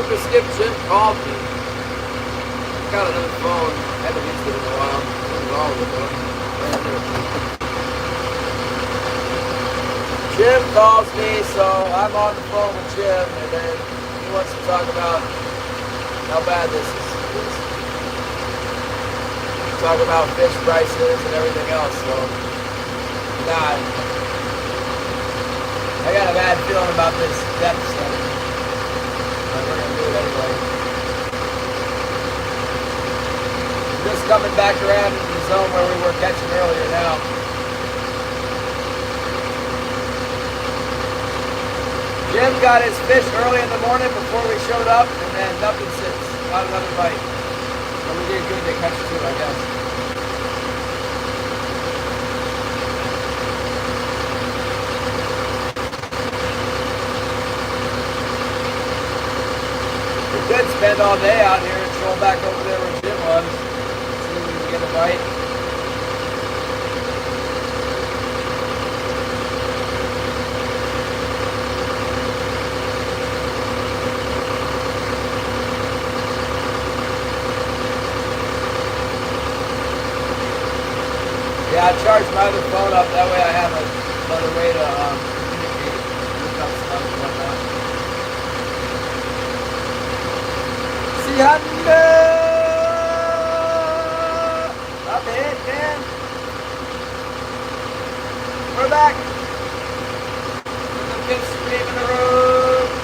Super Skip Jim called me. Got another phone. Haven't used it in a while. What's wrong with it? Jim calls me, so I'm on the phone with Jim, and then he wants to talk about how bad this is. Talk about fish prices and everything else, so nah, I got a bad feeling about this episode, but we're gonna do it anyway. Just coming back around into the zone where we were catching earlier now. Jim got his fish early in the morning before we showed up, and then nothing since. Not another bite. But we did good to catch two, I guess. We could spend all day out here and stroll back over there where Jim was. See if we can get a bite. Yeah, I charged my other phone up, that way I have another way to communicate, look up stuff and whatnot. See Honda! Up ahead, man. We're back. There's a big stream in the road.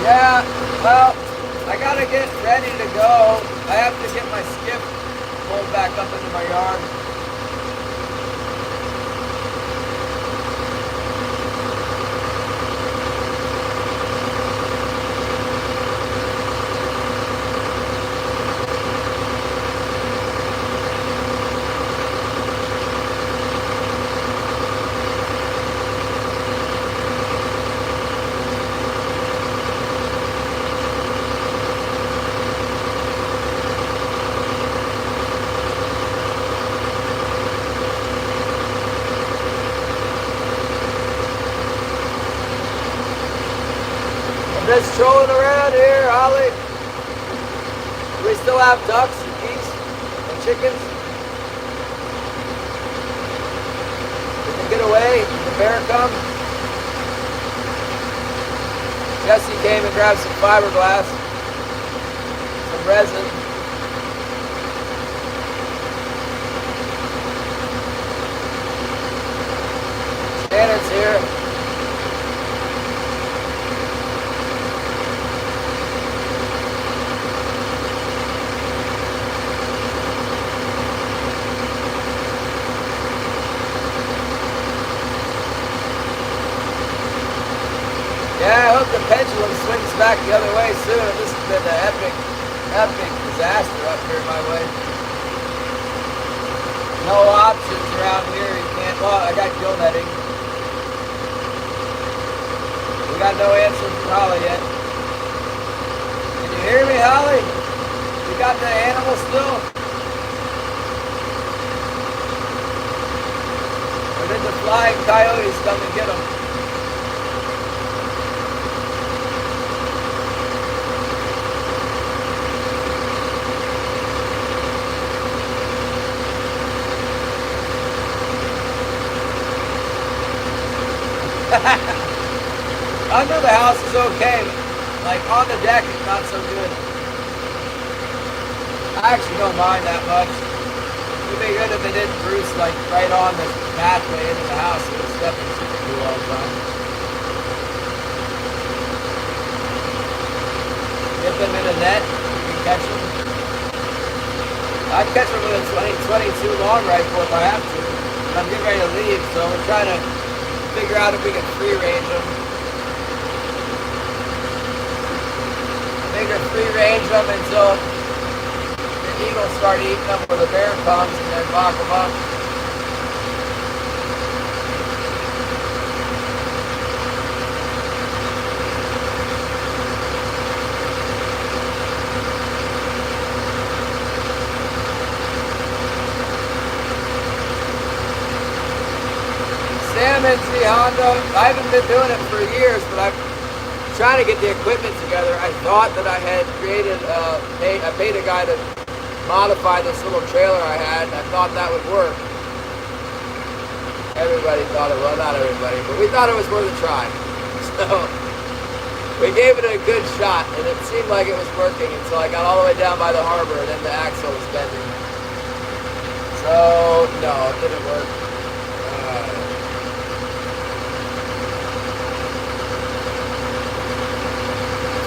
Yeah, well, I gotta get ready to go. I have to get my skiff pulled back up into my yard. Just strolling around here, Holly. We still have ducks and geese and chickens. We can get away when the bear comes. Jesse came and grabbed some fiberglass, some resin. Shannon's here. Yeah, I hope the pendulum swings back the other way soon. This has been an epic disaster up here my way. No options around here. You can't, well, I got gill netting. We got no answer from Holly yet. Can you hear me, Holly? You got the animal still? Or did the flying coyotes come and get them? Under the house is okay, like on the deck it's not so good. I actually don't mind that much. It would be good if it didn't roost like right on the pathway into the house. It was stepping super cool all the time. Dip them in a net, you can catch them. I'd catch them with a 20-22 long rifle if I have to. But I'm getting ready to leave, so we're trying to figure out if we can free range them. Figure free range them until the eagles start eating them or the bear comes and then lock them up. AMNZ Honda, I haven't been doing it for years, but I'm trying to get the equipment together. I thought that I had created, I paid a guy to modify this little trailer I had, and I thought that would work. Everybody thought it, well, not everybody, but we thought it was worth a try. So we gave it a good shot, and it seemed like it was working until I got all the way down by the harbor, and then the axle was bending. So, no, it didn't work.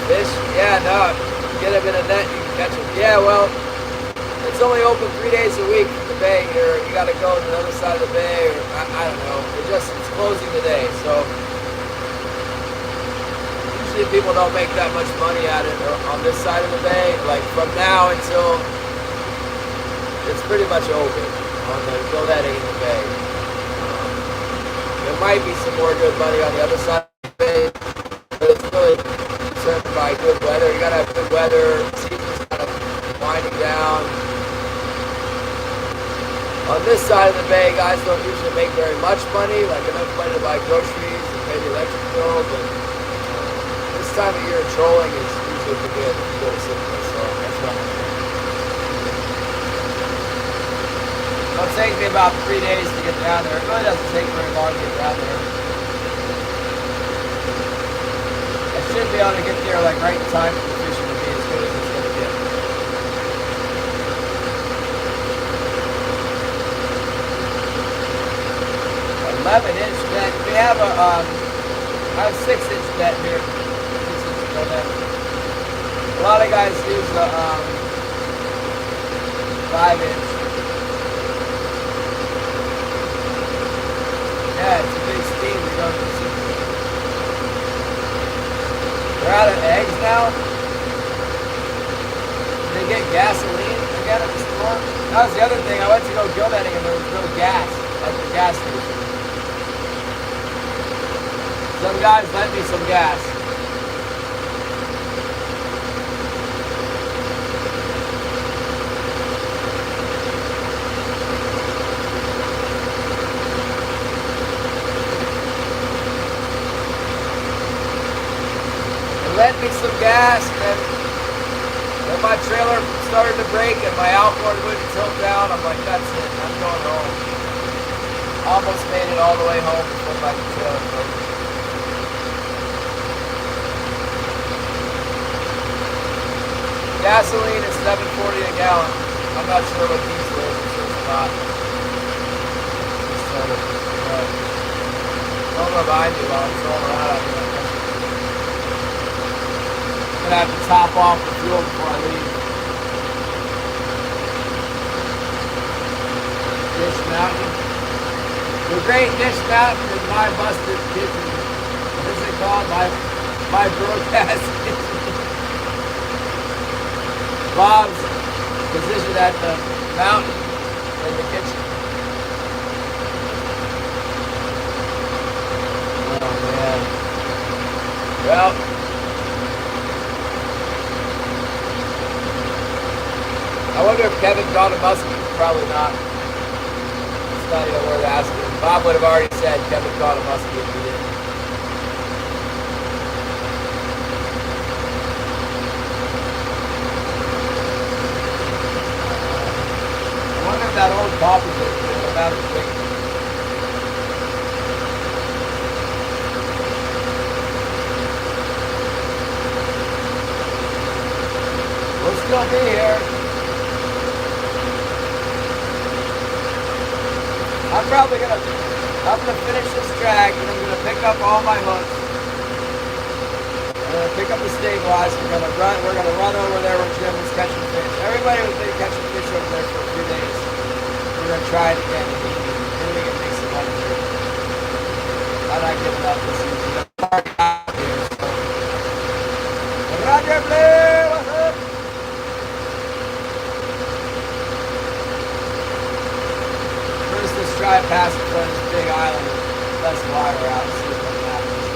Fish? Yeah, no. Get them in a net, you can catch them. Yeah, well, it's only open 3 days a week in the bay here. You got to go to the other side of the bay, or I don't know. It's closing today, so usually people don't make that much money at it on this side of the bay. Like from now until it's pretty much over on the go netting in the bay. There might be some more good money on the other side of the bay, but it's really concerned by good weather. You gotta have good weather. Season's kind of winding down. On this side of the bay, guys don't usually make very much money, like enough money to buy groceries and pay the electric bill, but this time of year trolling is usually pretty good if you go to Sydney, so that's what I'm doing. So it takes me about 3 days to get down there. It really doesn't take very long to get down there. I should be able to get there like right in time for the fishing to be as good as it's going to get. 11-inch net. We have I have 6-inch net here. 6-inch net. A lot of guys use the 5-inch. Yeah, it's a big steam. We don't see. They're out of eggs now. They get gasoline again at the store. That was the other thing. I went to go gill netting and there was no gas at the gas station. Some guys lent me some gas. They lent me some gas, and then my trailer started to break and my outboard wouldn't tilt down. I'm like, that's it. I'm going home. Almost made it all the way home before my trailer broke. Gasoline is $7.40 a gallon. I'm not sure what diesel is. I'm sure it's not. Don't go behind me while I'm throwing around out here. I'm gonna have to top off the fuel before I leave. Dish Mountain. The Great Dish Mountain is my busted kitchen. What is it called? My broadcast kitchen. Bob's positioned at the mountain in the kitchen. Oh man. Well, I wonder if Kevin caught a muskie. Probably not. It's not even worth asking. Bob would have already said Kevin caught a muskie if he did. That old coffee is about as big. We'll still be here. I'm gonna finish this drag and I'm gonna pick up all my hooks. I'm gonna pick up the stabilizer. We're gonna run over there where Jim was catching fish. Everybody was been catching fish over there for a few days. We're going to try it again. Maybe we can make some money here. I'm not giving up this season. Roger Blue, what's up? First, let's try it past in front of this big island with less water out and see what happens.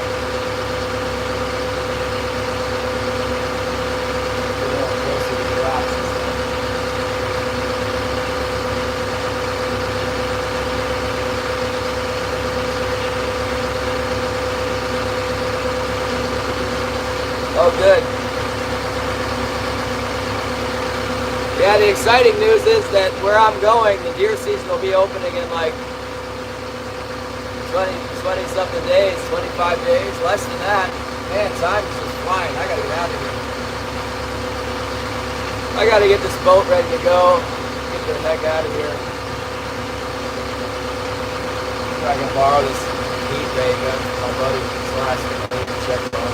Get a little closer to the rocks and stuff. Oh, good. Yeah, the exciting news is that where I'm going, the deer season will be opening in like 20 something days, 25 days, less than that. Man, time is just flying. I gotta get out of here. I gotta get this boat ready to go. Get the heck out of here. I can borrow this heat ray gun from my buddy. It's the last thing I need to check on.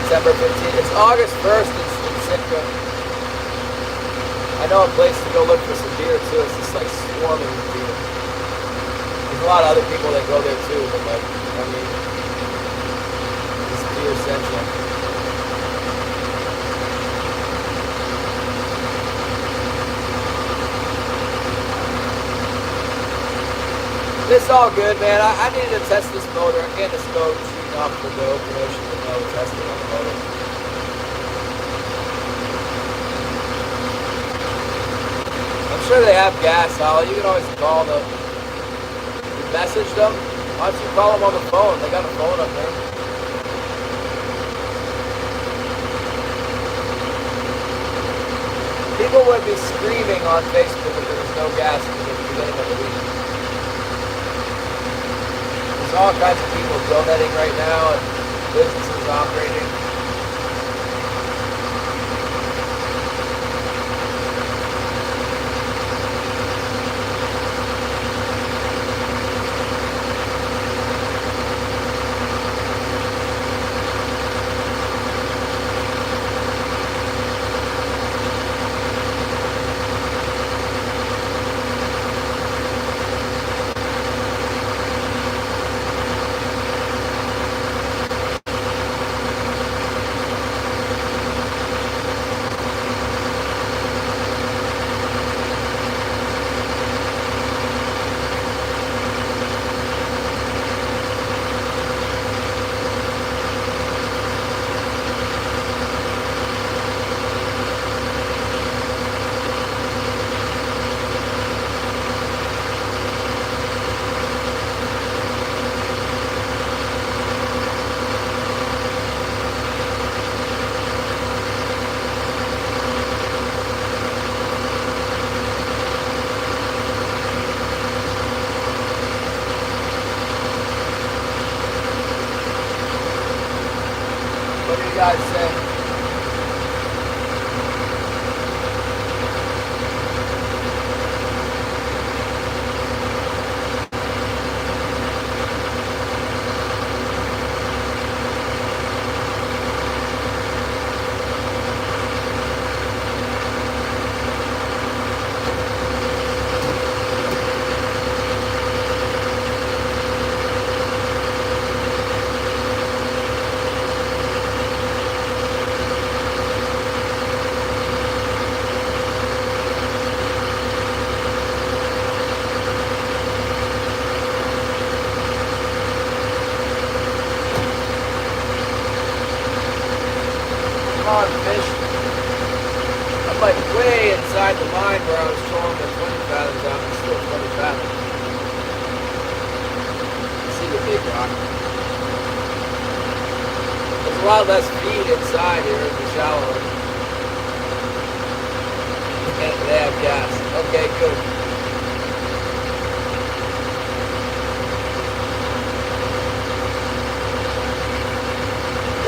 September 15th. It's August 1st in Sitka. I know a place to go look for some deer too. It's just like swarming with deer. There's a lot of other people that go there too, but like, I mean, it's deer central. It's all good, man. I needed to test this motor. I'm getting this boat shooting off the dope, you know, shooting the motor, testing on the motor. I'm sure they have gas, Holly. You can always call them. You message them. Why don't you call them on the phone? They got a phone up there. People would be screaming on Facebook if there was no gas at the beginning of the week. There's all kinds of people donating right now and businesses operating. What do you guys say? Fish. I'm like way inside the line where I was throwing the 20 fathoms out. It's still 20 fathoms. You see the big rock. There's a lot less feed inside here in the shallower. And they have gas. Okay, good.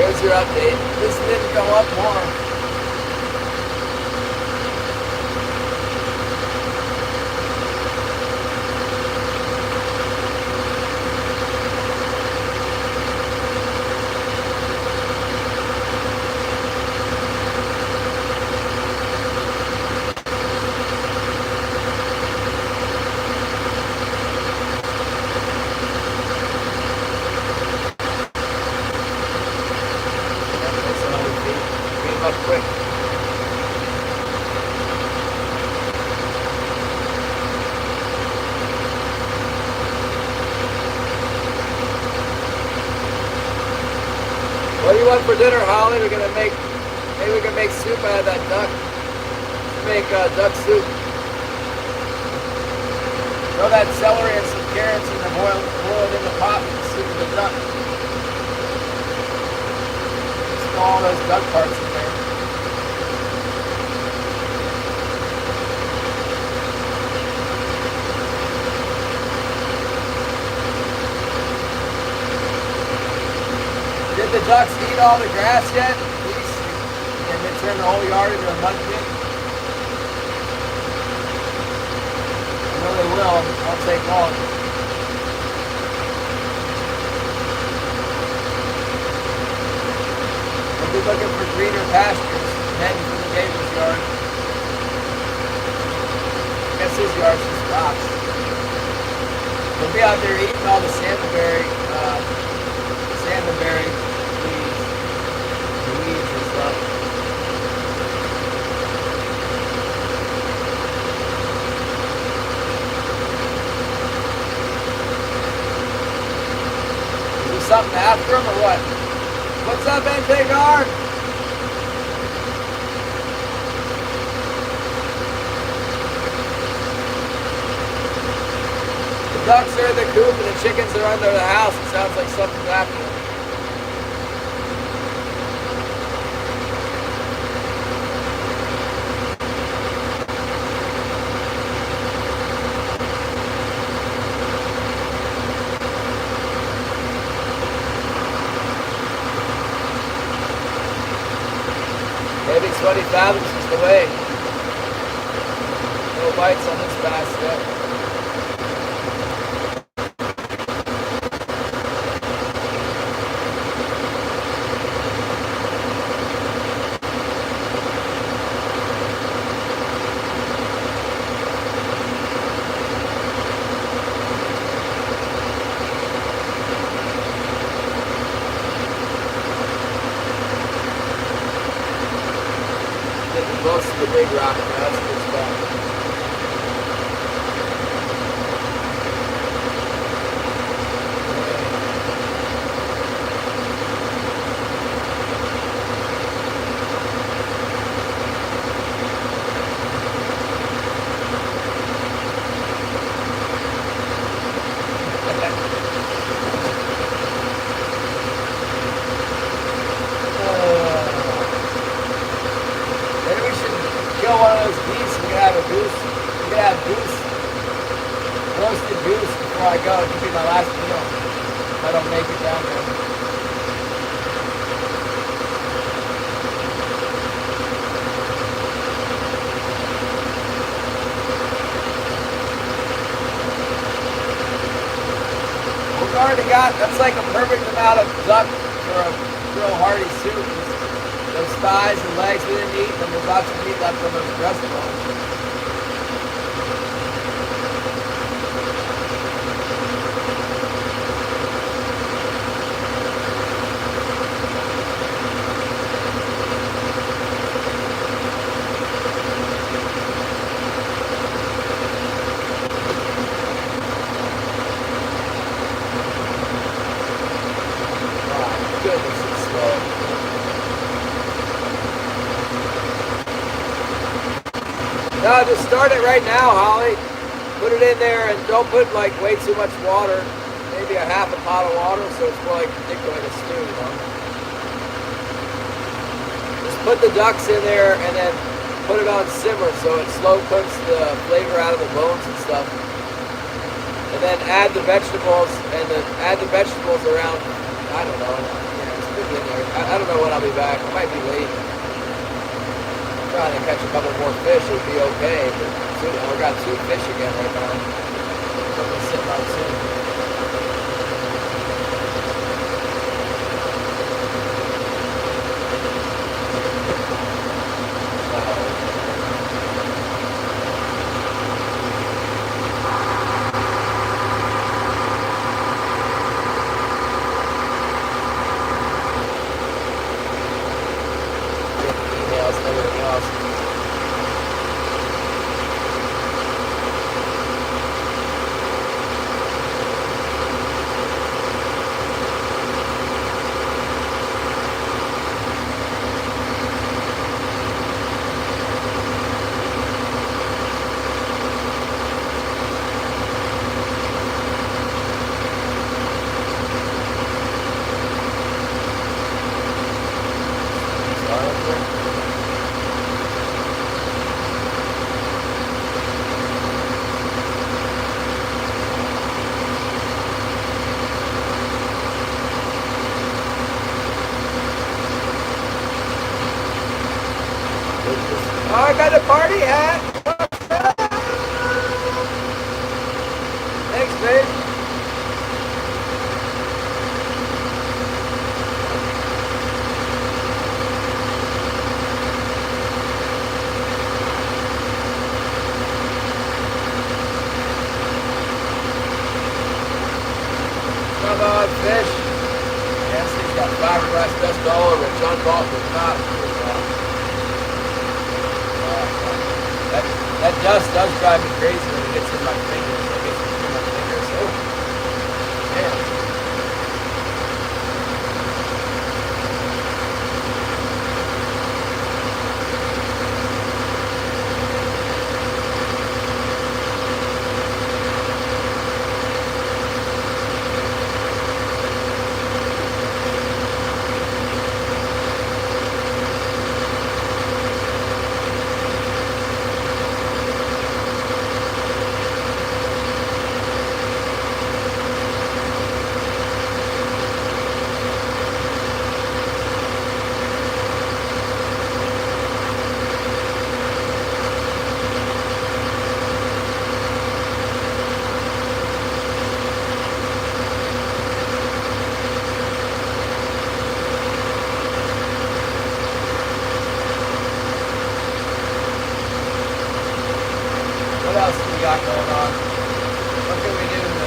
Here's your update. This didn't go up more. want for dinner, Holly? We're gonna make, maybe we can make soup out of that duck. Make duck soup. Throw that celery and some carrots in the boil it in the pot with the soup of the duck. Just throw all those duck parts in there. Did the ducks eat all the grass yet? And then turn the whole yard into a mud pit? I know they will. It won't take long. We'll be looking for greener pastures heading for the neighbor's yard. I guess his yard's just rocks. We'll be out there eating all the salmonberry weeds and stuff. Is there something after him or what? What's up, NJR? The ducks are in the coop and the chickens are under the house. It sounds like something's happening. Maybe 20 fathoms is the way. No bites on this bass yet. Close to the big rock, that's a good spot. One of those geese, we can have a goose. We can have goose, roasted goose before I go. It could be my last meal if I don't make it down there. We've already got, that's like a perfect amount of duck for a real hearty soup. Those thighs and legs we didn't eat, and there's lots of meat left on those breast bones. Oh, goodness, it's slow. No, just start it right now, Holly. Put it in there and don't put like way too much water. Maybe a half a pot of water so it's more like particularly a stew, you know. Just put the ducks in there and then put it on simmer so it slow cooks the flavor out of the bones and stuff. And then add the vegetables add the vegetables around, I don't know. Yeah, just put it in there. I don't know when I'll be back. I might be late. Trying to catch a couple more fish, it would be okay. But we got 2 fish again right now. Something sitting on soon. Everything else. Rust dust all over it. John Bolton was not. That dust does drive me crazy when it gets in my fingers. It gets in my fingers. Oh, man. What else do we got going on? What can we do to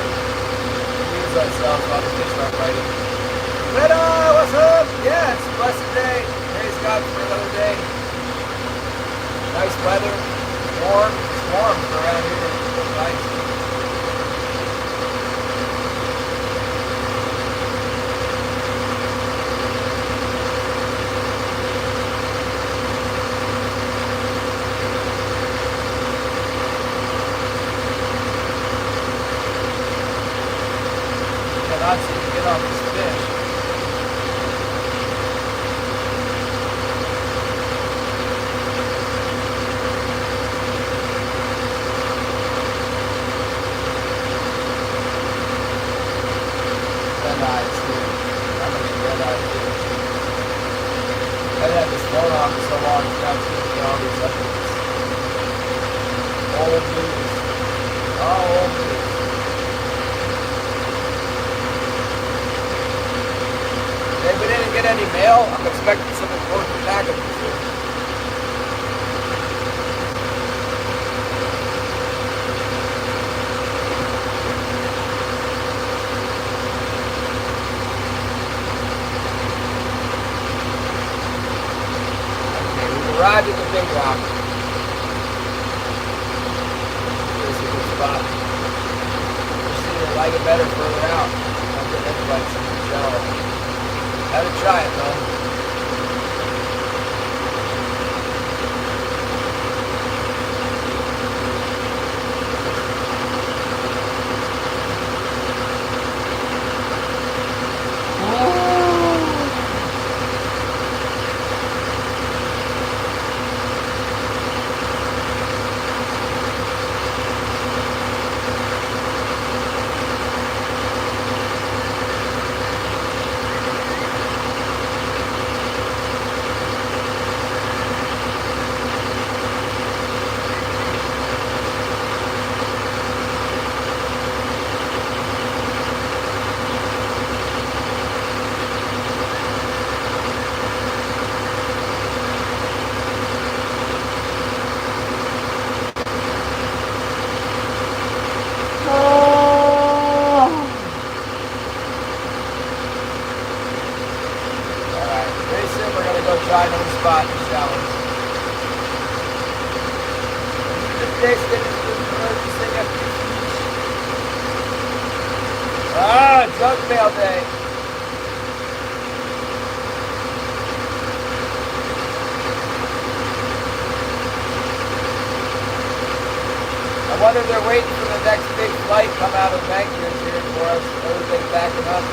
amuse ourselves while the fish aren't biting? Lena, what's up? Yeah, it's a blessed day. Praise God for another day. Nice weather. Warm. It's warm for around here. It's nice. Not seem to get off this fish. Red eyes, dude. How many red eyes, dude? I had this phone on for so long, it's not giving me all these updates. Old news. Oh, old news. Hey, we didn't get any mail. I'm expecting some important packages soon. Okay, we've arrived at the big rock. This is a good spot. Just seem to like it better further out. I'll get everybody's in the shell. Had to try it though. Try another spot in the showers. Junk mail day. I wonder if they're waiting for the next big flight come out of Vancouver here for us. Everything backing up.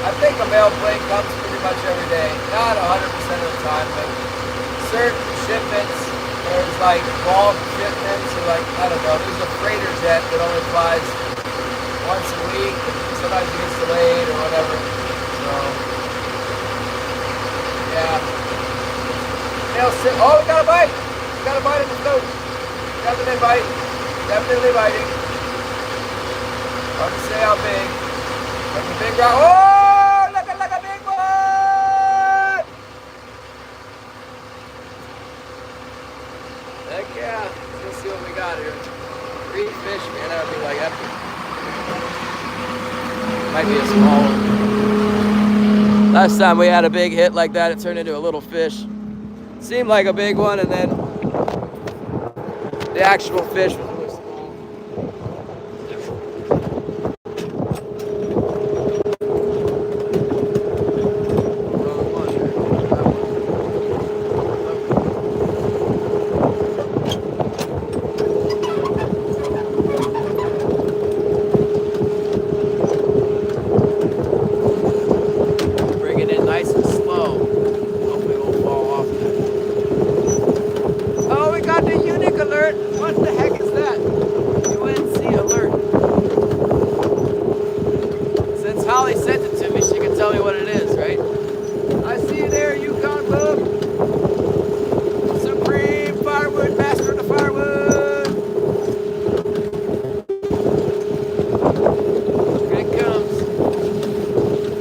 I think a mail plane comes pretty much every day. Not 100% of the time, but certain shipments, there's like bulk shipments, or like, I don't know, there's a freighter jet that only flies once a week, and sometimes it gets delayed or whatever. So, yeah. Oh, we got a bite! We got a bite in the throat. Definitely bite. Definitely biting. Hard to say how big. Like a big rock. Oh! Look at a big one! Heck yeah. Let's see what we got here. 3 fish, man. That would be like epic. Might be a small one. Last time we had a big hit like that, it turned into a little fish. Seemed like a big one, and then the actual fish was really small. Bring it in nice and slow. Hopefully it won't fall off there. Oh, we got the unique alert. What the heck is that? UNC alert. Since Holly sent it to me, she can tell me what it is, right? I see you there, Yukon Book. Supreme Firewood, Master of the Firewood. Here it comes.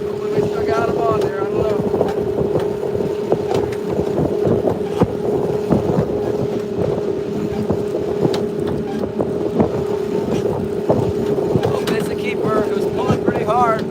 Hopefully we still got him on there, I don't know. Hard.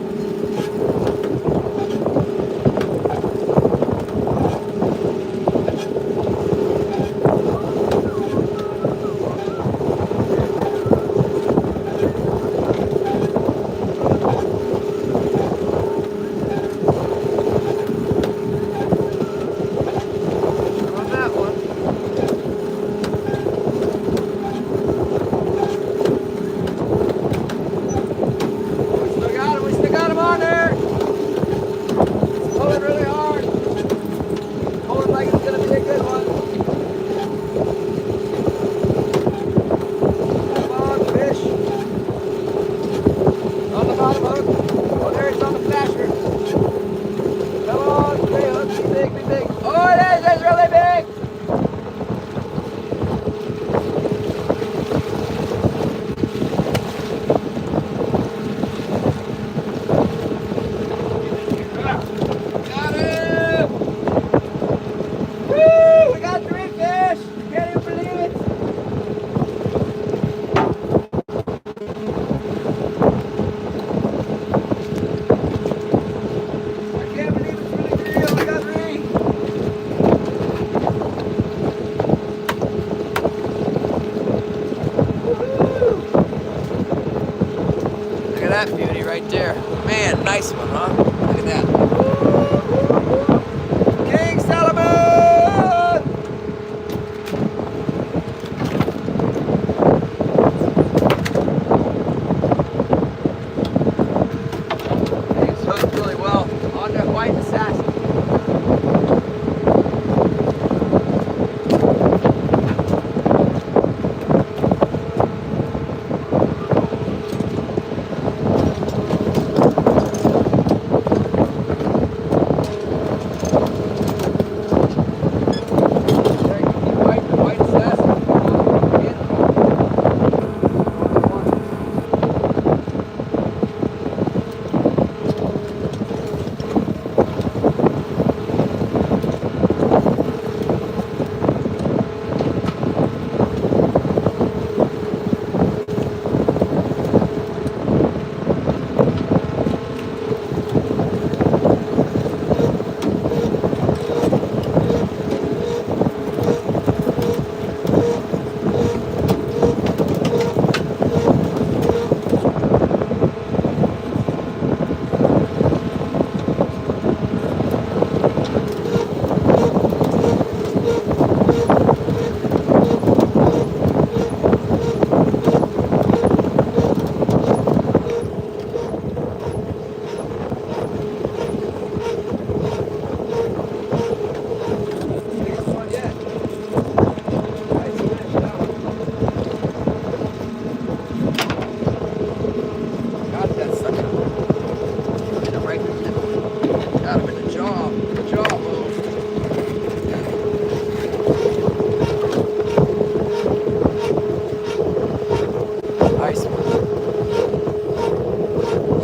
That beauty right there. Man, nice one, huh? Look at that. King Solomon! He's hooked really well on that white assassin.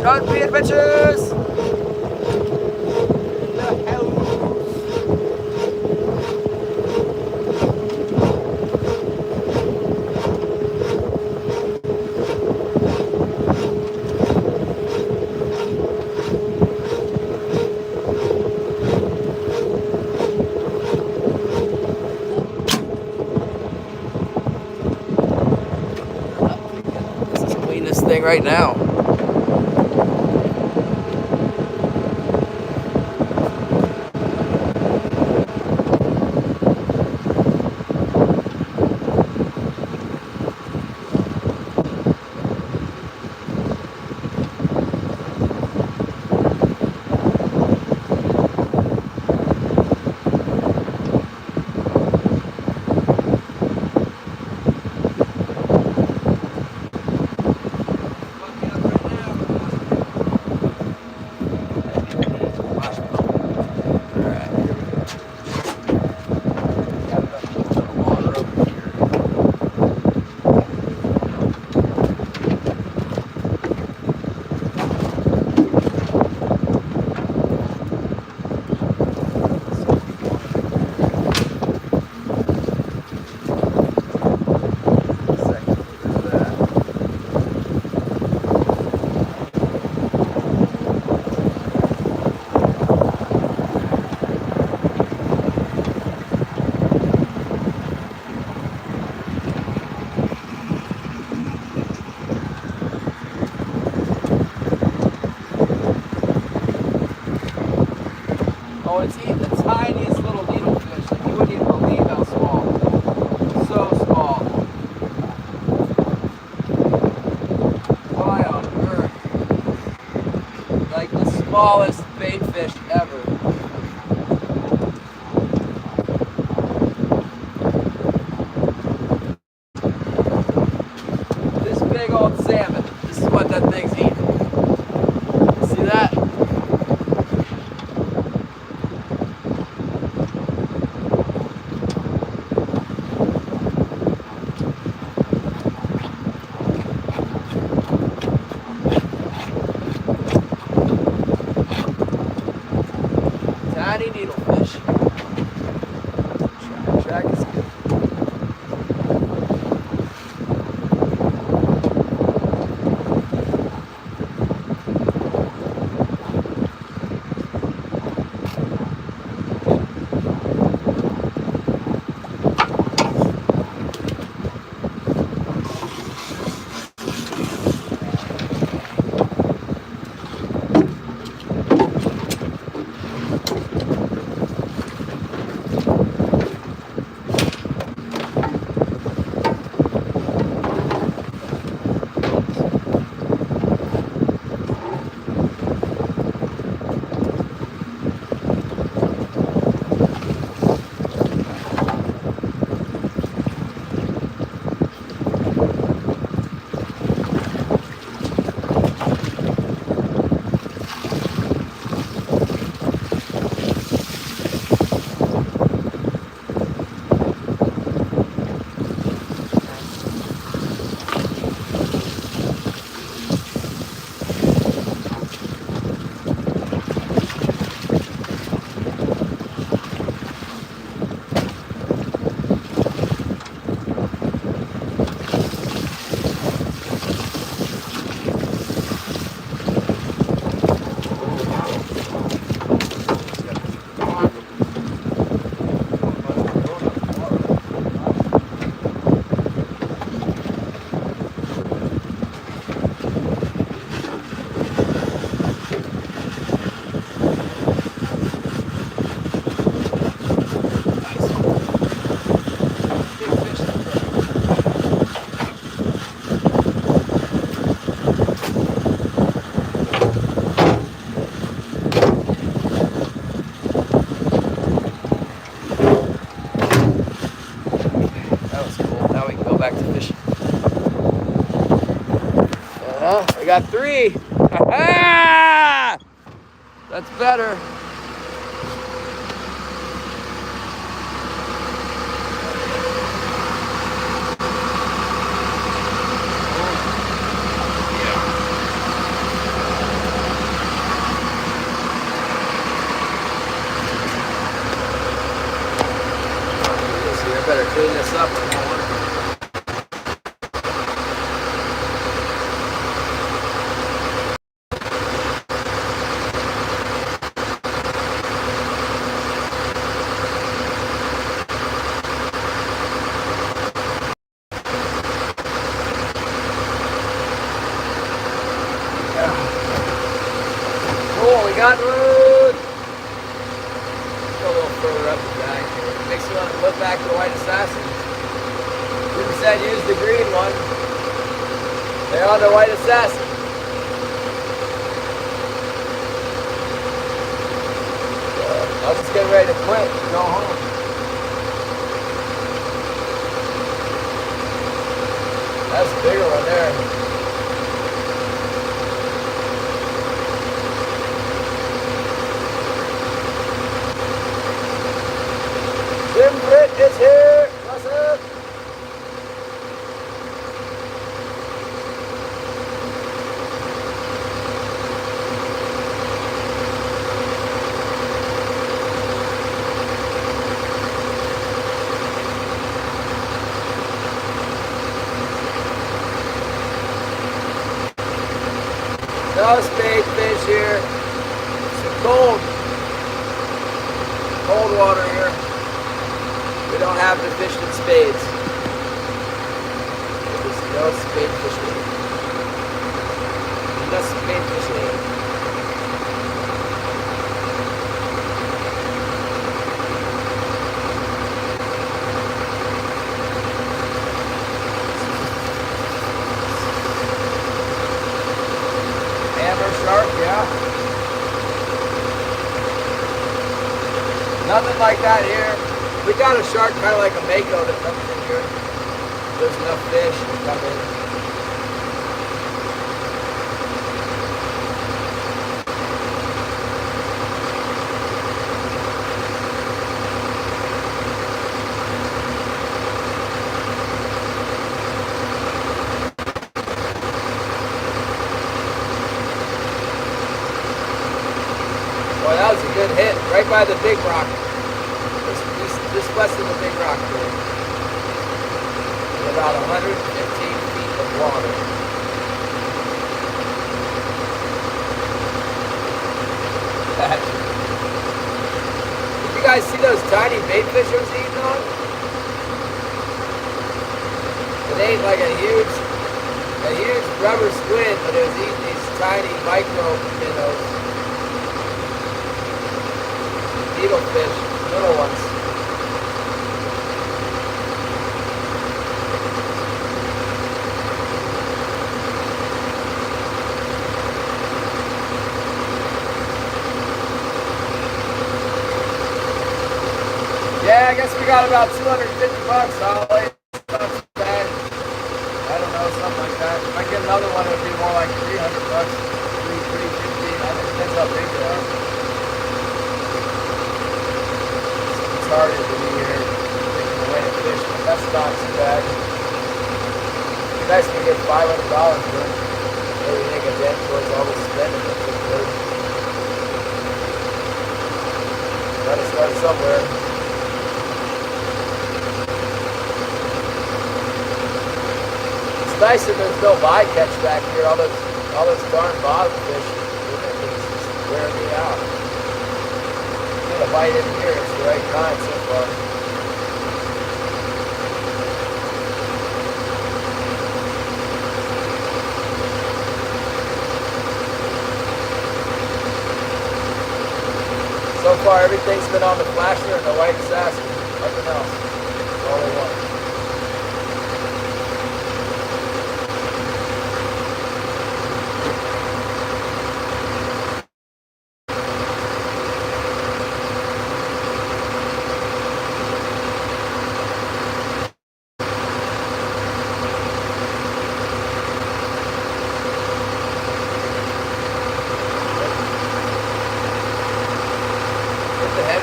John P. Adventures! Let's just clean this thing right now. Oh, it's eating the tiniest little needlefish. Like, you wouldn't even believe how small. So small. Why on earth? Like the smallest bait fish ever. This big old salmon. This is what that thing's eating. See that? Tiny needlefish. Track is good. Back to fishing. We got 3. That's better. Cottonwood. Go a little further up the back here. Makes you want to look back to the White Assassins. 2% use the green one. They're on the White Assassin. I'll just get ready to quit and go home. That's a bigger one there. Jim Britt is here. What's up? No spade fish here. It's cold water here. We don't have the fish in spades. There's no spade fishing. No spade fishing. Shark, yeah. Nothing like that here. We got a shark kind of like a mako that comes in here. There's enough fish to come in. Boy, that was a good hit, right by the big rock. Just west of the big rock there. About 115 feet of water. Did you guys see those tiny bait fish I was eating on? It ate like a huge rubber squid, but it was eating these tiny micro minnows. Needlefish, little ones. Yeah, I guess we got about 250 bucks, Ollie. Not too bad. I don't know, something like that. If I get another one, it would be more like 300 bucks. 350. I think that's how big they are. Started to be here taking away a fish, but that's not too bad. It'd be nice to get $500 for it. Maybe make a dent towards all the spending that took place. Gotta start somewhere. It's nice that there's no bycatch back here. All those darn bottom fish, it's just wearing me out. Get a bite in here, it's the right time so far. So far everything's been on the flasher and the White Assassin. Nothing else. That's all they want.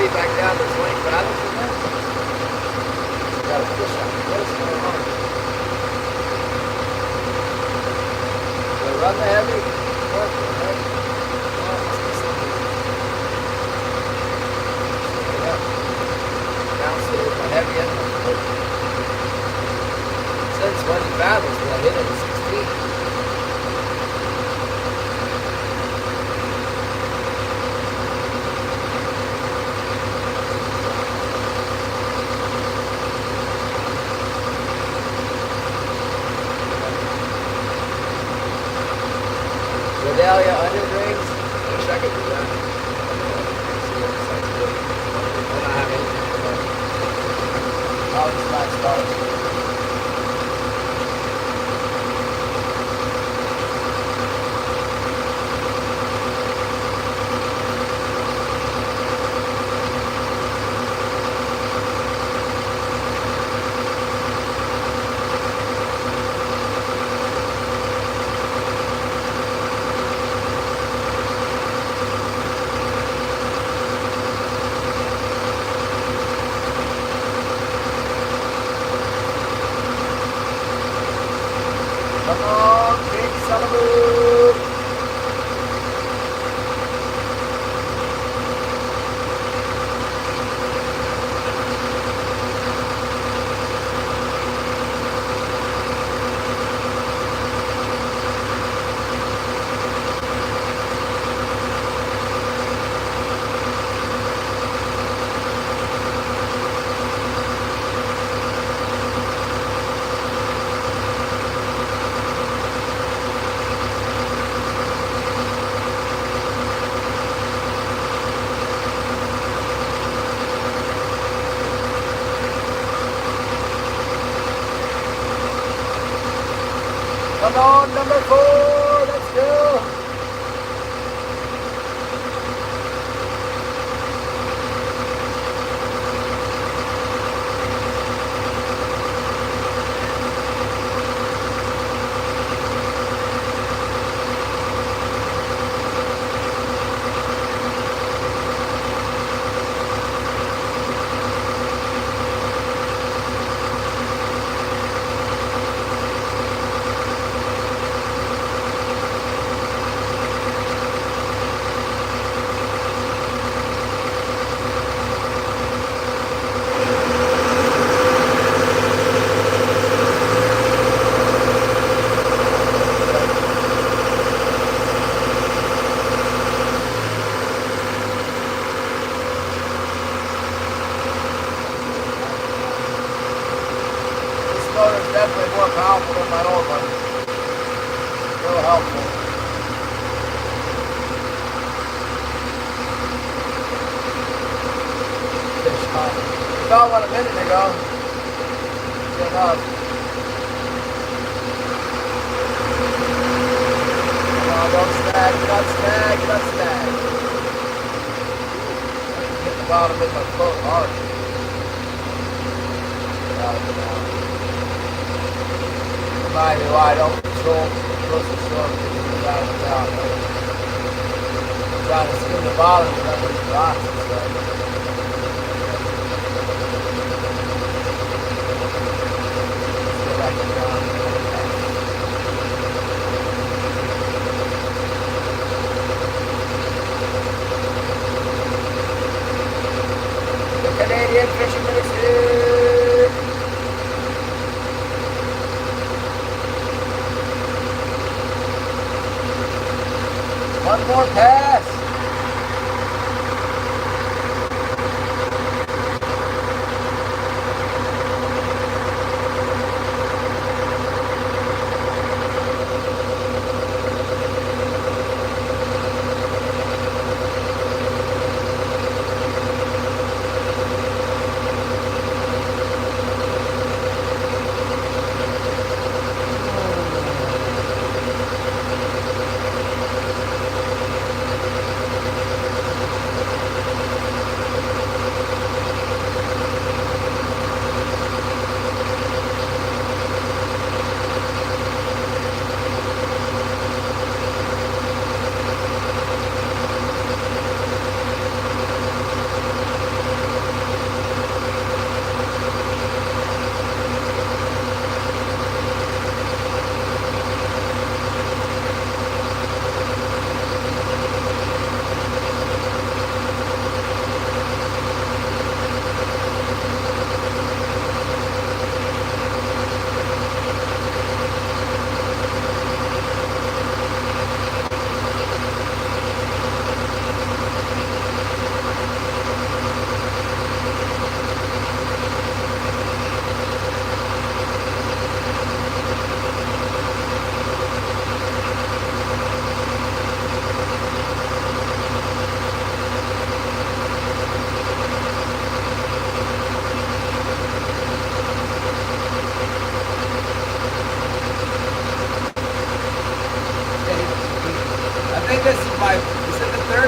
Back down to 20 fathoms in there. Got a fish Come on, number 4. Let's go. Motor's definitely more powerful than my old one. Real helpful. Fish on. We found one a minute ago. Get up. Come on, don't snag, not snag, not snag. Hit the bottom with my foot hard. Get out of it now. Remind me why I don't control close to shore because you get out of the down. I'm trying to skim the bottom and run these rocks and stuff. Let's go back to down. The Canadian Fishing Ministry. One more pass.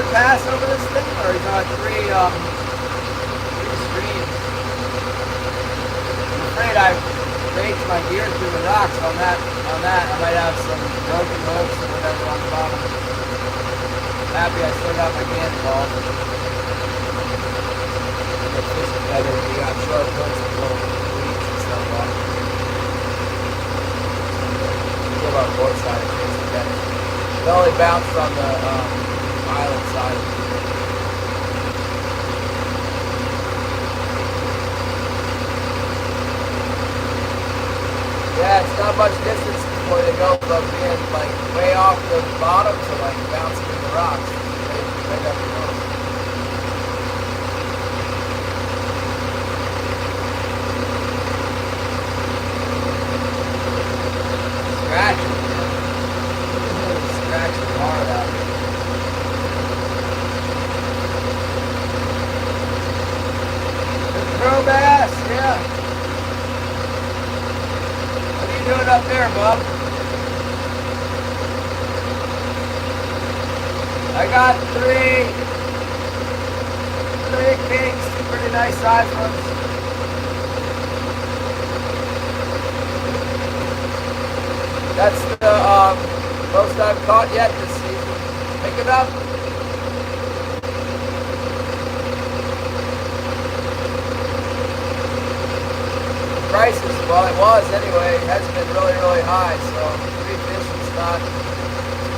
Pass over this thing, or he's on three streams. I'm afraid I raked my gear through the rocks on that. I might have some broken hooks or whatever on the bottom. Happy I still got my cannonball. The fish is better when you got short hooks and little weeds and stuff on. Give our board side a chance to get it. It only bounced on the island side. Yeah, it's not much distance before they go from being like way off the bottom to like bouncing in the rocks. Right up the road. Scratching. Scratching hard out here. Crow bass, yeah. What are you doing up there, bub? I got three kinks, two pretty nice sized ones. That's the most I've caught yet this season. Pick it up. Prices, well, it was anyway. It has been really, really high, so 3 fish is not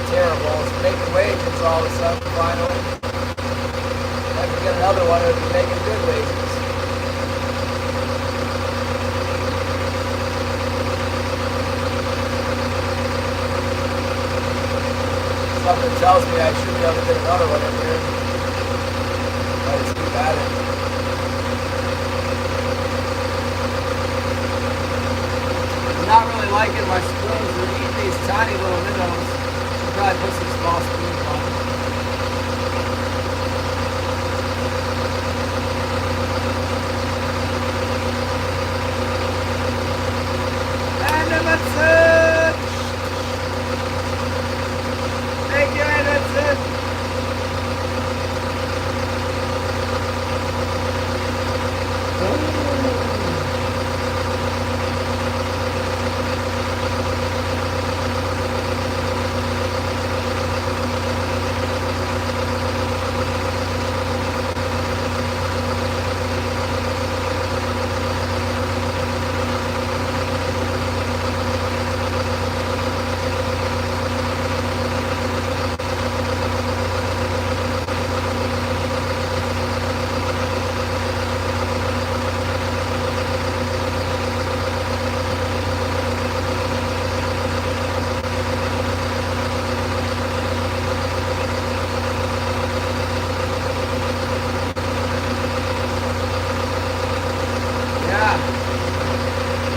terrible. It's making wages all of a sudden, finally. If I could get another one, it would be making good wages. Something tells me I should be able to get another one in here. I just keep at it. Not really liking my spoons. They're eating these tiny little minnows. Should probably put some small spoons on. And that's it. Thank you, and that's it.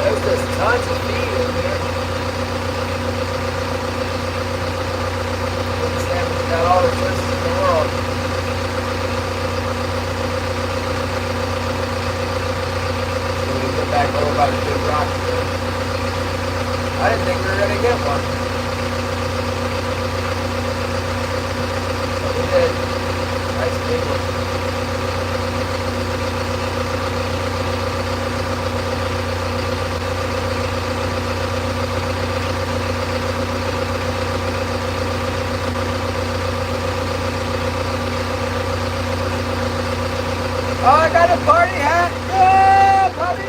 There's just tons of feed in there. Salmon's got all the choices in the world. So we get back over by the big rock there. I didn't think we were going to get one. But we did. Nice big one. Oh, I got a party hat! Yeah, party!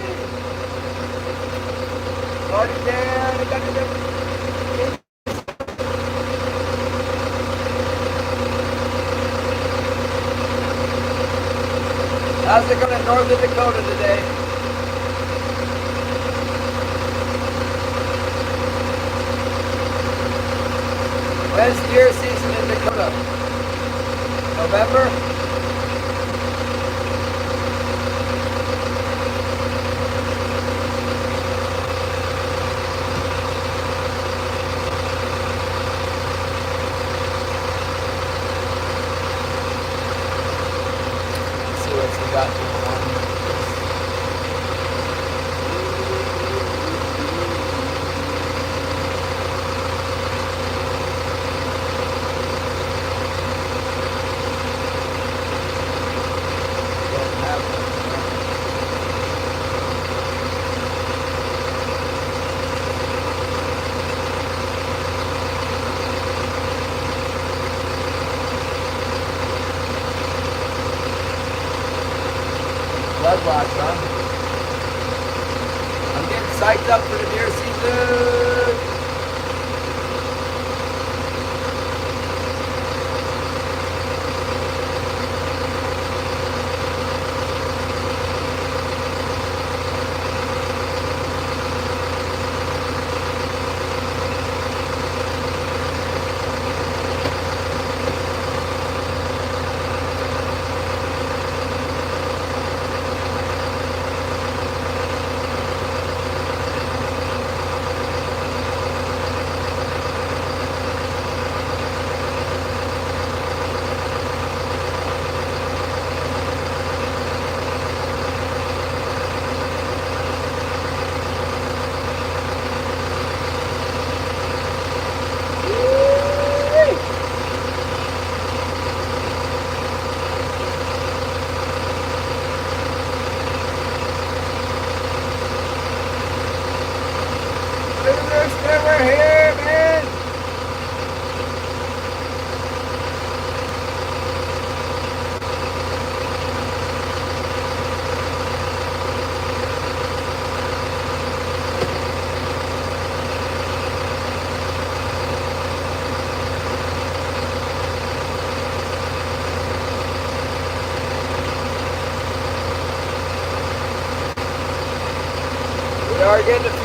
Party down, I got it. How's it going in Northern Dakota today? When's deer season in Dakota? November? Got people on. Blood watch, huh? I'm getting psyched up for the deer season.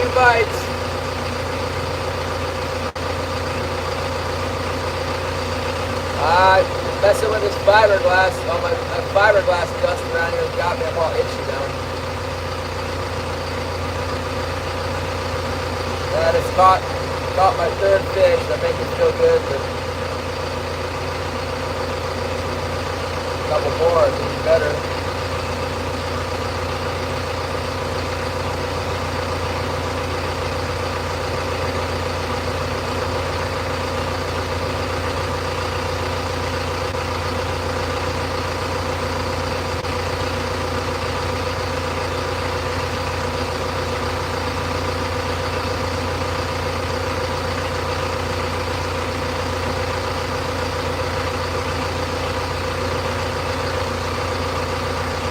one bites. Messing with this fiberglass, all my fiberglass dust around here has got me. I'm all itchy now. And it's caught my third fish. That makes me feel good, but a couple more is even better.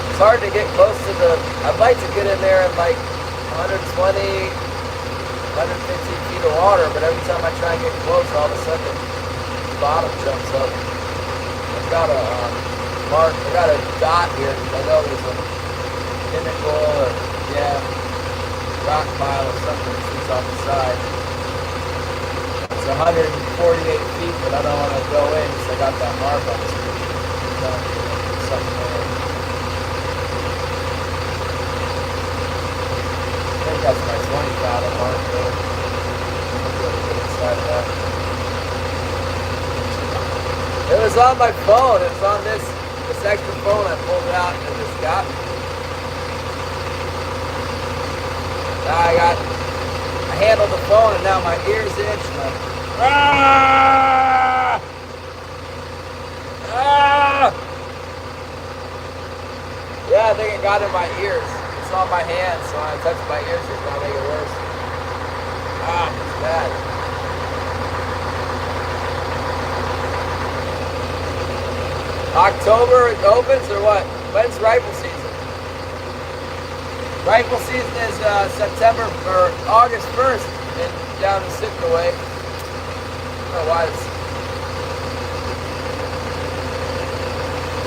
It's hard to get close to the, I'd like to get in there in like 120, 115 feet of water, but every time I try and get close, all of a sudden the bottom jumps up. I've got a mark, I got a dot here, because I know there's a pinnacle or, yeah, rock pile or something that sits off the side. It's 148 feet, but I don't want to go in because I got that mark on the screen. Something there. I think that's my 20 fathom mark there. I'll be able to get inside of that. It was on my phone. It was on this extra phone. I pulled it out and it just got me. Now I handled the phone and now my ears itch. Like, ah! Ah! Yeah, I think it got in my ears. It's on my hands, so when I touch my ears, it's gonna make it worse. Ah, it's bad. October it opens or what? When's rifle season? Rifle season is September or August 1st and down in Sitkaway. I don't know why it's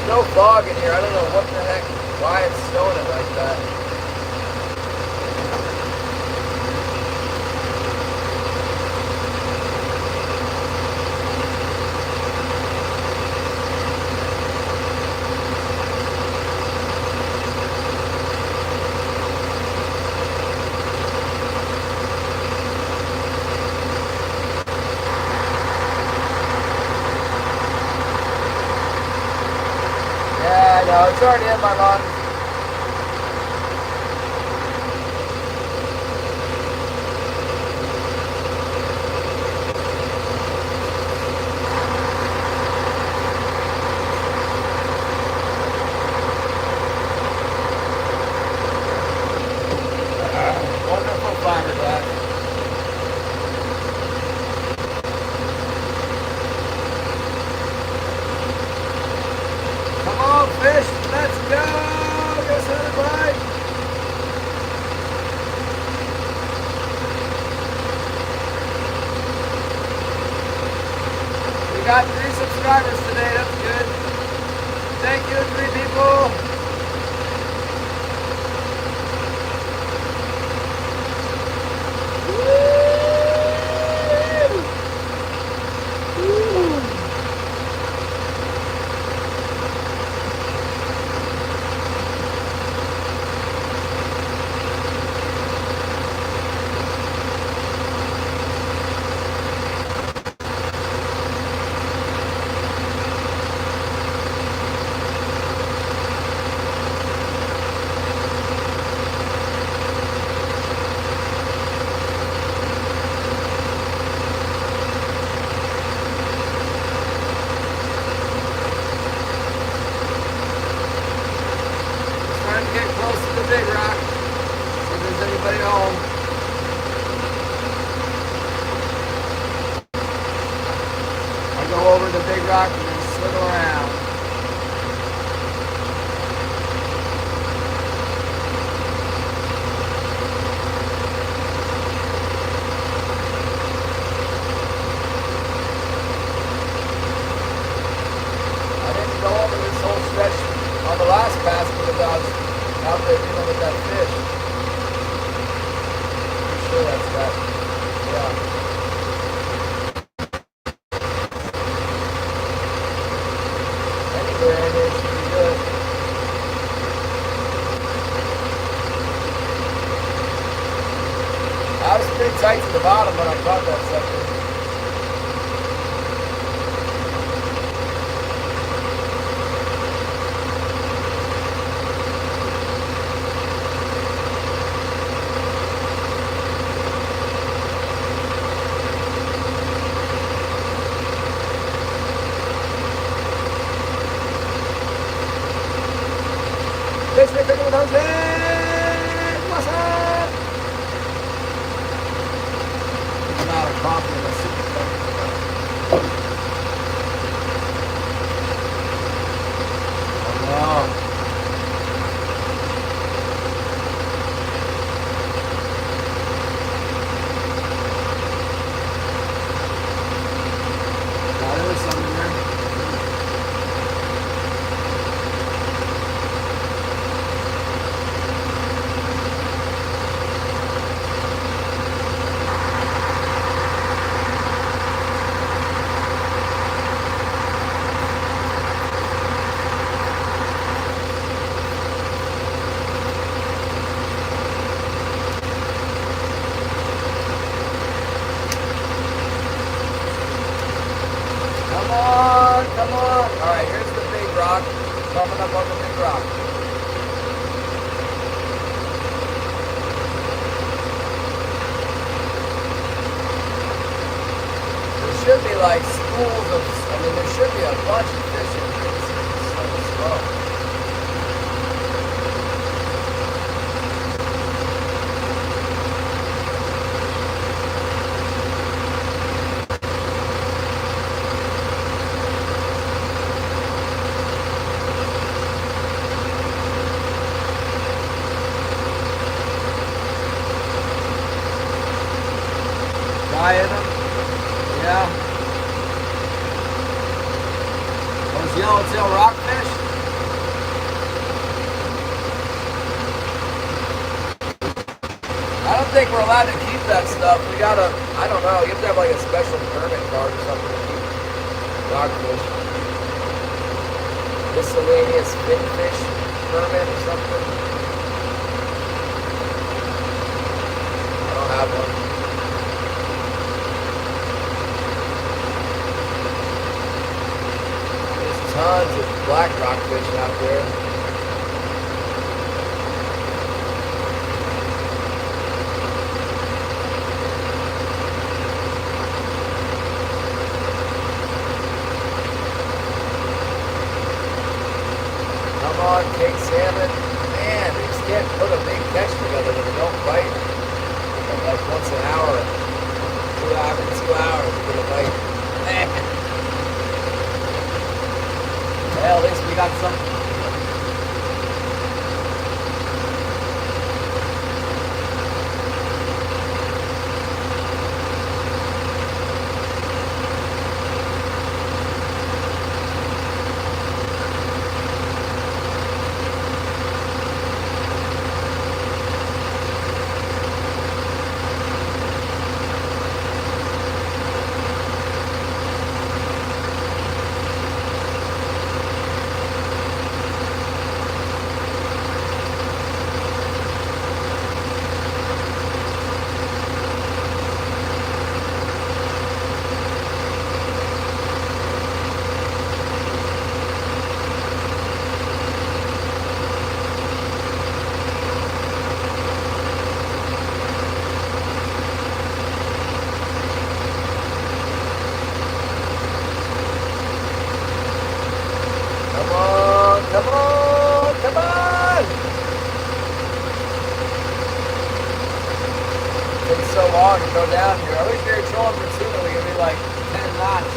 no fog in here. I don't know what the heck, why it's showing it like that. No, it's already in my lungs. Wonderful fiberglass. Come on, fish, let's go! Get another bite! We got 3 subscribers today, that's good. Thank you, 3 people. bottom when I caught that sucker. Fish me cooking with Jose! What's up? I'm out of coffee in the super cup. Oh no. Oh, there was something there. Come on. Alright, here's the big rock. Coming up on the big rock. There should be like schools of, there should be a bunch of fish in here. It's so slow. Diet them. Yeah. Those yellowtail rockfish. I don't think we're allowed to keep that stuff. We gotta, I don't know, you have to have like a special permit card or something to keep rockfish. Miscellaneous finfish permit or something. I don't have one. Tons of black rockfish out there. Come on, King Salmon. Man, we just can't put a big catch together when they don't bite. Like once an hour, 2 hours to get a bite. Well, at least we got some. It's so long to go down here. I wish we were trolling for tuna. We could be like 10 knots.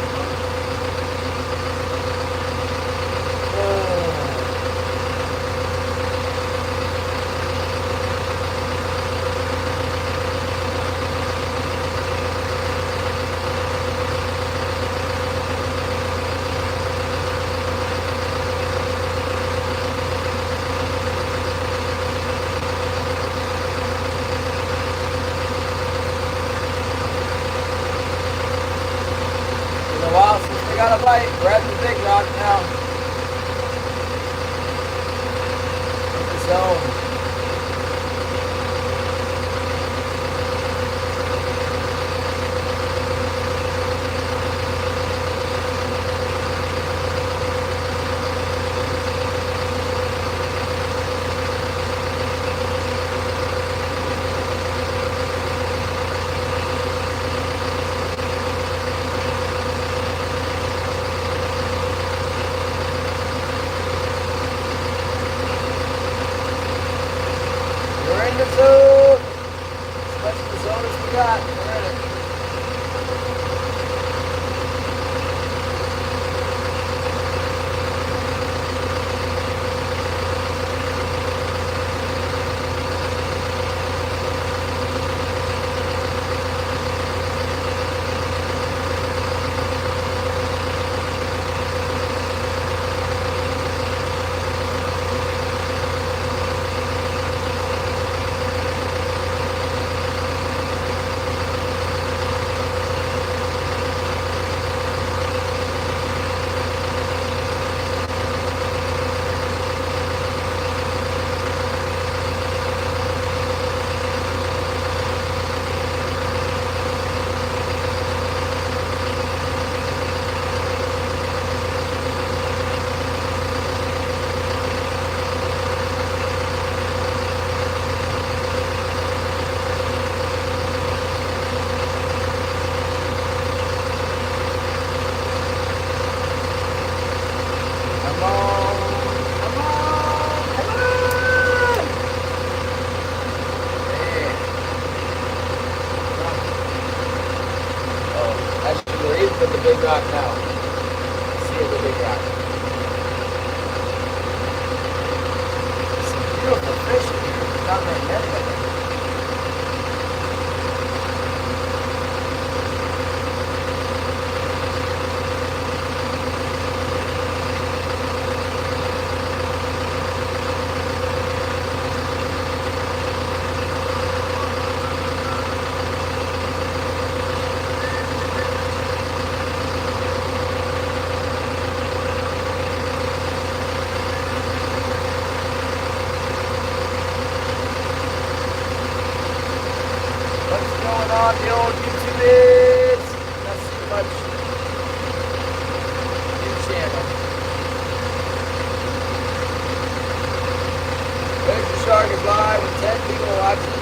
Shark is live with 10 people watching.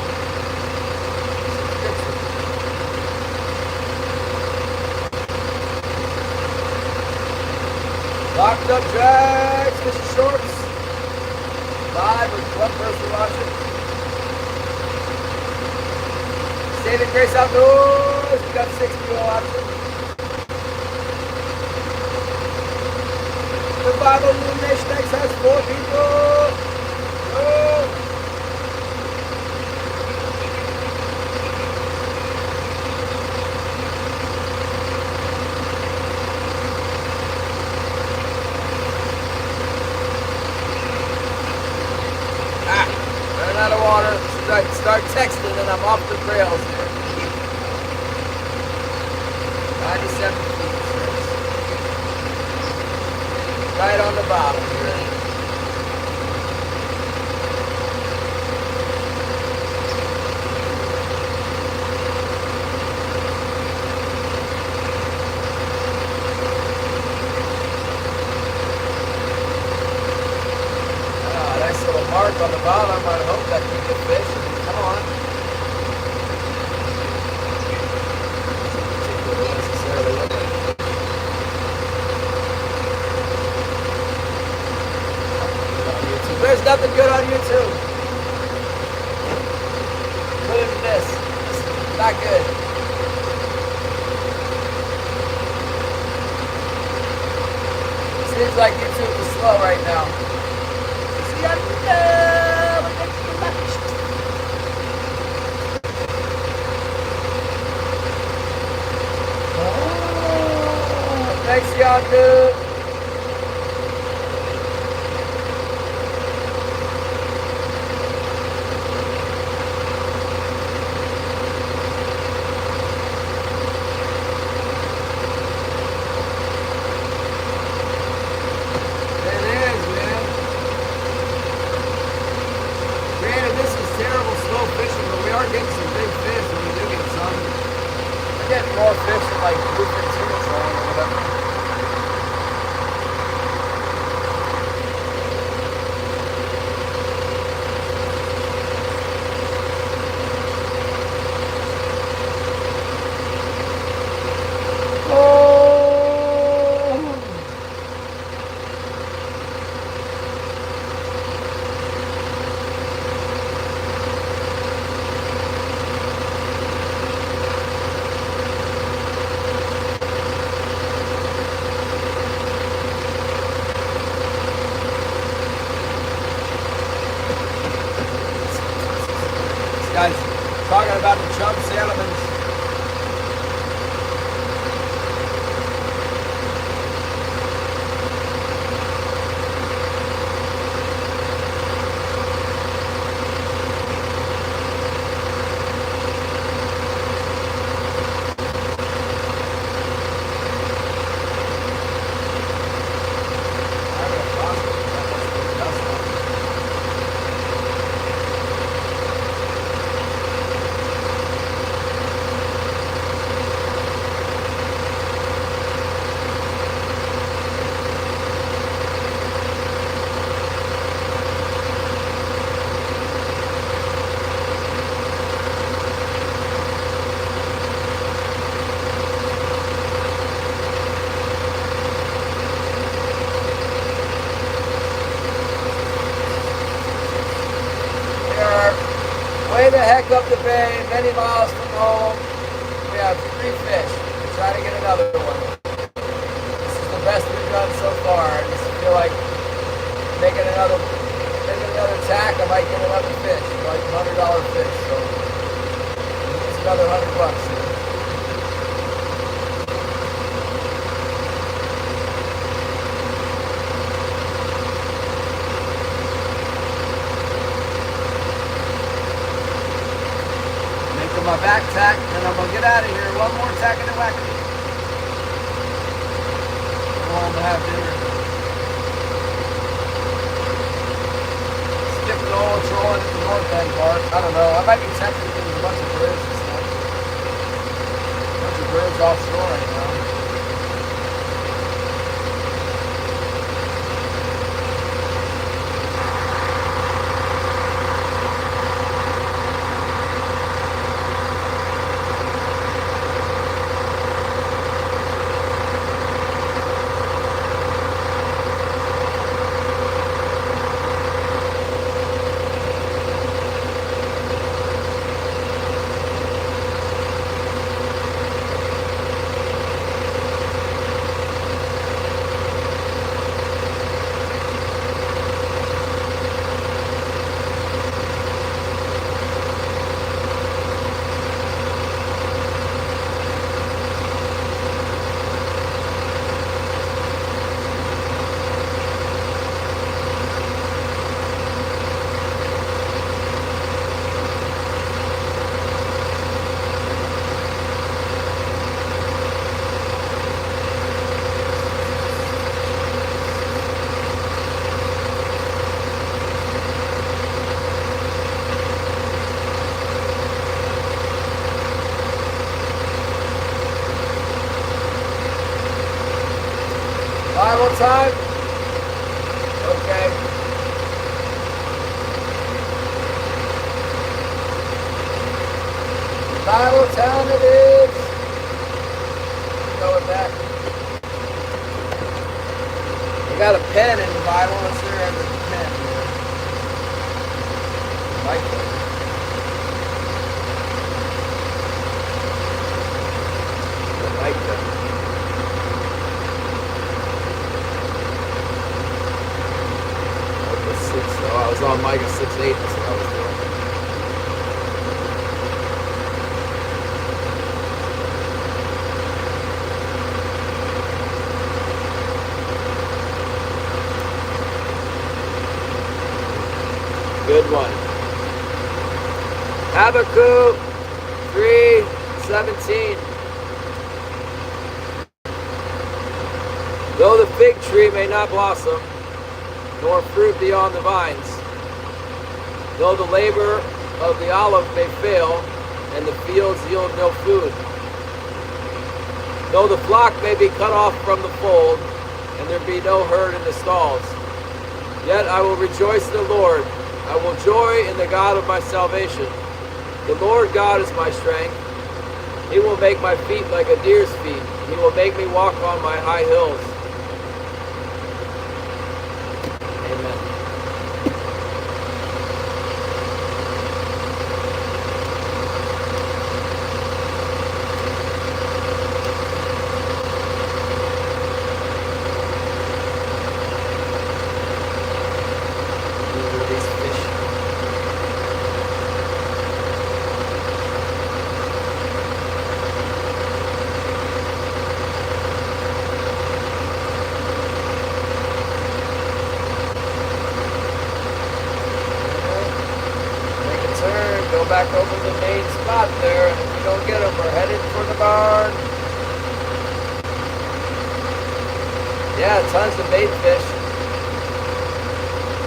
Locked up drags, Mr. Shorts. Live with one person watching. Saving Grace Outdoors, we got 6 people watching. Survival Illumination X has 4 people. Oh. Running out of water. Start texting and I'm off the trails here. 97 feet. Right on the bottom here. Nice little mark on the bottom. I hope that can get fish. Come on. There's nothing good on YouTube. Other than this. It's not good. Seems like YouTube is slow right now. Thanks, Yondu. More fish than like bluefin tuna trolling or whatever. Guys, talking about the chum salamans. Way the heck up the bay, many miles from home. We have 3 fish. We're trying to get another one. This is the best we've done so far. I just feel like making another tack, I might get another fish, like $100 fish. So it's another $100 here. My back tack, and I'm gonna get out of here. One more tack in the whack. Go home and have dinner. Skip the old trolling at the north end part. I don't know. I might be tempted because there's a bunch of bridges and stuff. A bunch of bridges offshore right now. Bible time? Okay. Bible time it is. Go with that. We got a pen in the Bible. Let's see if there's a pen here. Like that. Like that. I was on Micah 6:8. That's what I was doing. Good one. Habakkuk 3:17. Though the fig tree may not blossom, nor fruit be on the vines, though the labor of the olive may fail, and the fields yield no food, though the flock may be cut off from the fold, and there be no herd in the stalls, yet I will rejoice in the Lord. I will joy in the God of my salvation. The Lord God is my strength. He will make my feet like a deer's feet. He will make me walk on my high hills. Amen. Go back over the main spot there, and if we don't get them, we're headed for the barn. Yeah, tons of bait fish.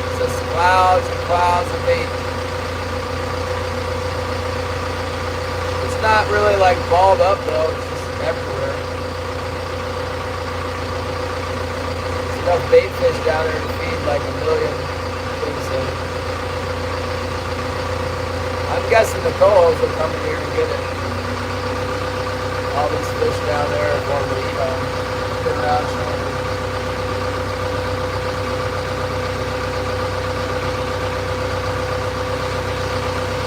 It's just clouds and clouds of bait. It's not really like balled up though, it's just everywhere. There's enough bait fish down there to feed like a million things in. I'm guessing the cohos will come in here and get it. All these fish down there are going to eat them. Get around showing them.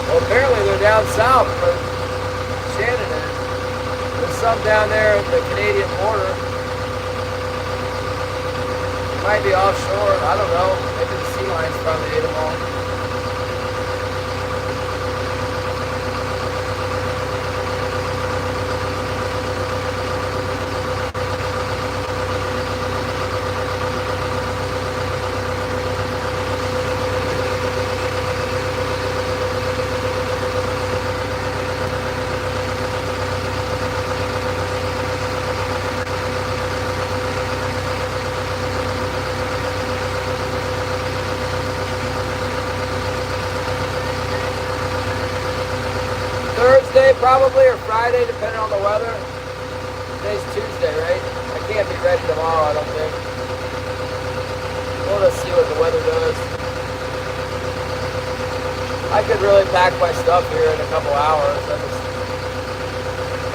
Well, apparently they're down south where Shannon is. There's some down there at the Canadian border. Might be offshore. I don't know. Maybe the sea lions probably ate them all. Thursday probably, or Friday, depending on the weather. Today's Tuesday, right? I can't be ready tomorrow, I don't think. We'll just see what the weather does. I could really pack my stuff here in a couple hours.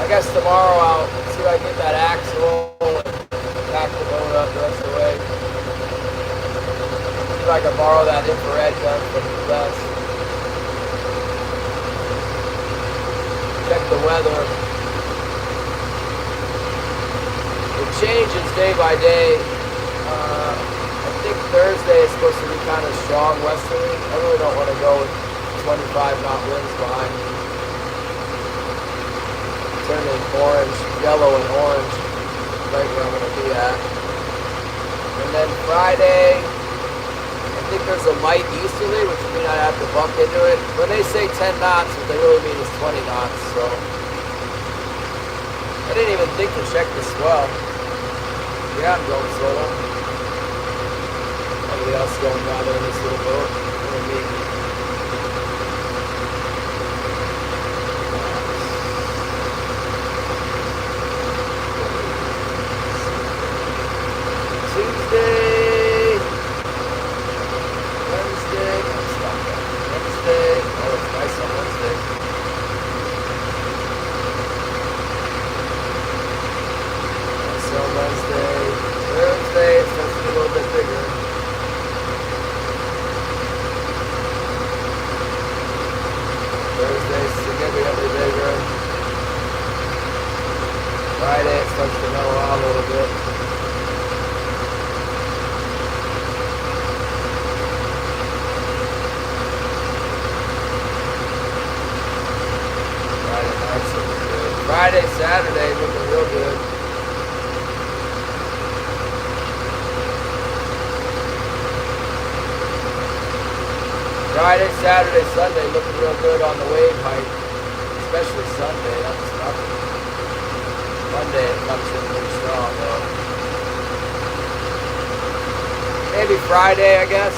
I guess tomorrow I'll see if I can get that axle and pack the boat up the rest of the way. See if I can borrow that infrared gun from the west. Check the weather. It changes day by day. I think Thursday is supposed to be kind of strong westerly. I really don't want to go with 25 knot winds behind me. Turning orange, yellow and orange, right where I'm going to be at. And then Friday, I think there's a light easterly, which would mean I'd have to bump into it. When they say 10 knots, what they really mean is 20 knots, so. I didn't even think to check the swell. Yeah, I'm going solo. Everybody else going down there in this little boat. And me. Tuesday. Friday, Saturday, Sunday looking real good on the wave height, especially Sunday. That's nothing. Monday it comes in pretty strong though. Maybe Friday, I guess.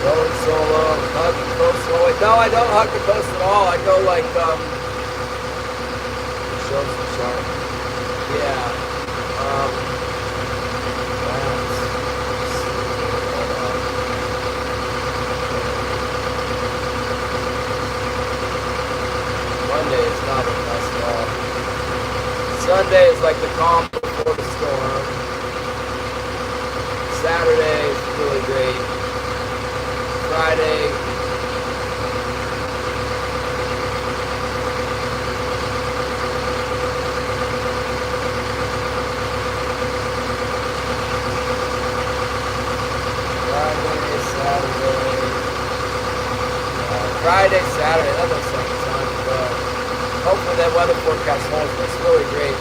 Going solo, hug the coast. Oh wait, no, I don't hug the coast at all. I go like shows the shark. Yeah. Monday is not a mess at all. Sunday is like the calm before the storm. Saturday is really great. Friday. Friday, Saturday, that looks like it's time to go. Hopefully that weather forecast holds, but it's really great.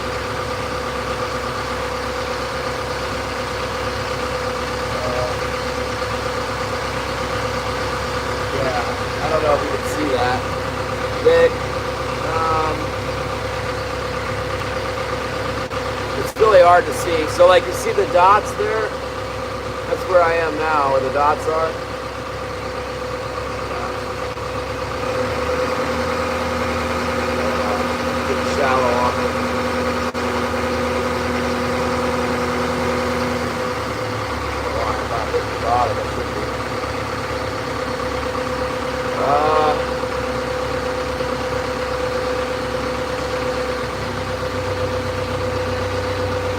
Yeah, I don't know if you can see that. It's really hard to see. So like you see the dots there? That's where I am now, where the dots are. Shallow on it. About hitting the bottom, it should be.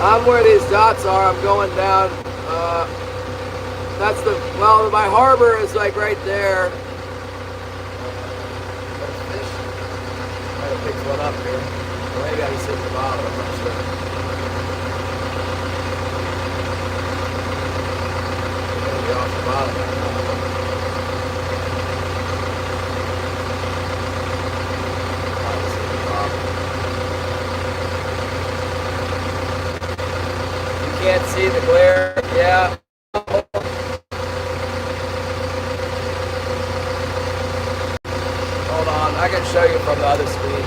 I'm where these dots are. I'm going down. That's the, well, my harbor is like right there. Fish. Try to pick one up here. Well, maybe I can sit at the bottom, I'm not sure. Maybe off the bottom right now. I'll sit at the bottom. You can't see the glare, yeah. Hold on, I can show you from the other screen here.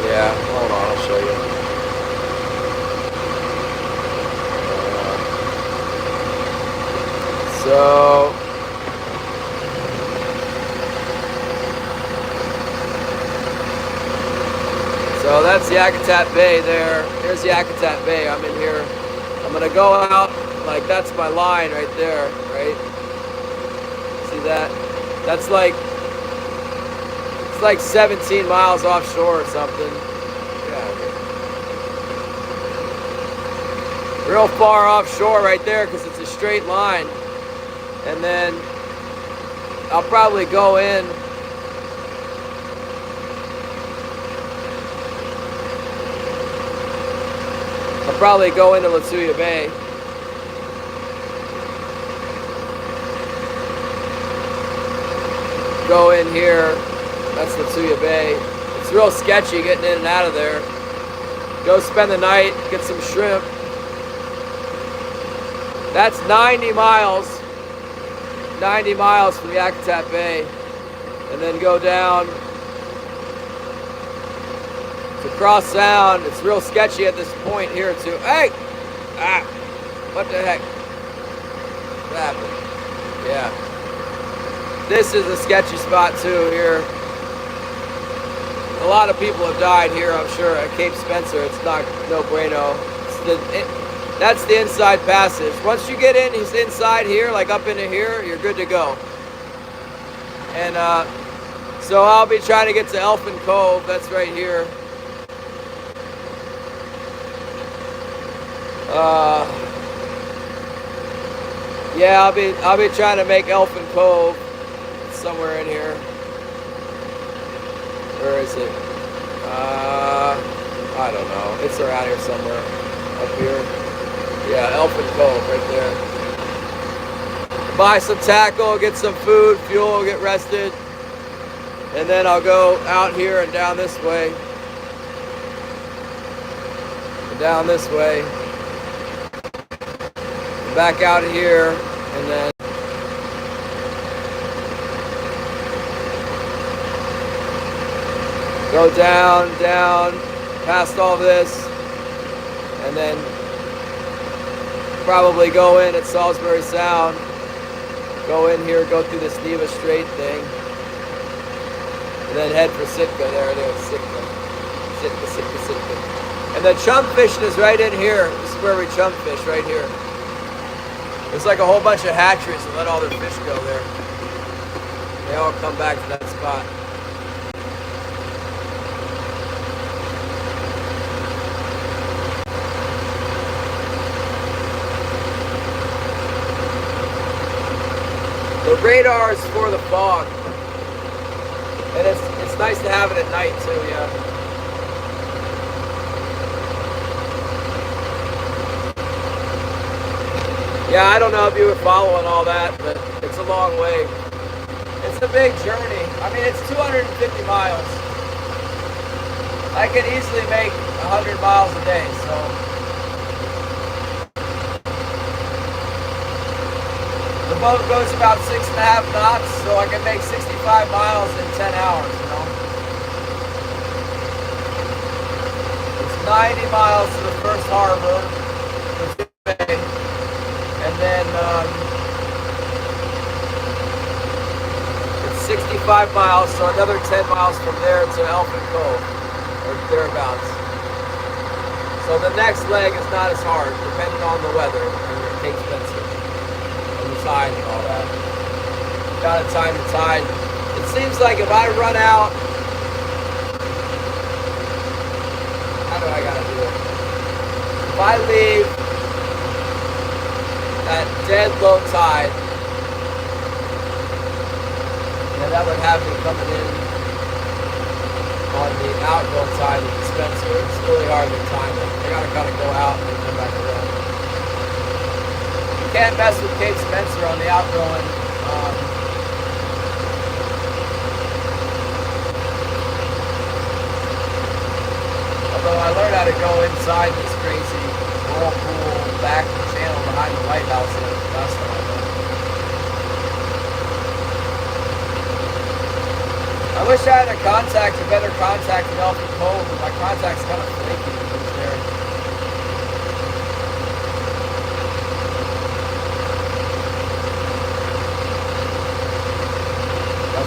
Yeah, hold on, I'll show you. So that's Yakutat Bay there. Here's Yakutat Bay. I'm in here. I'm gonna go out, like that's my line right there, right? See that? That's like, it's like 17 miles offshore or something. Yeah. Real far offshore right there because it's a straight line. And then I'll probably go in. I'll probably go into Latuya Bay. Go in here. That's Latuya Bay. It's real sketchy getting in and out of there. Go spend the night, get some shrimp. That's 90 miles. 90 miles from Yakutat Bay. And then go down to Cross Sound. It's real sketchy at this point here too. Hey! Ah! What the heck? What happened? Yeah. This is a sketchy spot too here. A lot of people have died here, I'm sure, at Cape Spencer. It's not no bueno. That's the inside passage. Once you get in, he's inside here, like up into here, you're good to go. And so I'll be trying to get to Elfin Cove. That's right here. Yeah, I'll be trying to make Elfin Cove somewhere in here. Where is it? I don't know. It's around here somewhere. Up here. Yeah, Elfin Cove right there. Buy some tackle, get some food, fuel, get rested. And then I'll go out here and down this way. And down this way. And back out here. And then go down, past all this, and then probably go in at Salisbury Sound, go in here, go through this Neva Strait thing, and then head for Sitka. There it is, Sitka. And the chum fishing is right in here. This is where we chum fish, right here. There's like a whole bunch of hatcheries that let all their fish go there. They all come back to that spot. The radar is for the fog, and it's nice to have it at night too. Yeah. Yeah, I don't know if you were following all that, but it's a long way. It's a big journey. I mean, it's 250 miles. I could easily make 100 miles a day, so. The boat goes about 6.5 knots, so I can make 65 miles in 10 hours, you know. It's 90 miles to the first harbor, and then it's 65 miles, so another 10 miles from there to Elfin Cove, or thereabouts. So the next leg is not as hard, depending on the weather and Cape Spencer. Tide and all that. Gotta time the tide. It seems like if I run out, how do I gotta do it? If I leave at dead low tide, then that would have me coming in on the outgoing tide of the Spencer. It's really hard to time it. I gotta kind of go out and then come back around. Can't mess with Cape Spencer on the outgoing. Although I learned how to go inside this crazy whirlpool back channel behind the lighthouse last time I went. I wish I had a better contact in Elfin Cove, but my contact's kind of flaky when it's there.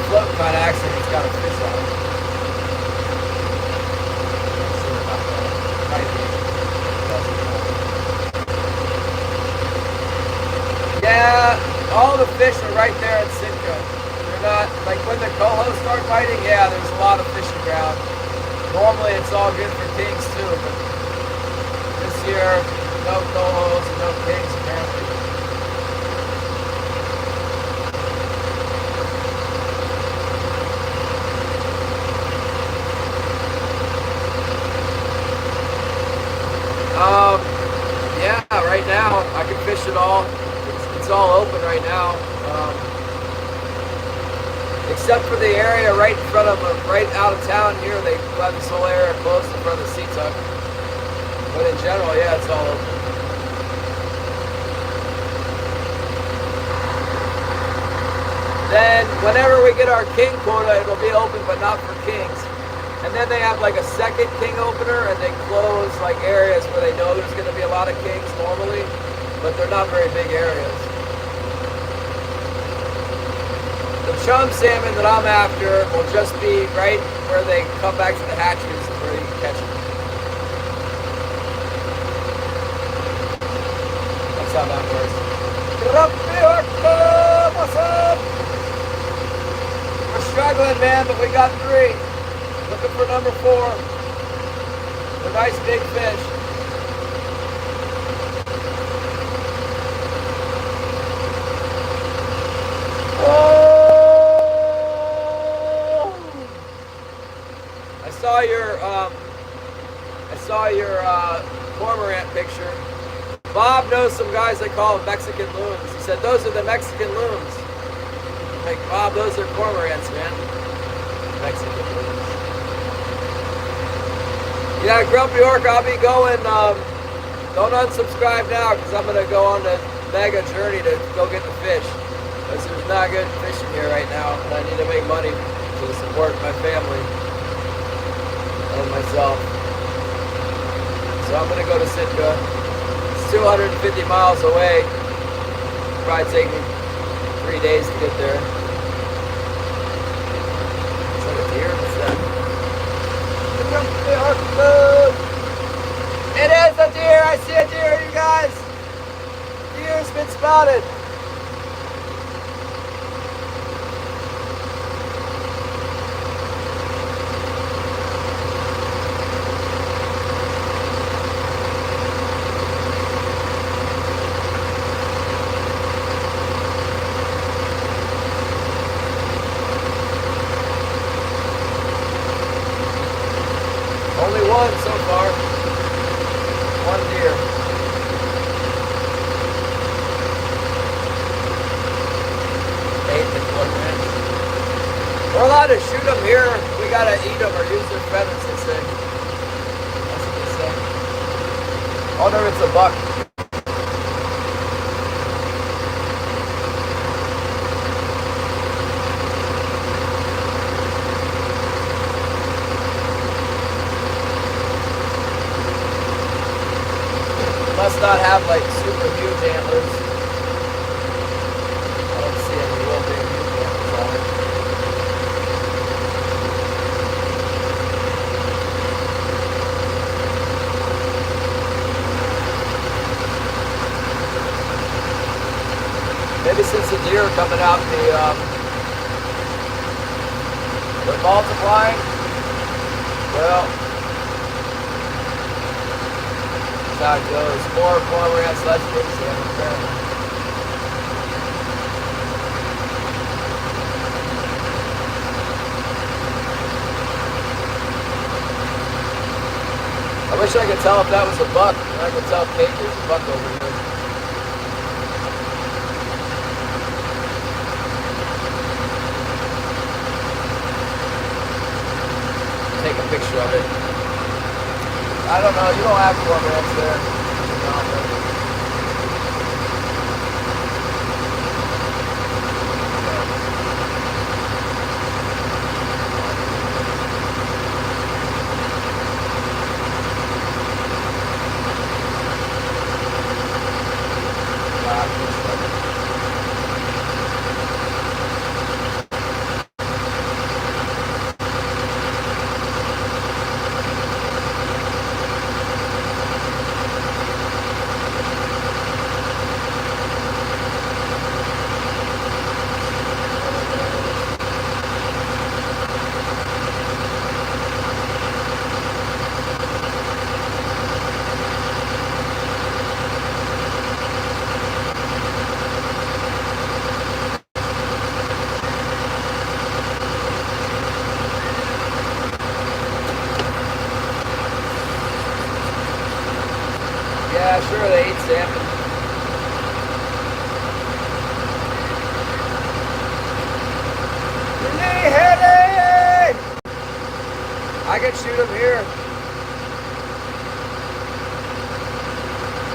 Float kind of accident, it's got a fish on it. Yeah, all the fish are right there at Sitka. They're not, like when the cohos start biting, yeah, there's a lot of fishing ground. Normally it's all good for kings too, but this year, no cohos and no kings apparently. Yeah, right now I can fish it all. It's all open right now, except for the area right in front of, right out of town here. They have this whole area closed in front of the Sea Tuck. But in general, yeah, it's all open. Then whenever we get our king quota, it'll be open, but not for kings. And then they have like a second king opener, and they close like areas where they know there's going to be a lot of kings normally, but they're not very big areas. The chum salmon that I'm after will just be right where they come back to the hatcheries where you can catch them. That's how that works. What's up? We're struggling, man, but we got 3. Looking for number 4. A nice big fish. Oh! saw your cormorant picture. Bob knows some guys they call them Mexican loons. He said those are the Mexican loons. I'm like, Bob, those are cormorants, man. Mexican loons. Yeah, Grumpy Orc, I'll be going. Don't unsubscribe now because I'm gonna go on the mega journey to go get the fish. Because there's not good fishing here right now, and I need to make money to support my family and myself. So I'm gonna go to Sitka. It's 250 miles away. It'll probably take me 3 days to get there. Is that a deer? What's that? It is a deer! I see a deer, you guys! Deer's been spotted! Only one so far. One deer. We're allowed to shoot them here. We gotta eat them or use their feathers, they say. That's what they say. Oh no, it's a buck. Must not have like super huge antlers. I don't see any real big huge antlers on it. Maybe since the deer are coming out, they're multiplying. Well, that's how it goes. More cormorants, less big salmon, apparently. I wish I could tell if that was a buck. I could tell Kate there's a buck over here. Take a picture of it. I don't know, you don't have cormorants there. Yeah, sure, they eat salmon. Hey! I can shoot them here.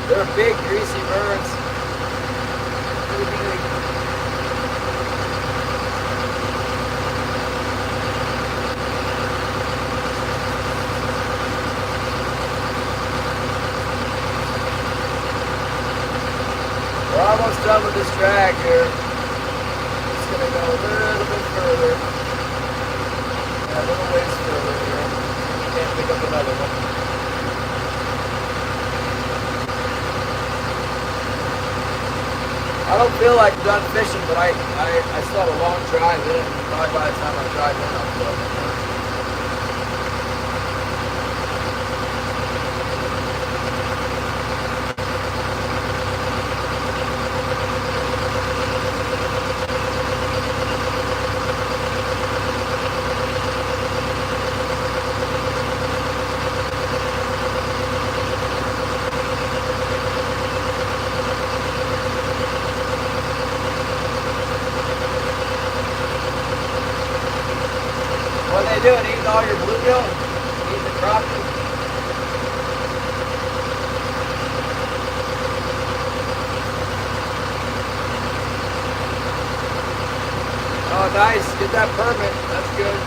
They're big, greasy birds. We're almost done with this drag here. Just gonna go a little bit further. And a little ways further here. Can't pick up another one. I don't feel like I'm done fishing, but I still have a long drive in. Probably by the time I drive in, I'll be done. you doing? Eating all your bluegill? Eating the crappie? Oh, nice. Get that permit. That's good.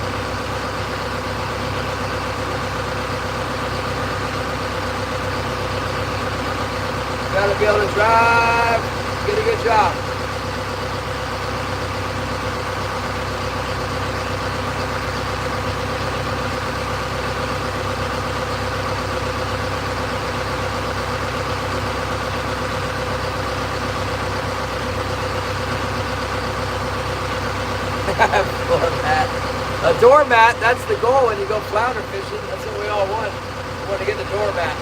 Gotta be able to drive. Get a good job. Doormat. A doormat, that's the goal when you go flounder fishing. That's what we all want. We want to get the doormat.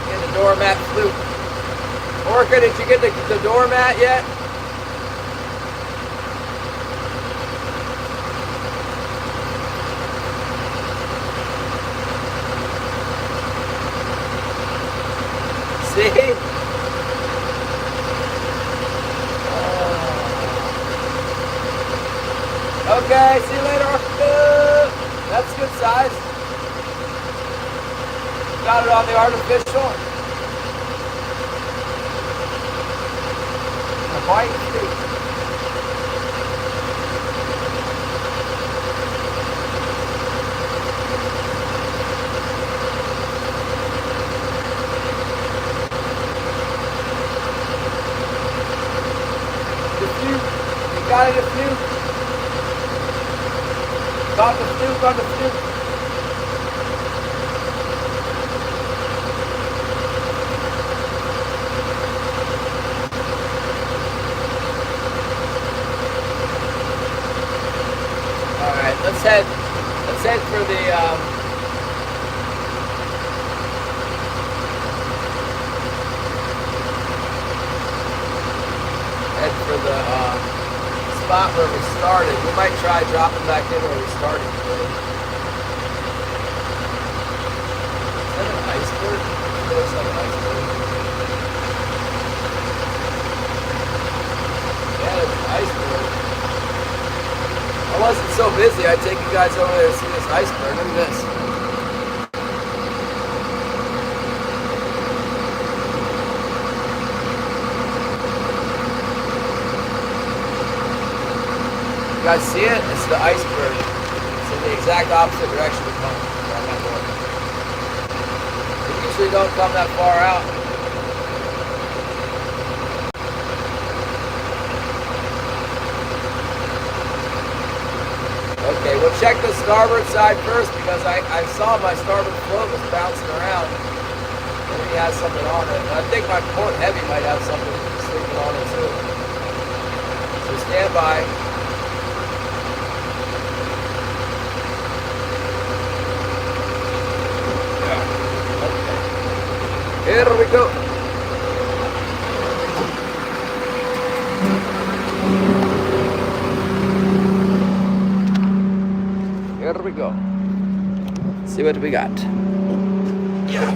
Get the doormat fluke. Orca, did you get the doormat yet? See? Okay, see you later. That's good size. Got it on the artificial. A bite too. Diffuse. You got it, diffuse. Got the fluke, got the fluke. Alright, let's head for the spot where we started. We might try dropping back in where we started today. Is that an iceberg? It looks like an iceberg. Yeah, it's an iceberg. I wasn't so busy, I'd take you guys over there to see this iceberg. Look at this. You guys see it? It's the iceberg. It's in the exact opposite direction we come. They usually don't come that far out. Okay, we'll check the starboard side first because I saw my starboard float was bouncing around. And he has something on it. I think my port heavy might have something sleeping on it too. So stand by. Here we go. Here we go. Let's see what we got. Yeah.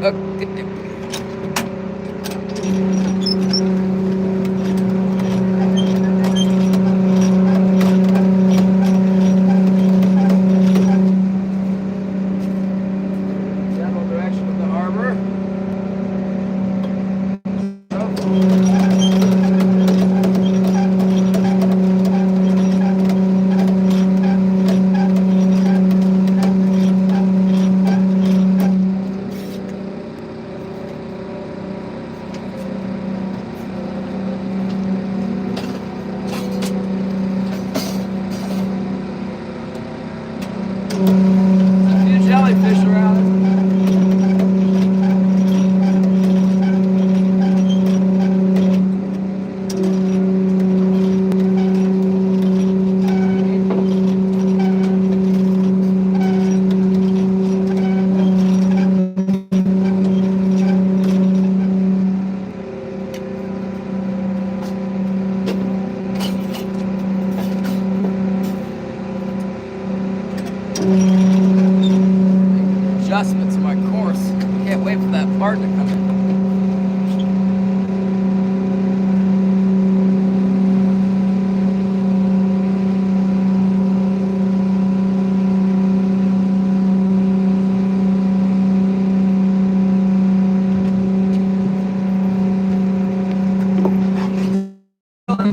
Okay.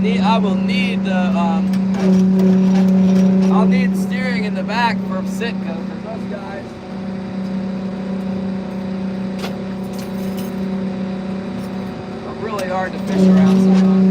I will need the I'll need steering in the back for Sitka, because those guys are really hard to fish around sometimes.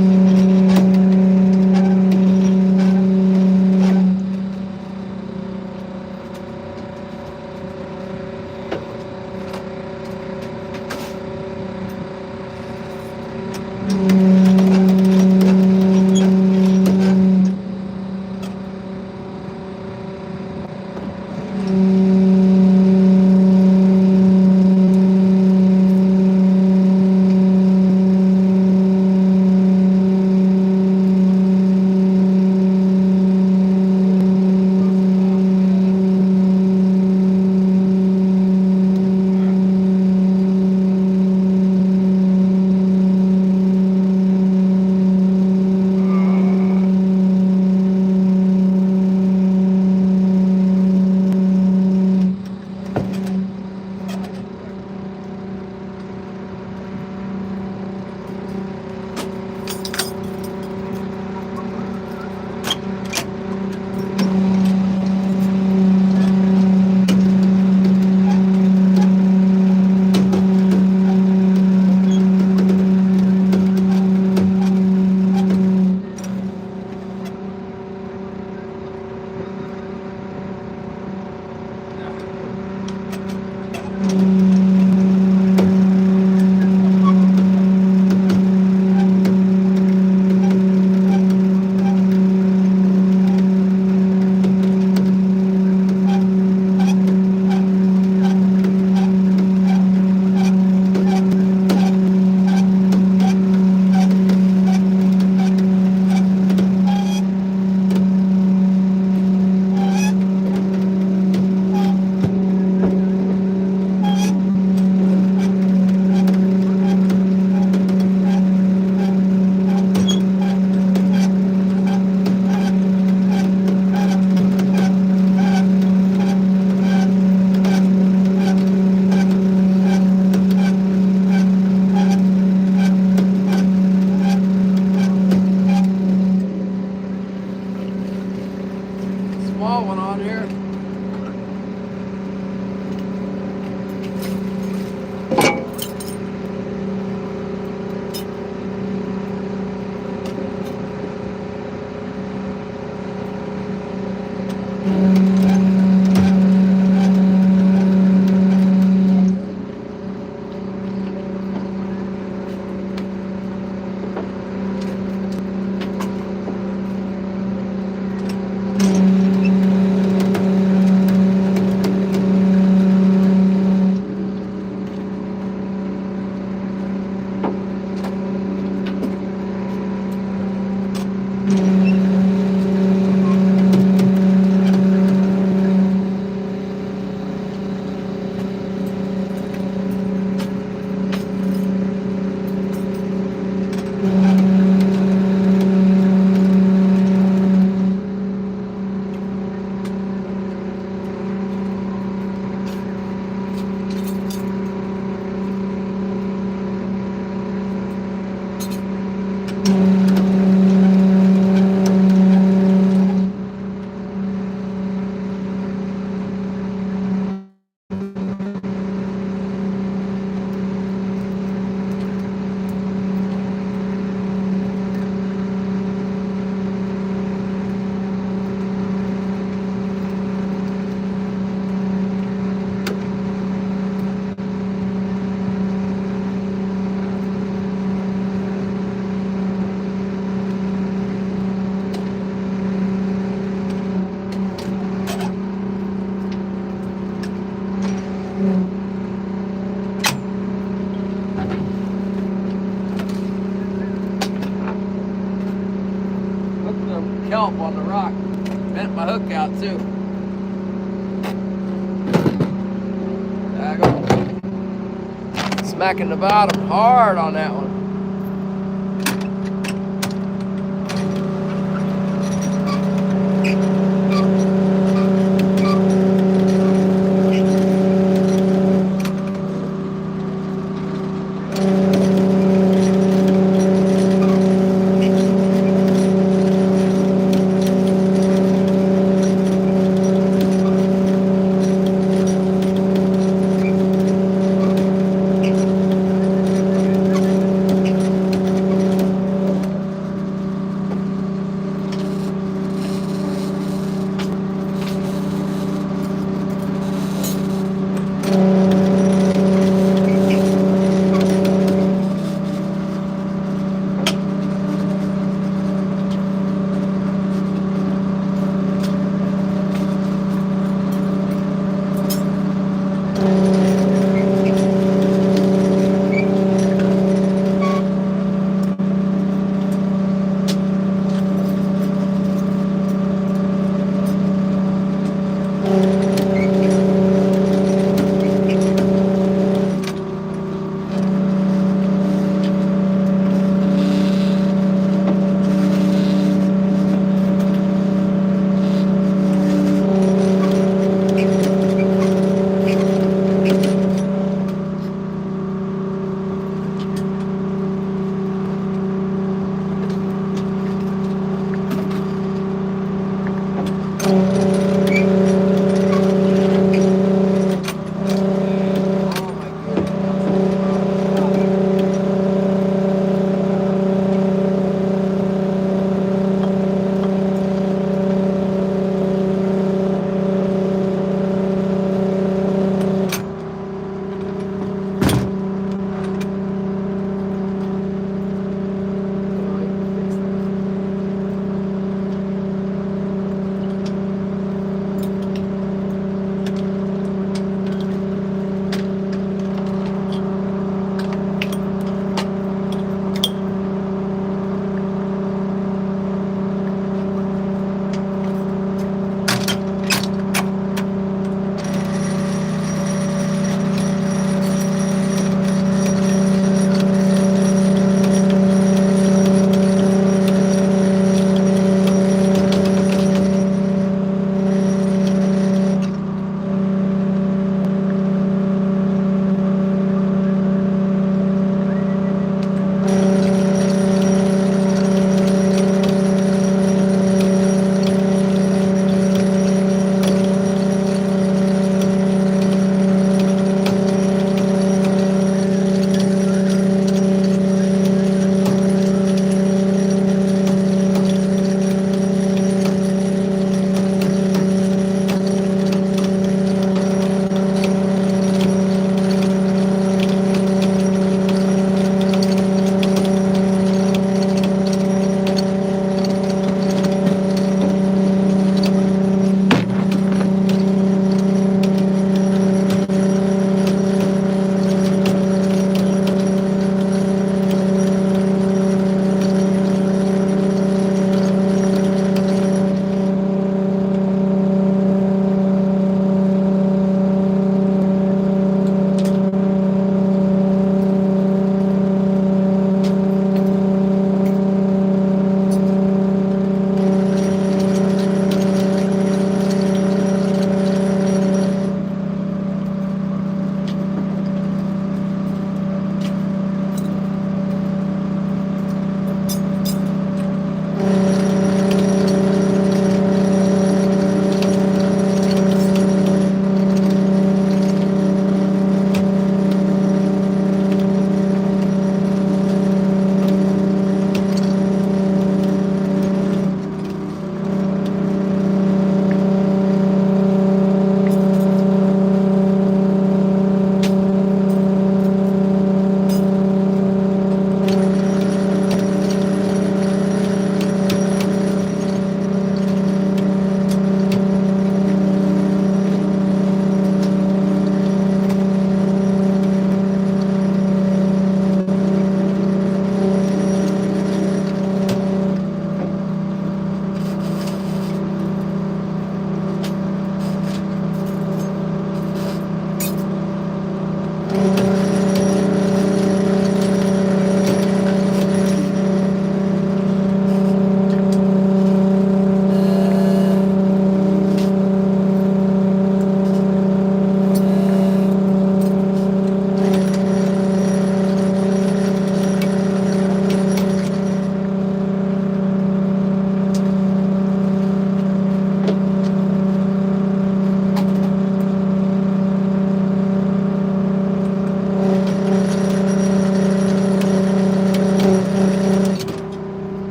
Small one on here. Kelp on the rock. Bent my hook out too. There I go. Smacking the bottom hard on that one.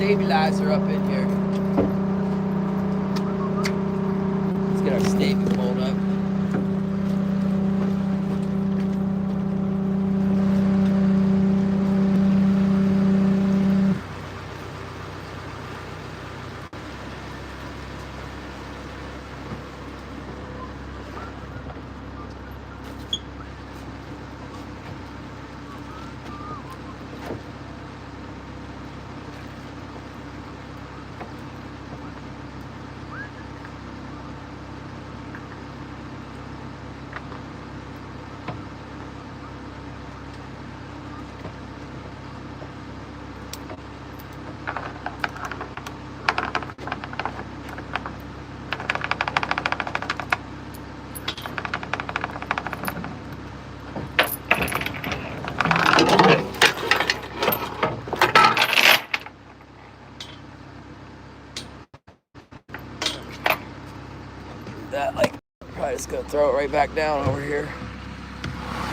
stabilizer up in here. Let's get our stavy pulled up. That like probably just gonna throw it right back down over here.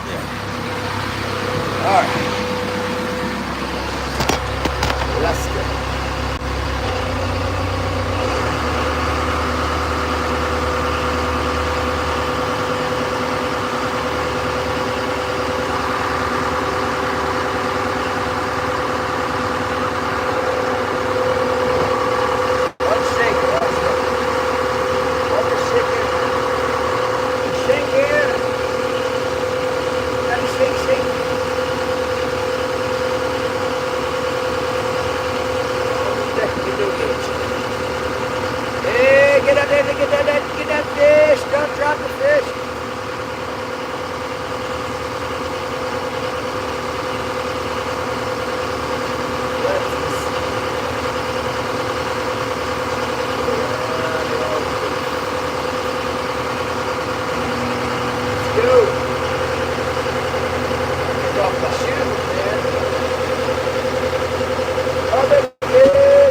Yeah. All right. Let's go. Get that fish! Don't drop the fish! Let's go! Get off my shoes, man! Oh, that's good!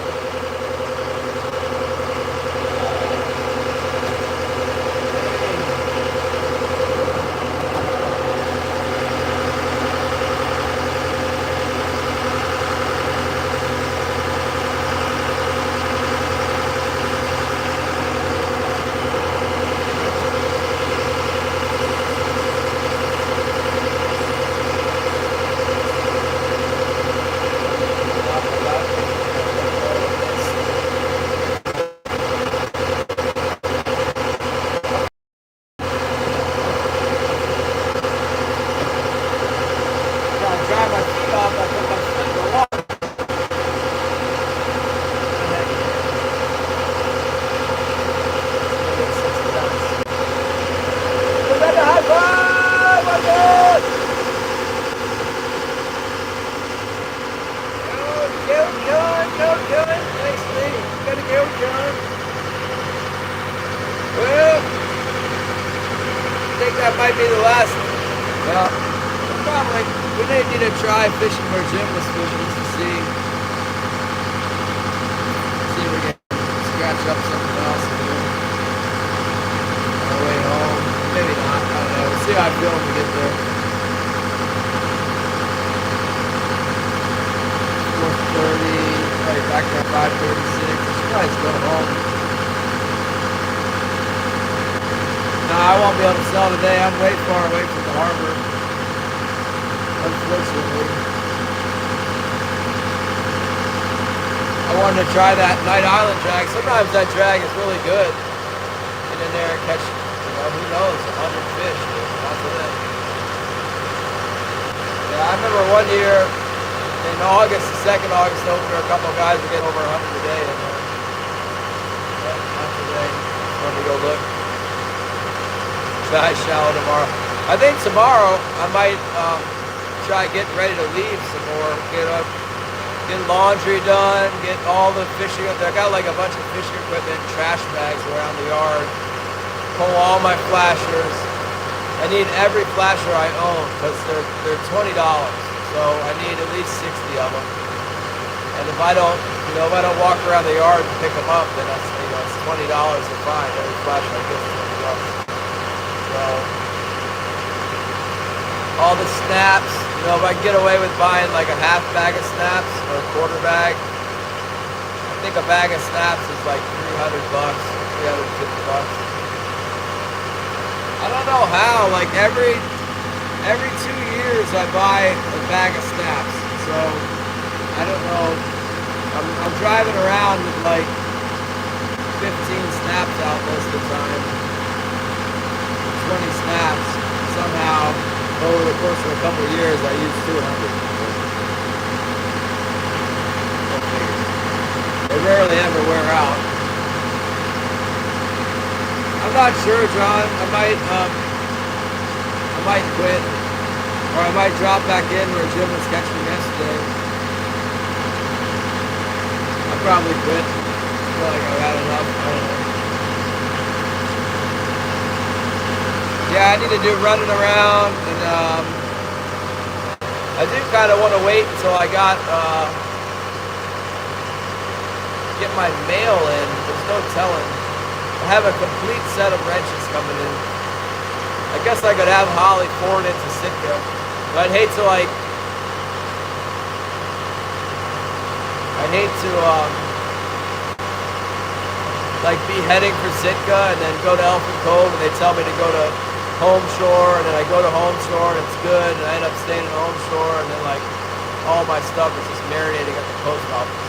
Well, I think that might be the last. Well, probably we may need to try fishing where Jim was fishing to see if we can scratch up something else to do on our way home. Maybe not. I don't know. We'll see how I feel when we get there. 4:30, probably back there at 5:36. I should probably just go home. No, I won't be able to sell today. I'm way far away from the harbor, unfortunately. I wanted to try that Night Island drag. Sometimes that drag is really good. Get in there and catch, who knows, 100 fish. That's it. Yeah, I remember one year in August, the 2nd August opener, a couple of guys were getting over 100 a day in there. But not today. Let me go look. Try shallow tomorrow. I think tomorrow I might try getting ready to leave some more. Get laundry done. Get all the fishing. I got like a bunch of fishing equipment, trash bags around the yard. Pull all my flashers. I need every flasher I own because they're $20. So I need at least 60 of them. And if I don't walk around the yard and pick them up, then that's it's $20 to find every flasher I get is $20. So, all the snaps, if I can get away with buying like a half bag of snaps or a quarter bag, think a bag of snaps is like 300 bucks, 350 bucks. I don't know how, like every 2 years I buy a bag of snaps. So I don't know. I'm driving around with like 15 snaps out most of the time. 20 snaps. Somehow over the course of a couple of years I used 200. They rarely ever wear out. I'm not sure, John. I might quit, or I might drop back in where Jim was catching yesterday. I'll probably quit. I feel like I've had enough. I don't know. Yeah, I need to do running around, and I do kind of want to wait until I get my mail in. There's no telling. I have a complete set of wrenches coming in. I guess I could have Holly forward it to Sitka, but I'd hate to like be heading for Sitka and then go to Elfin Cove and they tell me to go to Home Shore, and then I go to Home Shore and it's good, and I end up staying at Home Shore, and then like all my stuff is just marinating at the post office.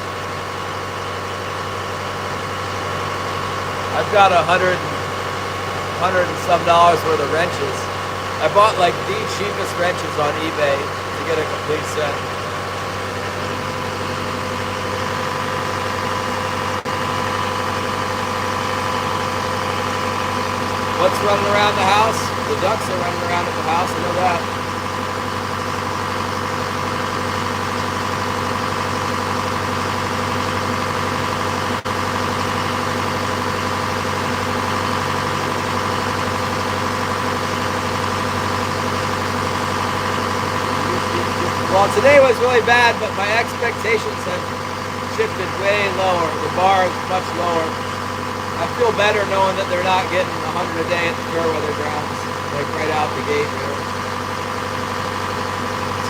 I've got $100 and some worth of wrenches. I bought like the cheapest wrenches on eBay to get a complete set. What's running around the house? The ducks are running around at the house, I know that. Well, today was really bad, but my expectations have shifted way lower. The bar is much lower. I feel better knowing that they're not getting 100 a day at the Fairweather grounds, like right out the gate here.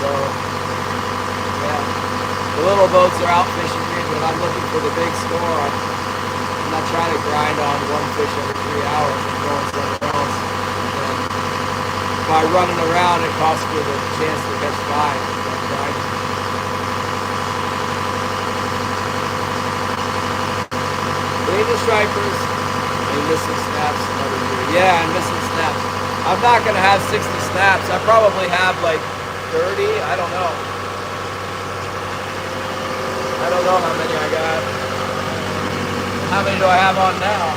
So, yeah. The little boats are out fishing me, but I'm looking for the big score. I'm not trying to grind on one fish every 3 hours and going somewhere else. And by running around, it costs me the chance to catch 5. Clean the stripers and missing snaps another year. Yeah, I'm missing snaps. I'm not going to have 60 snaps. I probably have like 30. I don't know. I don't know how many I got. How many do I have on now?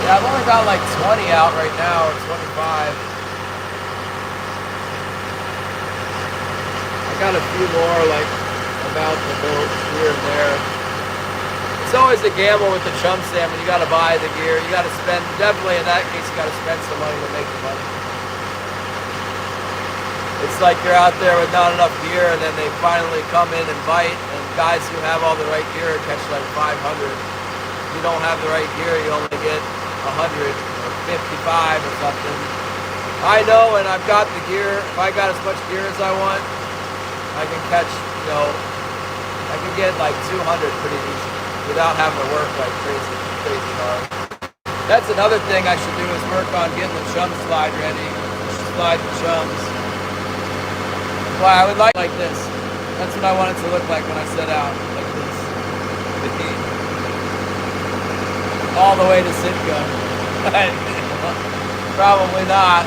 Yeah, I've only got like 20 out right now, or 25. Got a few more like about the boat here and there. It's always a gamble with the chum salmon. You got to buy the gear. You got to spend, definitely in that case, you got to spend some money to make the money. It's like you're out there with not enough gear and then they finally come in and bite, and guys who have all the right gear catch like 500. If you don't have the right gear, you only get 100 or 55 or something. I know, and I've got the gear. If I got as much gear as I want, I can catch, I can get like 200 pretty easy without having to work like crazy hard. That's another thing I should do is work on getting the chum slide ready. Slide the chums. Well, I would like this. That's what I want it to look like when I set out, like this. With the all the way to Sitka. Probably not.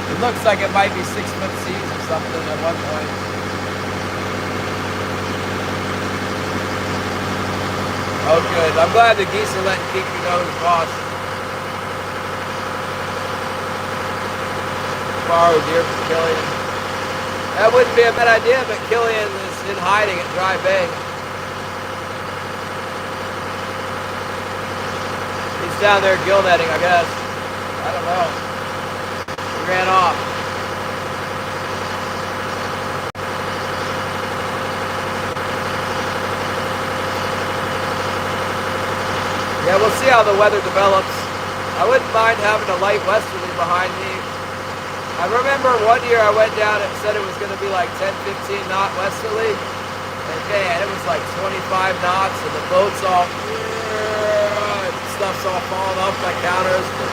It looks like it might be 6-foot seas or something at one point. Oh, good. I'm glad the geese are letting Kiki know who's boss. Borrow deer from Killian. That wouldn't be a bad idea, but Killian is in hiding at Dry Bay. He's down there gill netting, I guess. I don't know. He ran off. Yeah, we'll see how the weather develops. I wouldn't mind having a light westerly behind me I remember one year I went down and said it was going to be like 10, 15 knot westerly. And man, it was like 25 knots and the boat's all, stuff's all falling off my counters. The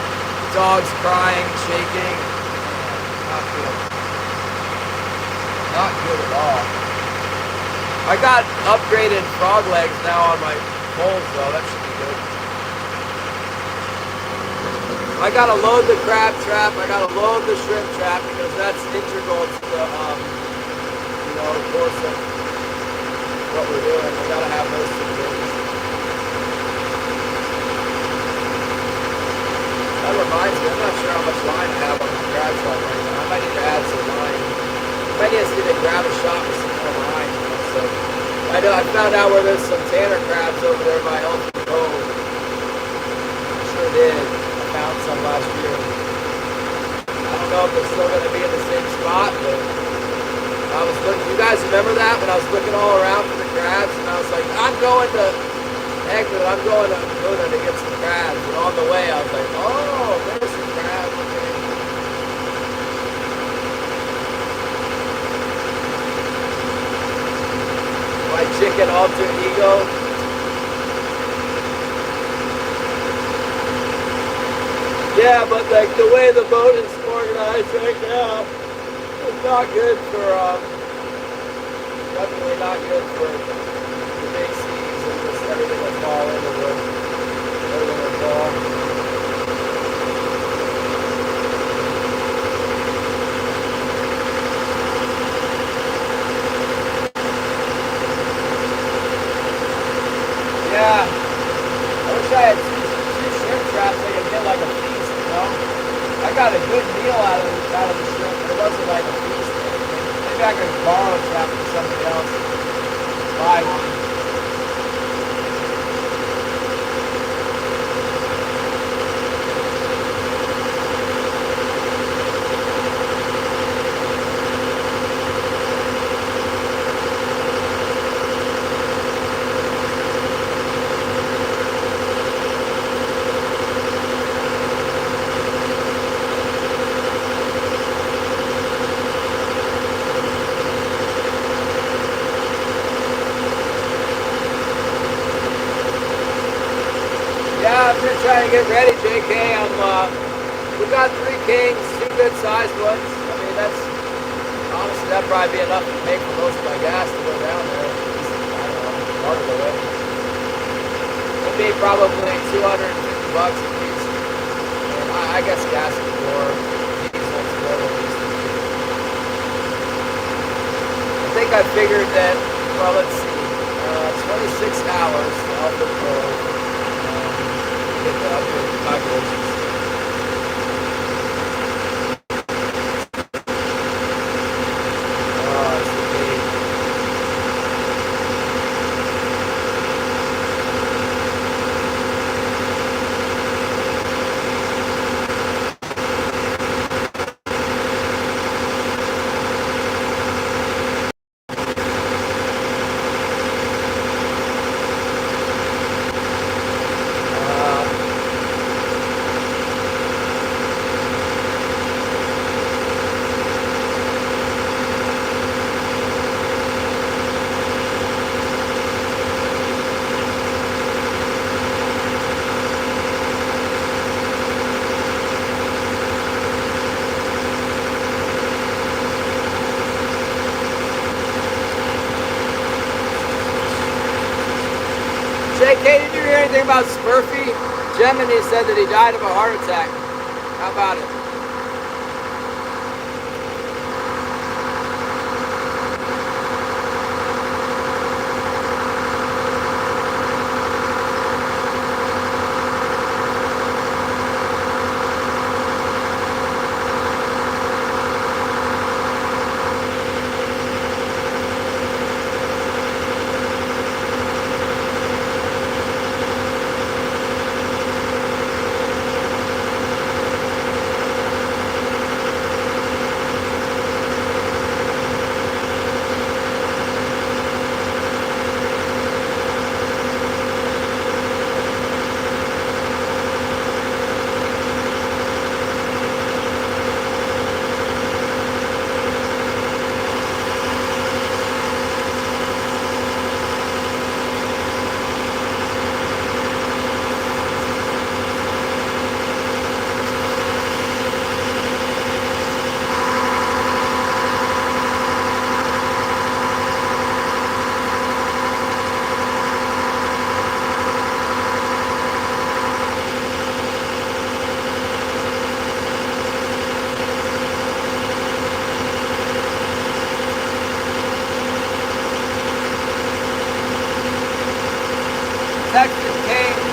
dogs crying, shaking. Not good. Not good at all. I got upgraded frog legs now on my poles though. That should be good. I gotta load the crab trap. I gotta load the shrimp trap because that's integral to the, of course, what we're doing. We gotta have those two things. That reminds me, I'm not sure how much line I have on the crab trap right now. I might need to add some line. I might just need to grab a shot with some more line. So I found out where there's some tanner crabs over there by Elton Cove. I sure did. Found some last year. I don't know if they're still going to be in the same spot, but I was looking. You guys remember that when I was looking all around for the crabs, and I was like, I'm going to Egmont. I'm going to Luna to get some crabs. And on the way, I was like, oh, there's some crabs. Okay. My chicken alter ego. Yeah, but like the way the boat is organized right now, it's not good for, definitely not good for the big seas and just everything will fall into everything will fall. Yeah, I wish I had two shrimp traps I could get like a feast. I got a good meal out of the shrimp, but it wasn't like a feast. Maybe I could borrow a trap from somebody else, buy one. I'm just trying to get ready, JK. We got 3 kings, 2 good sized ones. I mean, that's honestly that'd probably be enough to pay for most of my gas to go down there. I don't know, part of the way. It'd be probably $250 a piece. And I guess gas is more, diesel's more at least. I think I figured that. Well, let's see, 26 hours to help it go. Get the updated calculations. JK, did you hear anything about Smurfy? Gemini said that he died of a heart attack. How about it? Texas King.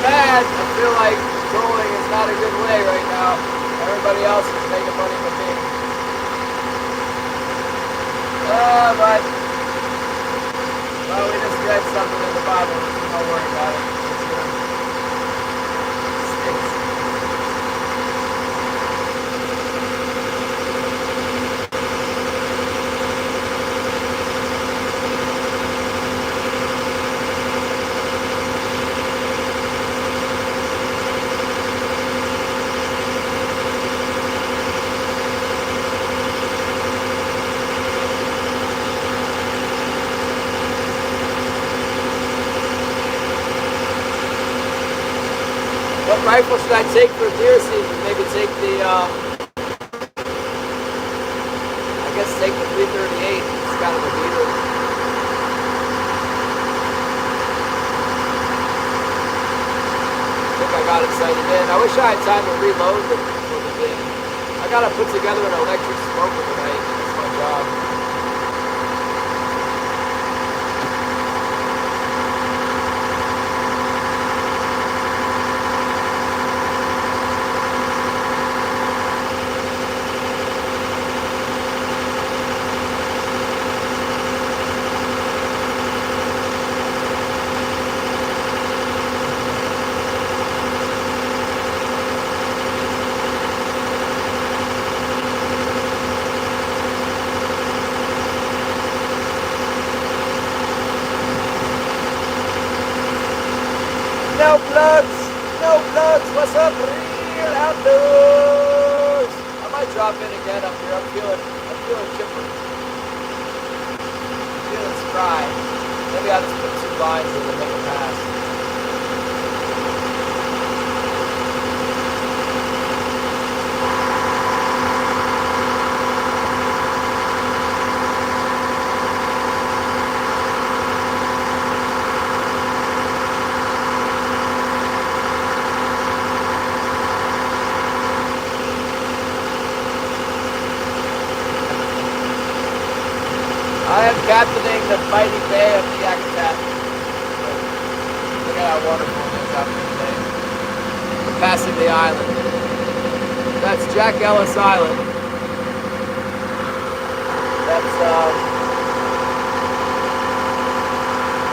bad. I feel like trolling is not a good way right now. Everybody else is making money with me. But well, we just read something in the Bible. Don't worry about it. What rifle should I take for deer season? Maybe take the, I guess take the 338. It's kind of a beater. I think I got it sighted in. I wish I had time to reload the thing. I gotta put together an electric smoker tonight. That's my job. No bloods, what's up, real outdoors? I might drop in again up here. I'm feeling chipper. I'm feeling spry. Maybe I'll just put 2 lines in and make a pass. I am captaining the mighty bay of the Yakutat. Look at how wonderful it is out there today. We're passing the island. That's Jack Ellis Island. That's,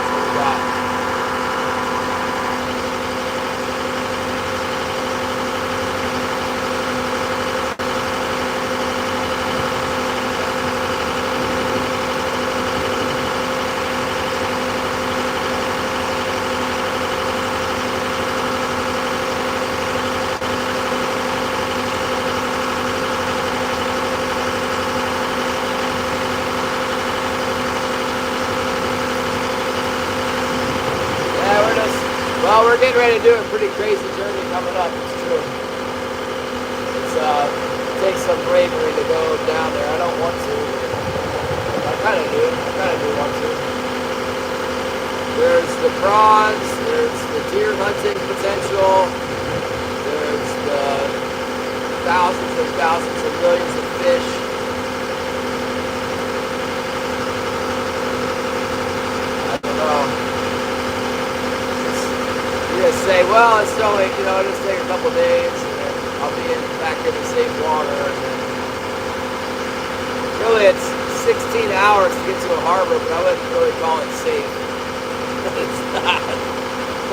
what we got? Well, we're getting ready to do a pretty crazy journey coming up, it's true. It takes some bravery to go down there. I don't want to. I kind of do want to. There's the prawns, there's the deer hunting potential, there's the thousands of millions of fish. I don't know. Say, well, it's only, it'll just take a couple days, and then I'll be back in the safe water. And then really, it's 16 hours to get to a harbor, but I wouldn't really call it safe. It's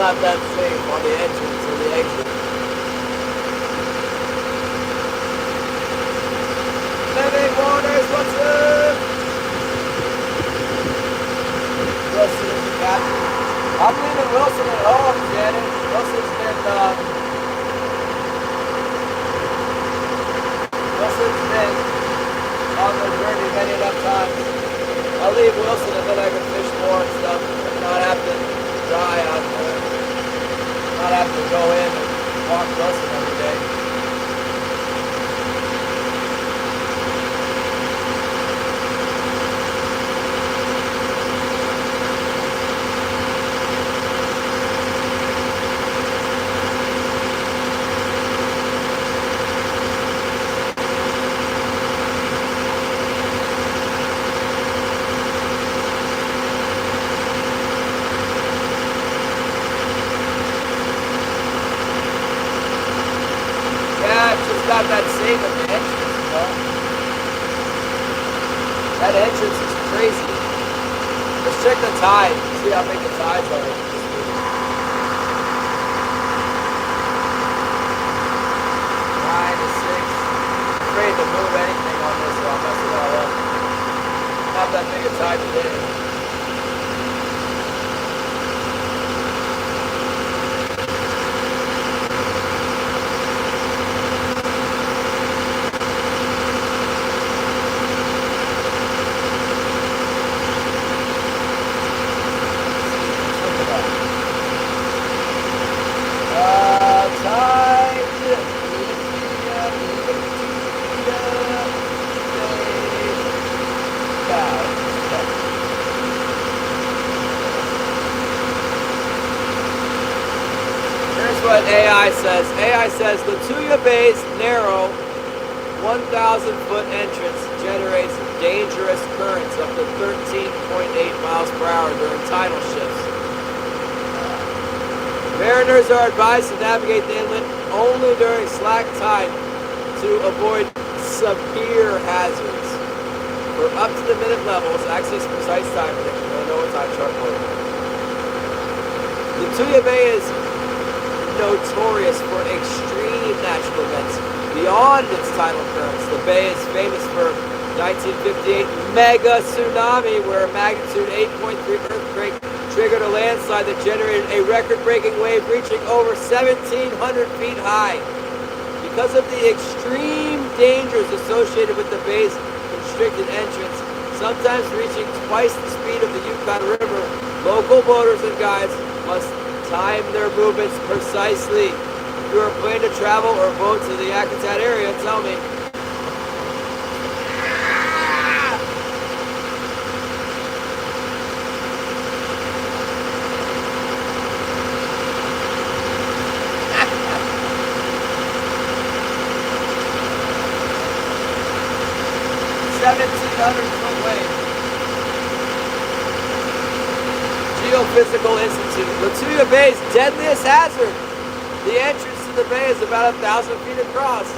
not that safe on the entrance or the exit. Living waters, what's up? Wilson is the captain. I'm leaving Wilson at home, Janet. Wilson's been on the journey many enough times. I'll leave Wilson and then I can fish more and stuff and not have to dry out there. Not have to go in and walk Wilson every day. Got that safe at the entrance, That entrance is crazy. Let's check the tide, see how big the tides are this week. 9 to 6. I'm afraid to move anything on this or I'll mess it all up. Not that big a tide today. what AI says. AI says Latuya Bay's narrow 1,000-foot entrance generates dangerous currents up to 13.8 miles per hour during tidal shifts. Mariners are advised to navigate the inlet only during slack tide to avoid severe hazards. For up-to-the-minute levels, access precise time prediction. I know what time chart for it. Latuya Bay is notorious for extreme natural events beyond its tidal currents. The bay is famous for 1958 mega tsunami, where a magnitude 8.3 earthquake triggered a landslide that generated a record-breaking wave reaching over 1,700 feet high. Because of the extreme dangers associated with the bay's constricted entrance, sometimes reaching twice the speed of the Yukon River, local boaters and guides must time their movements precisely. If you are planning to travel or boat to the Yakutat area, tell me. Geophysical Institute. Latuya Bay's deadliest hazard. The entrance to the bay is about 1,000 feet across.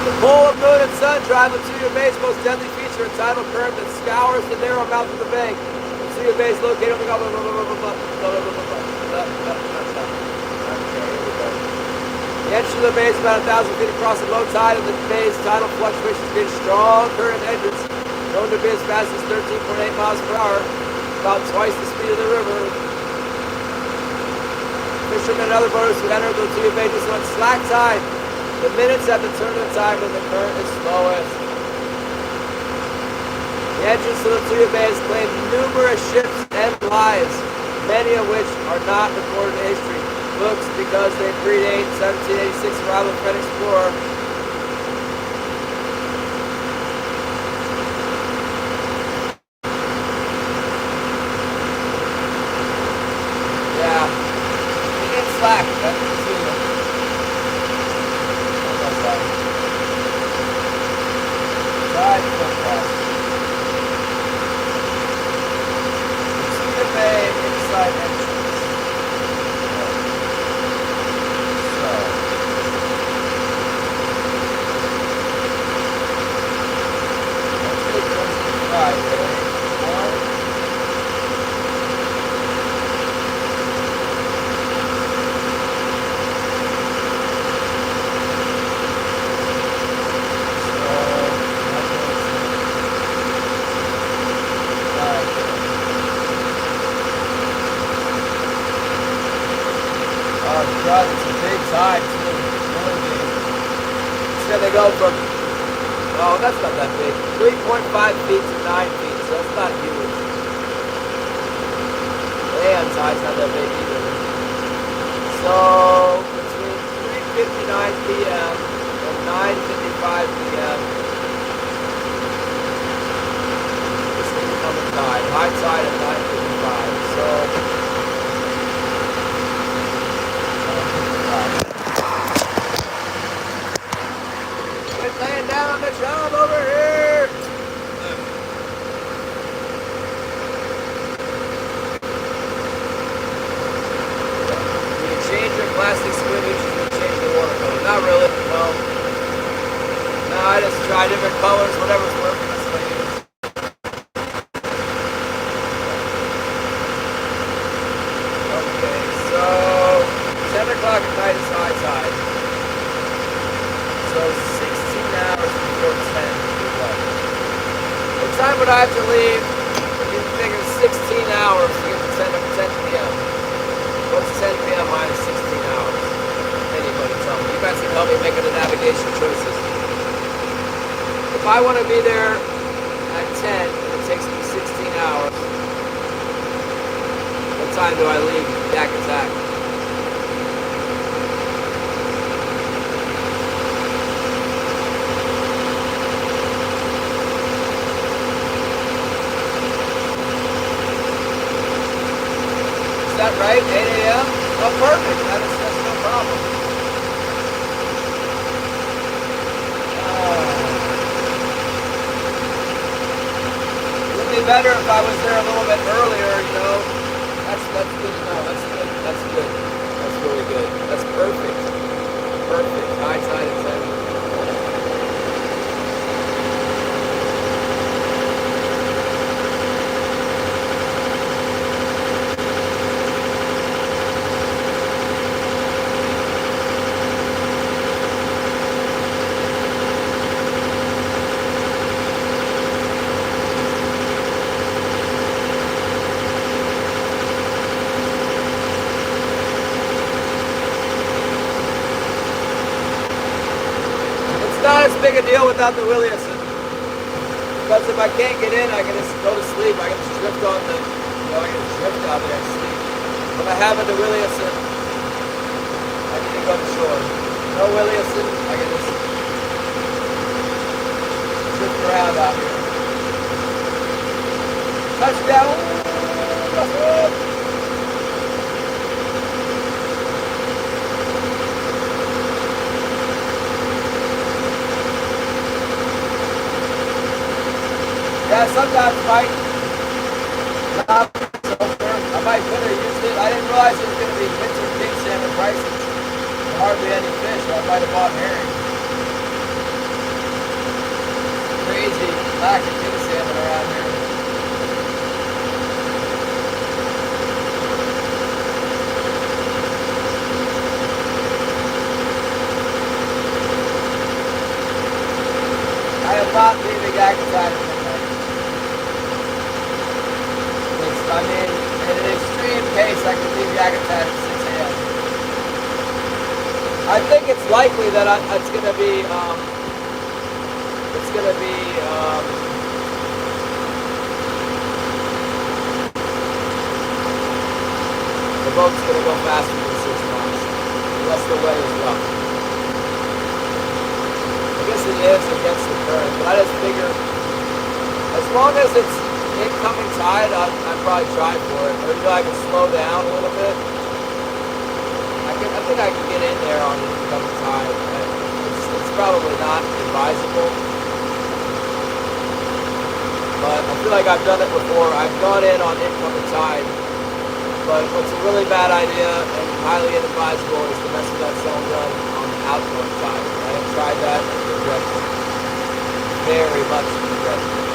The pull of moon and sun drive Latuya Bay's most deadly feature, a tidal current that scours the narrow mouth of the bay. Latuya Bay is located on the The entrance of the bay is about 1,000 feet across at low tide, and the bay's tidal fluctuations create strong current entrance, known to be as fast as 13.8 miles per hour, about twice the speed of the river. Fishermen and other boaters who enter the Latuya Bay just on slack tide, the minutes at the turn of the tide when the current is slowest. The entrance to the Latuya Bay has claimed numerous ships and lives, many of which are not recorded in history books because they predate 1786 arrival of French explorer. Yeah, you get slack. That's the Latuya. Tide forecast. Latuya Bay inside entrance. God, it's a big tide too. Really big. It's gonna go from, oh, that's not that big. 3.5 feet to 9 feet, so that's not huge. Land tide's not that big either. So between 3:59 p.m. and 9:55 p.m. this is coming tide. High tide at 9:55. So laying down the job over here. When you change your plastic squid, you should change the water color. Not really, no. No, I just try different colors, whatever's working, that's what I use. Okay, so 10 o'clock at night is high tide. So 16 hours before 10. What time would I have to leave? You figure 16 hours to get to 10 p.m. What's 10 p.m. minus 16 hours? Anybody tell me. You guys can help me make the navigation choices. If I want to be there at 10 and it takes me 16 hours, what time do I leave Yakutat? 8 a.m.? Oh, perfect. That's no problem. It would be better if I was there a little bit earlier, you know. That's good to know. That's good. That's good. That's really good. That's perfect. Perfect. Hindsight is everything. Not as big a deal without the Williamson, because if I can't get in, I can just go to sleep. I can just drift on the, you know, I can just drift out there and sleep. If I have the Williamson, I need to go to shore. No Williamson, I can just drift around out here. Touchdown! Yeah, sometimes I might better use it. I didn't realize it was going to be winter king salmon prices. Hardly any fish, so I might have bought herring. Crazy lack of king salmon around here. I am not leaving Akatine. I mean, in an extreme case, I could leave Yakutat at 6 a.m. I think it's likely that it's going to be, the boat's going to go faster than 6 knots, unless the way is rough. I guess it is against the current, but I just figure, as long as it's incoming tide, I'd probably try for it. Or, you know, I can slow down a little bit. I think I can get in there on incoming tide. It's probably not advisable. But I feel like I've done it before. I've gone in on incoming tide. But what's a really bad idea and highly inadvisable is to mess with that zone run on the outgoing tide. I have tried that and regretted it. Very much regretted it.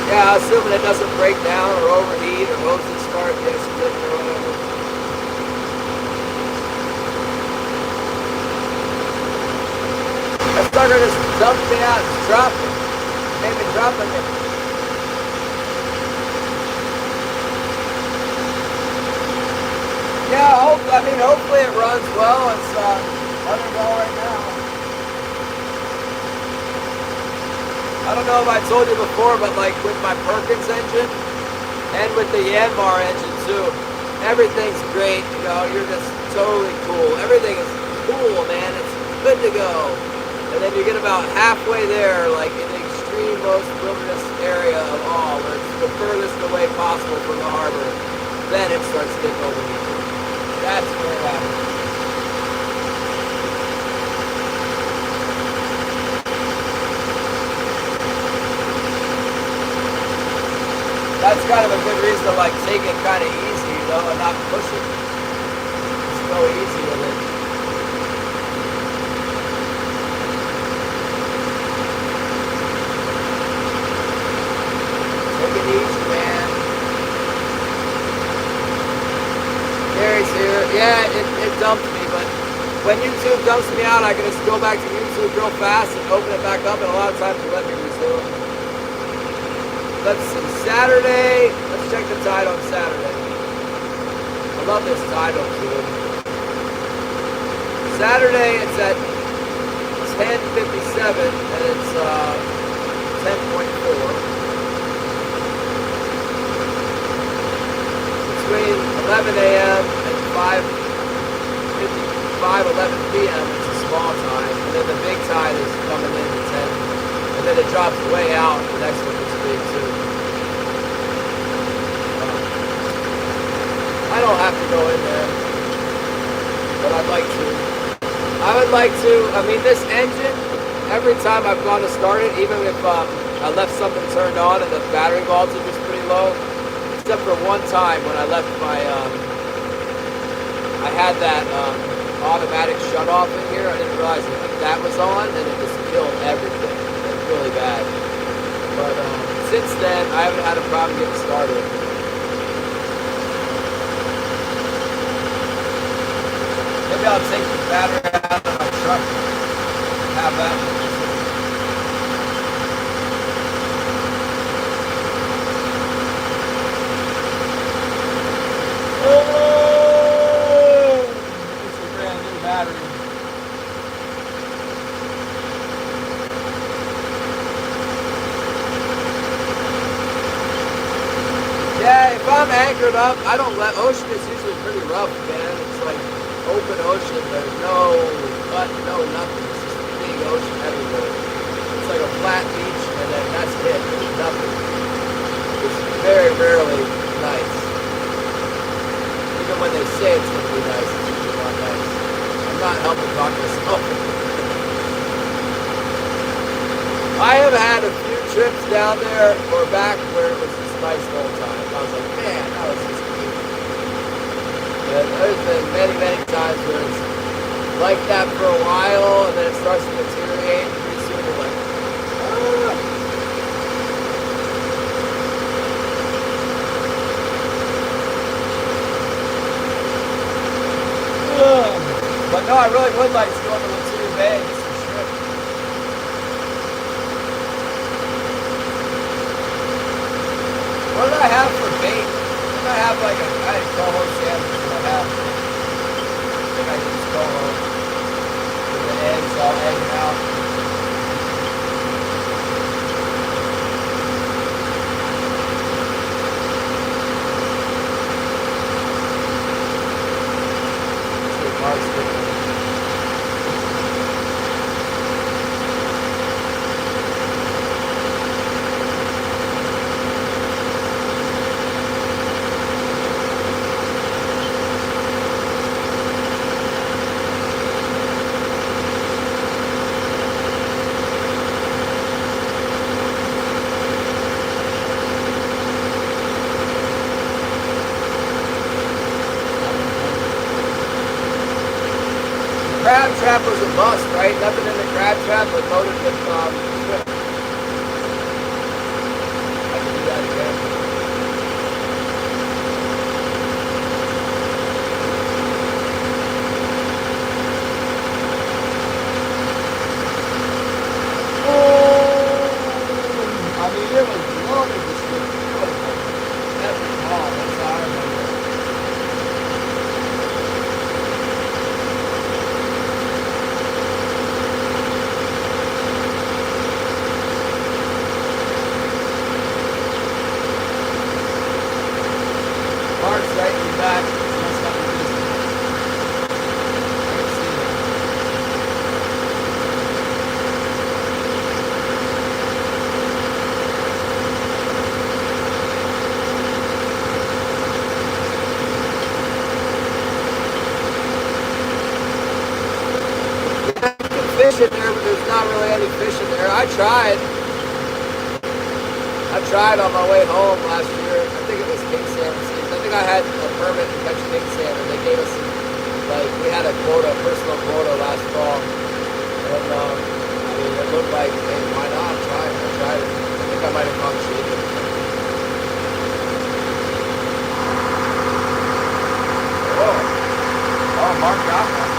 Yeah, assuming it doesn't break down or overheat or hoses start getting split or whatever. That sucker just dumped me out and dropped me. Made me drop it. Yeah, hopefully it runs well. It's undergo right now. I don't know if I told you before, but like with my Perkins engine and with the Yanmar engine too, everything's great. You know, you're just totally cool. Everything is cool, man. It's good to go. And then you get about halfway there, like in the extreme most wilderness area of all, where it's the furthest away possible from the harbor, then it starts getting overheated. That's where it happens. That's kind of a good reason to like take it kind of easy, you know, and not push it. Just go easy with it. Take it easy, man. Gary's here. Yeah, it dumped me, but when YouTube dumps me out, I can just go back to YouTube real fast and open it back up, and a lot of times it let me resume. Let's see, Saturday, let's check the tide on Saturday. I love this tide on too. Saturday, it's at 10:57 and it's 10.4. Between 11 a.m. and 5:11 p.m. it's a small small tide, and then the big tide is coming in at 10, and then it drops way out. The next one is big too. I don't have to go in there, but I'd like to. I would like to. I mean, this engine, every time I've gone to start it, even if I left something turned on and the battery voltage was pretty low, except for one time when I left my, I had that automatic shut off in here. I didn't realize that was on, and it just killed everything. It was really bad. But since then, I haven't had a problem getting started. Maybe I'll take the battery out of my truck and have that. Oh! It's a brand new battery. Yeah, if I'm anchored up, I don't let, ocean is usually pretty rough, man. It's like open ocean, there's no cut, no nothing. It's just a big ocean everywhere. It's like a flat beach, and then that's it. There's nothing. It's very rarely nice. Even when they say it's going to be nice, it's usually not nice. I'm not helping talk myself. I have had a few trips down there or back where it was just nice the whole time. I was like, man, that was just cute. And there's been many, many times where it's like that for a while, and then it starts to deteriorate, and pretty soon you're like, ah. But no, I really would like to go to Latina Bay and get some shrimp. What did I have for bait? I have like I had a coho sandwich that I have. I think I use coho with the eggs all hanging out. Crab trap was a bust, right? Nothing in the crab trap but loaded with shrimp. I can do that again. Oh! I mean, it was loaded with shrimp. It was like every ball. That's how I remember. Right in the back. That's not the business. I can see that. You can fish in there, but there's not really any fish in there. I tried on my way home last year. I think it was king salmon season. I think I had a permit to catch king salmon. They gave us like, we had a quota, personal quota last fall. And I mean, it looked like, hey, why not? Try it. I tried it. I think I might have caught cheated. Whoa. Oh, Mark got that.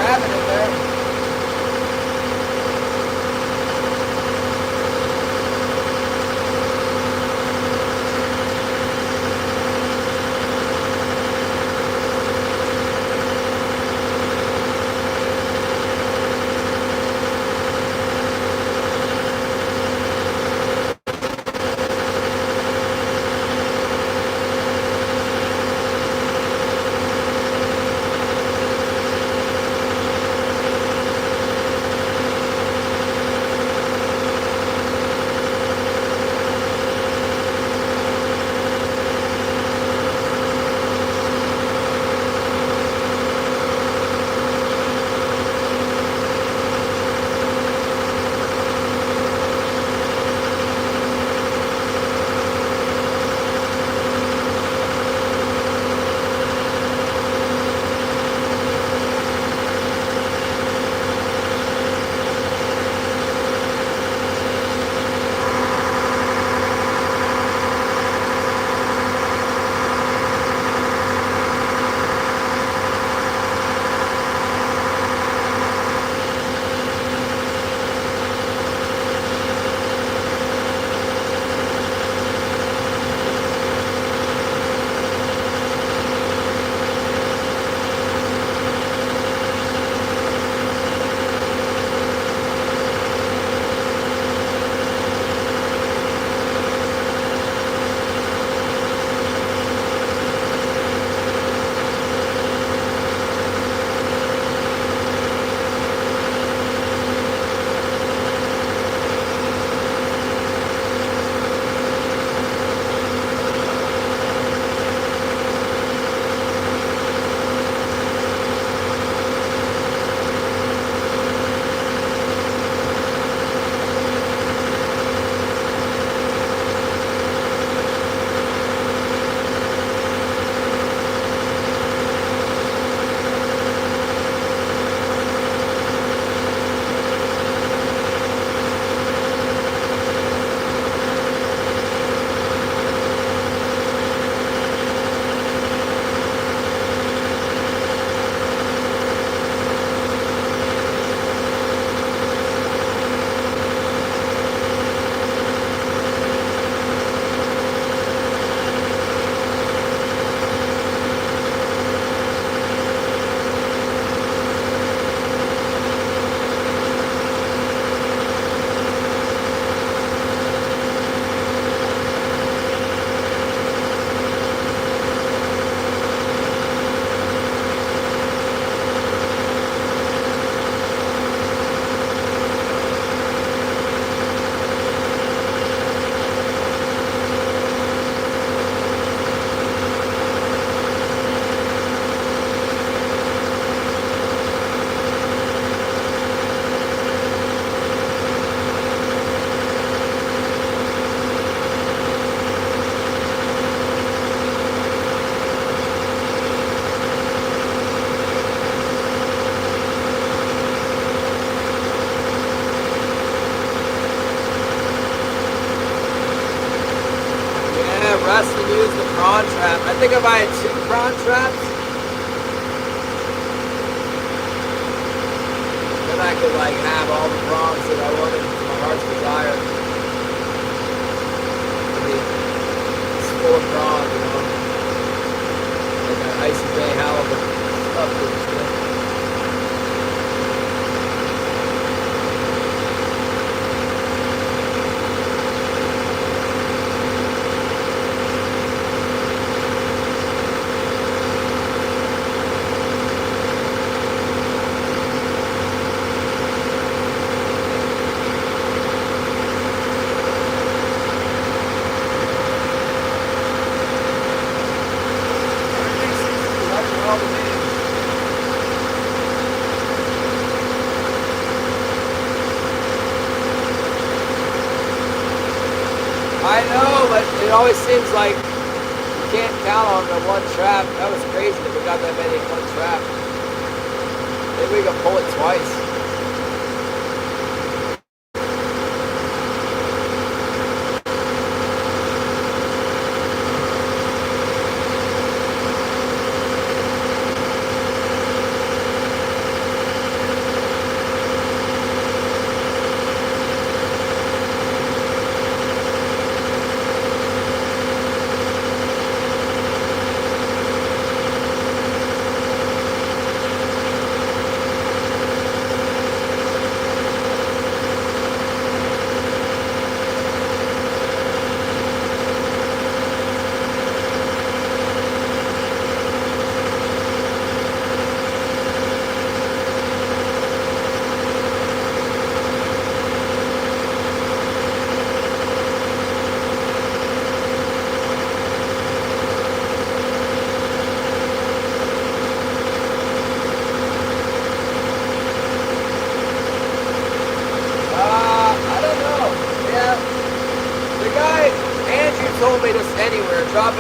salmon in there. Russ would use the prawn trap. I think if I had 2 prawn traps, then I could like have all the prawns that I wanted to my heart's desire. I mean, it's full of prawns, you know. Like an icy bay halibut stuff with the skin. I know, but it always seems like you can't count on the one trap. That was crazy that we got that many in one trap. Maybe we can pull it twice.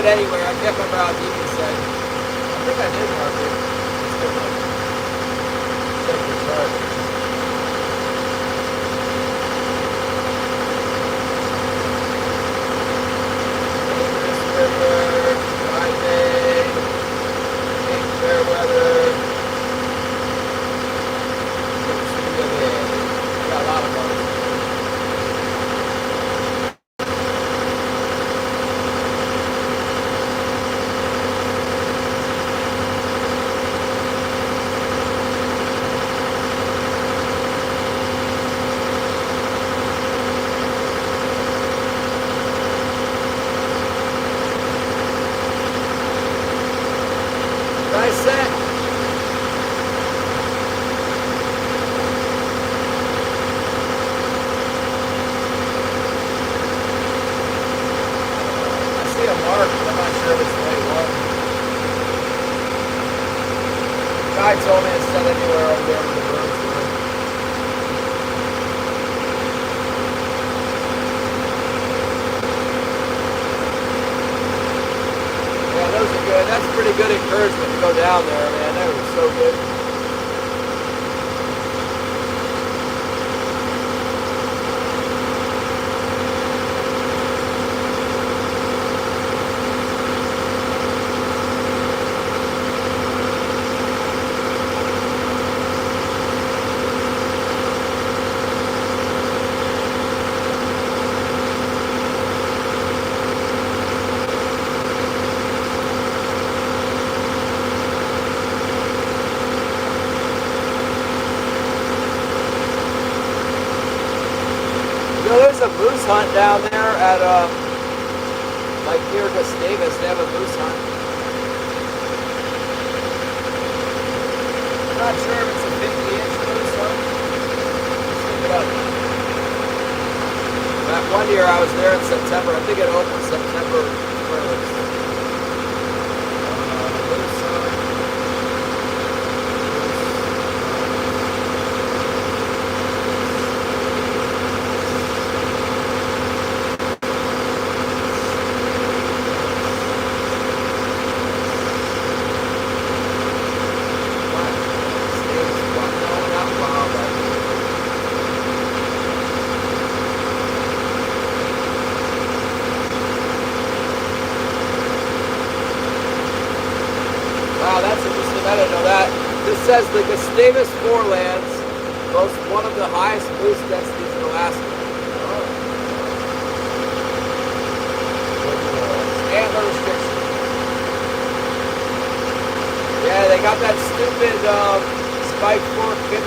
anywhere. I can't remember how deep he said. I think I did mark it. Check the chart. This river, Friday, Cape Fairweather. Got a lot of boats. Nice set. I see a mark, but I'm not sure if it's the right one. The guy told me to set anywhere over there with the birds were. Yeah, those are good. That's pretty good encouragement to go down there, man. That was so good. You know, there's a moose hunt down there at, like near Gustavus. They have a moose hunt. I'm not sure if it's a 50-inch moose hunt. Let's look it up. That one year I was there in September. I think it opened September 1st. Moose hunt. Wow, that's interesting. I didn't know that. This says the Gustavus Forelands boasts one of the highest moose densities in Alaska. Antler restriction. Yeah, they got that stupid spike fork 53.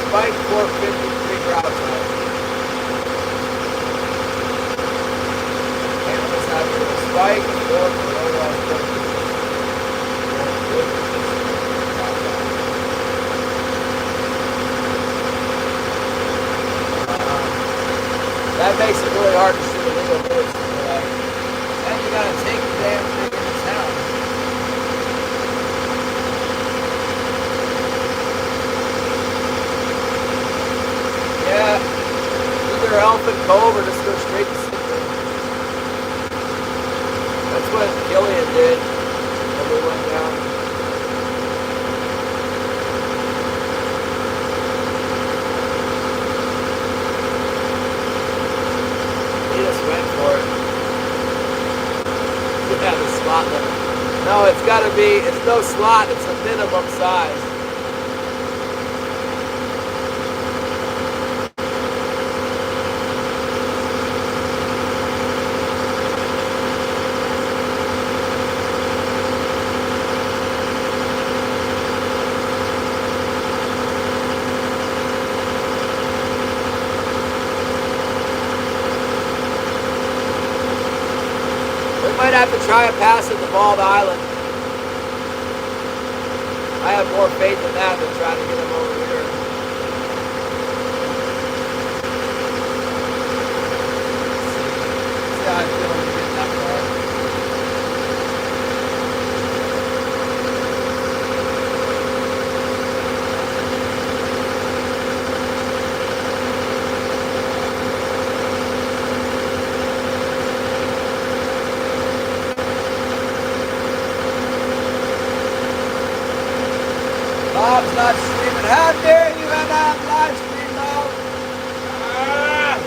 Spike fork 53 grouse height. Spike, fork, or otherwise that makes it really hard to shoot a little moose. And you gotta take the damn thing in the town. Yeah, either Elephant Cove or just go straight to Sitka. That's what Gillian did when we went down. He just went for it. Yeah, the slot limit. No, it's gotta be, it's no slot, it's a minimum size. Might have to try and pass at the Bald Island. I have more faith in that than trying to get him over here. See how I feel when we get that far. Bob's not streaming. How dare you have that live stream, Bob? Ah.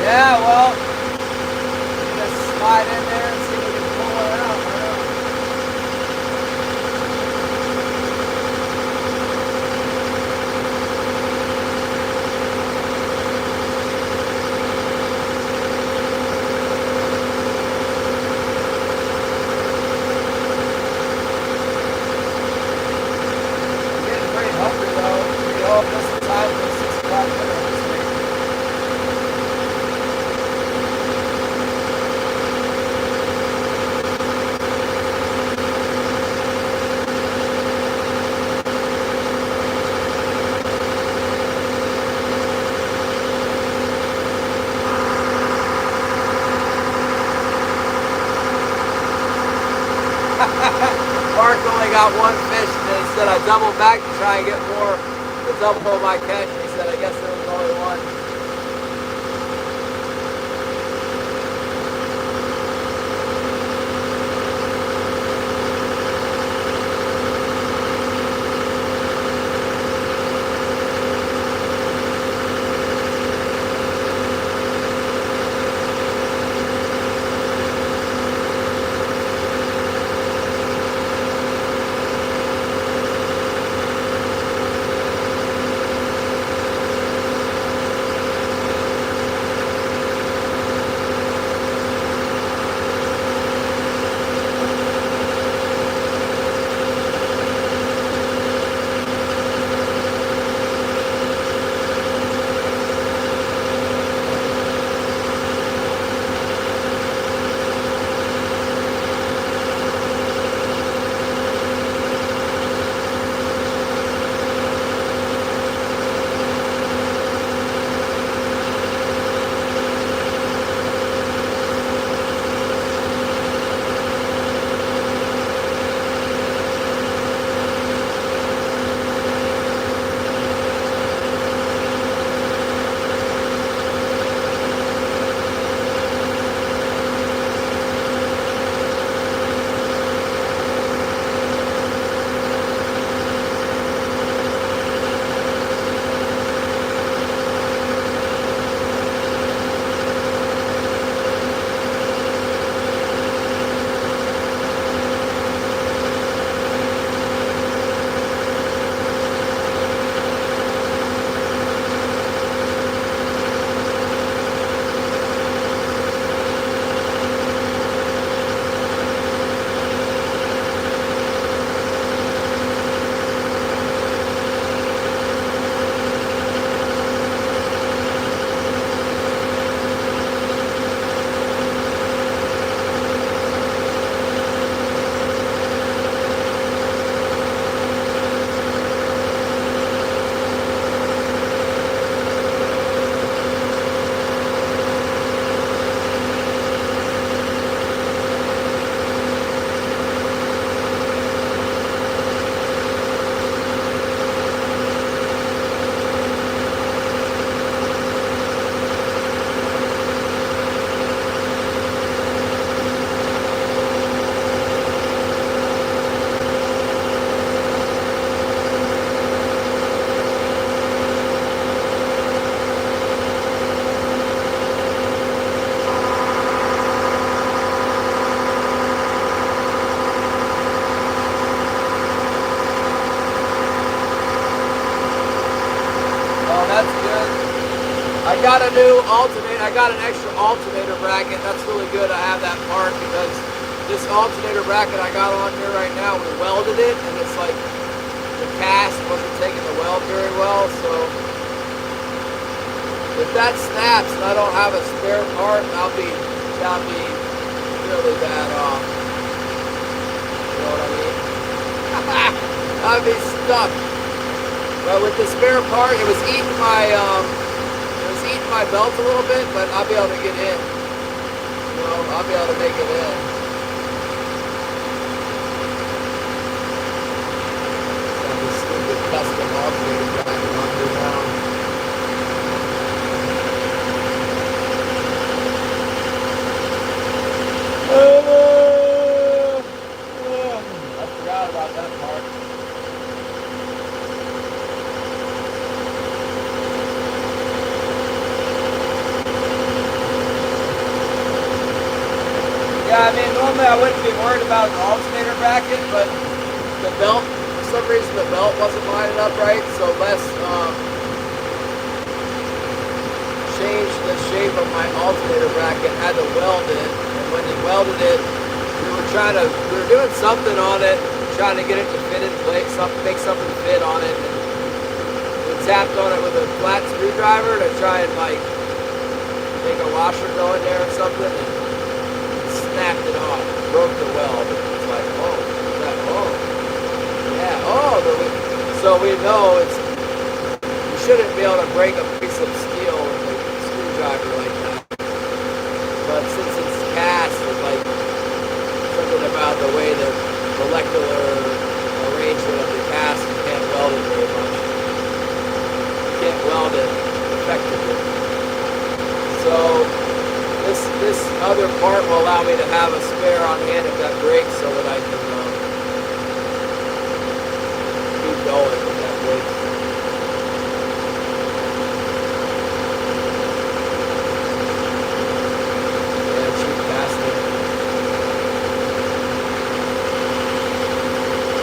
Yeah, well, just slide in there and see if we can pull it out. I'm getting pretty hungry though. We all missed the time for 6 o'clock dinner this week. Mark only got one fish, and he said I doubled back to try and get more to double my catch. And he said I guess there was only one. I got a new alternator. I got an extra alternator bracket. That's really good. I have that part because this alternator bracket I got on here right now, we welded it, and it's like the cast wasn't taking the weld very well, so if that snaps and I don't have a spare part, I'll be really bad off. You know what I mean? I'll be stuck. But with the spare part, it was eating my belt a little bit, but I'll be able to get in. You know, I'll be able to make it in. Custom alternator bracket under now. I forgot about that part. Yeah, I mean, normally I wouldn't be worried about an alternator bracket, but the belt, for some reason the belt wasn't lining up right, so Les changed the shape of my alternator bracket, had to weld it, and when he welded it, we were doing something on it, trying to get it to fit in place, make something fit on it, and we tapped on it with a flat screwdriver to try and like make a washer go in there or something, and snapped it off, broke the weld. It's like, oh, yeah, so we know you shouldn't be able to break a piece of steel with a screwdriver like that. But since it's cast, it's like something about the way the molecular arrangement of the cast, you can't weld it very much. You can't weld it effectively. So this other part will allow me to have a spare on hand if that breaks, so that I can keep going with that break. Yeah, cheap casting.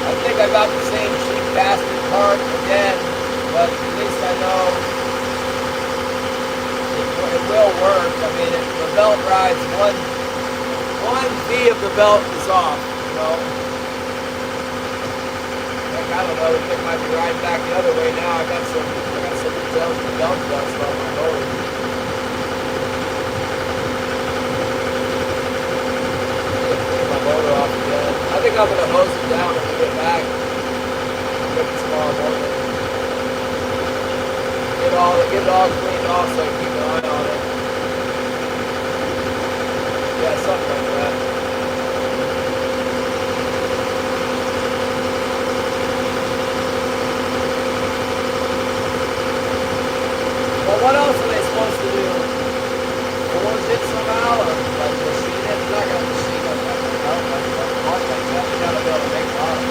I think I got the same cheap casting part again, but at least I know it will work. I mean, the belt rides, one V of the belt is off, you know. Like, I don't know, it might be riding back the other way now. I got some details of the belt dust on my motor. Clean my motor off again. I think I'm gonna hose it down when we get back. Get it tomorrow morning. Get it all cleaned off so I can keep an eye on it. Yeah, something like that. Well, what else are they supposed to do? Forge it somehow, or like machine it? They're not going to machine it like that. You got to be able to make a lot of it.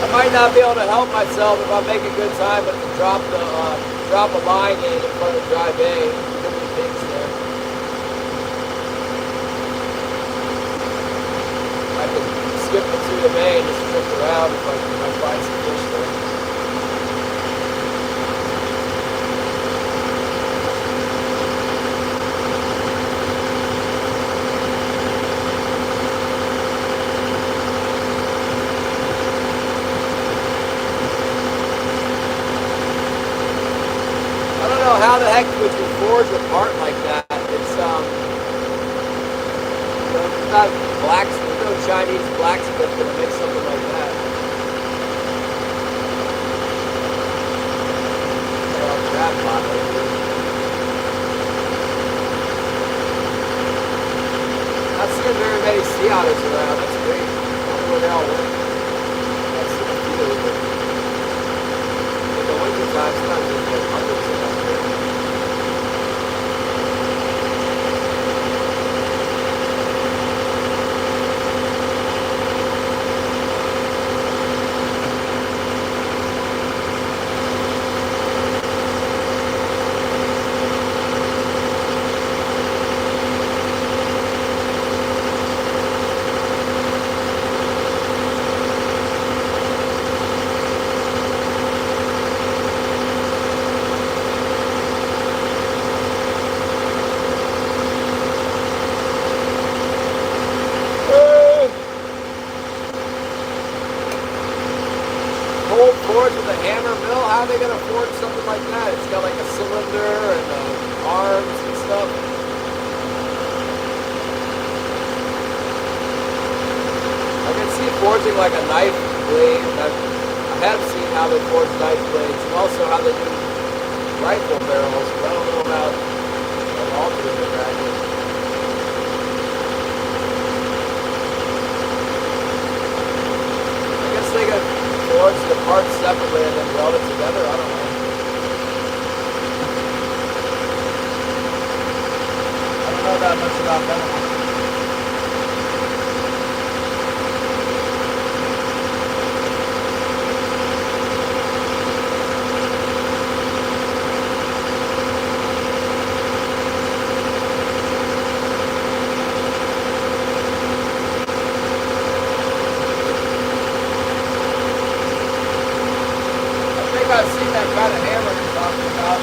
I might not be able to help myself if I make a good time, but to drop a line in front of dry bay. Could be things there. I could skip it through the bay and just drift around if I find some fish there. How the heck would you forge a part like that? It's not there's no Chinese blacksmith that makes something like that. Crab pot right here. Not seeing very many sea otters around. That's great. I wonder where they all went. That's a few of them. In the winter time, sometimes there's like hundreds of them there. forged with a hammer mill? How are they gonna forge something like that? It's got like a cylinder and arms and stuff. I can see forging like a knife blade. I have seen how they forge knife blades and also how they do rifle barrels, but I don't know about an alternative bracket. I guess they could forge the parts separately and then weld it together. I don't know. I don't know that much about that. I've seen that kind of hammer you're talking about.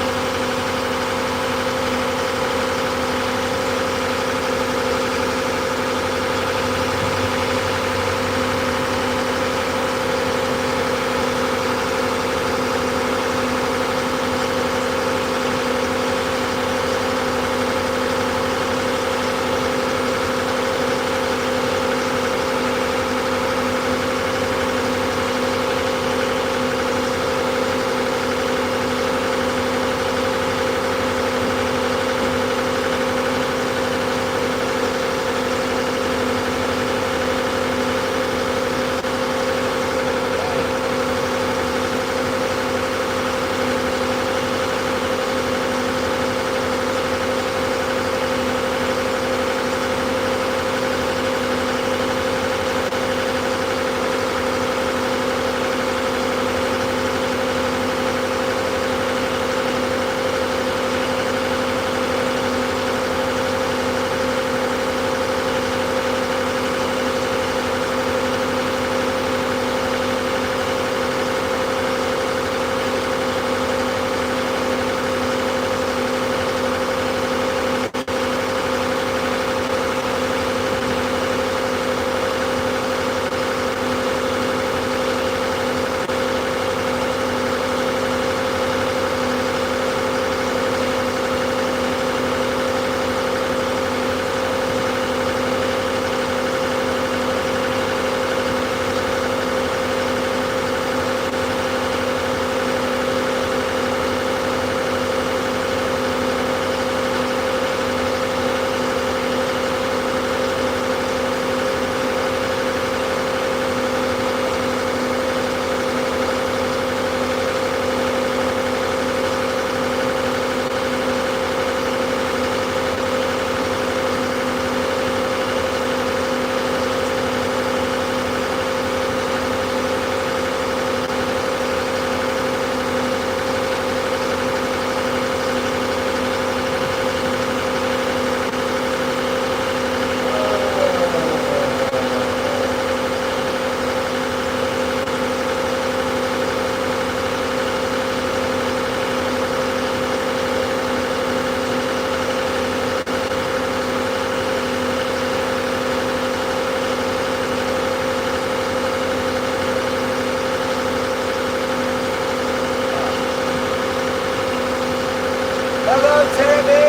Hello, Timmy!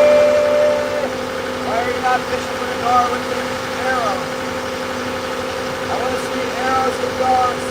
Why are you not fishing for the gar with the arrow? I want to see arrows and gars.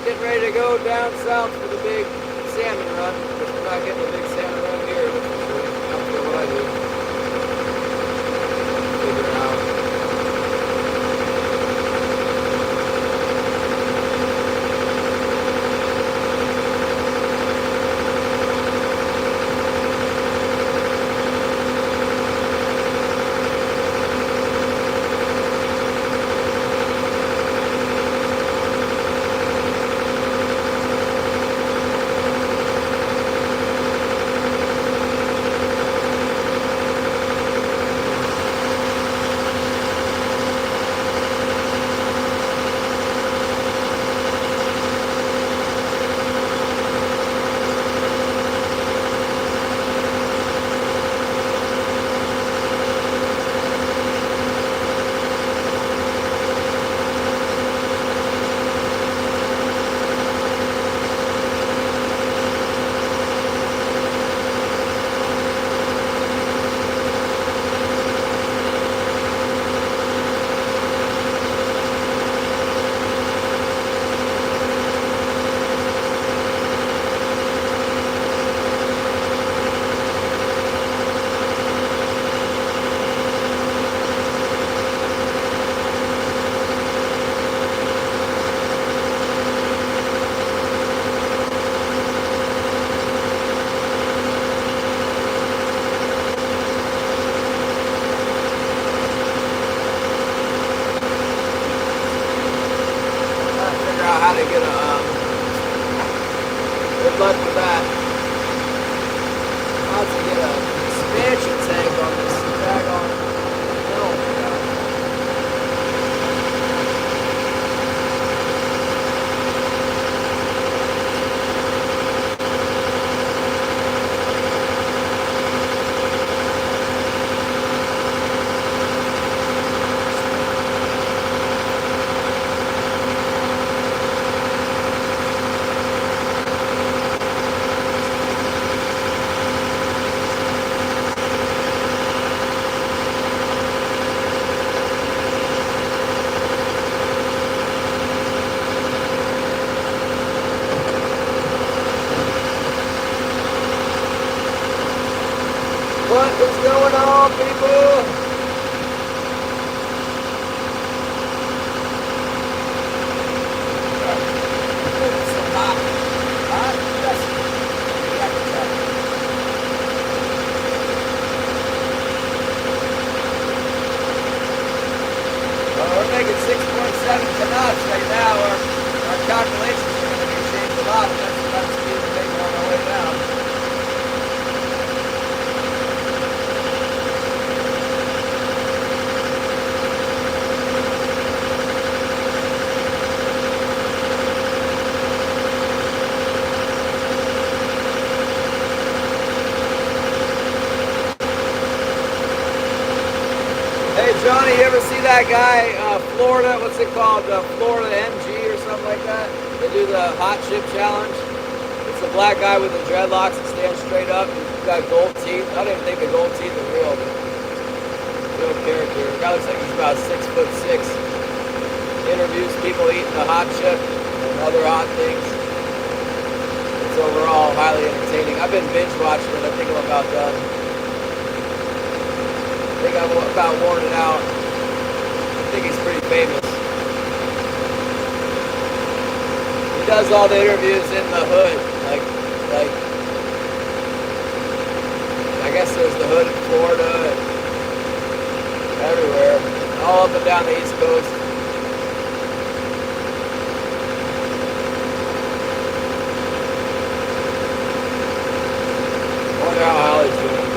getting ready to go down south for the big salmon run. Because we're not getting a big salmon run here, that's for sure. I don't care what I do. Figure it out. How to get a good luck with that. How to get an expansion tank on this daggone. Oh my god. What is going on, people? It's so hot. Hot? Yes. Well, we're making 6.7 knots right now. Our calculations are going to be changed a lot, and that's about the speed we're making on our way down. Hey Johnny, you ever see that guy, Florida, what's it called, Florida MG or something like that? They do the hot chip challenge. It's a black guy with the dreadlocks that stands straight up. He's got gold teeth. I don't even think the gold teeth are real, but real character. The guy looks like he's about 6'6". Interviews people eating the hot chip and other hot things. It's overall highly entertaining. I've been binge watching it. I think I'm about done. I think I'm about worn it out. I think he's pretty famous. He does all the interviews in the hood, like I guess there's the hood in Florida and everywhere, all up and down the East Coast. I wonder how Hallie's doing.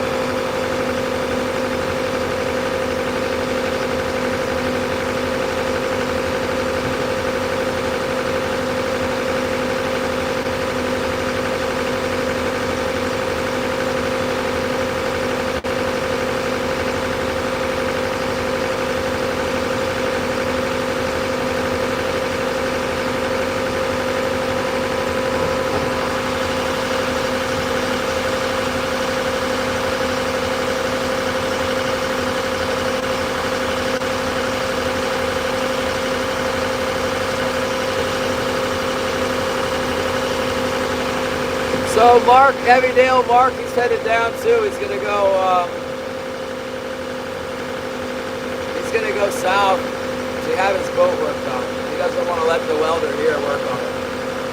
So Mark, Evydale Mark, he's headed down too. He's gonna go. He's gonna go south to have his boat worked on. He doesn't want to let the welder here work on it.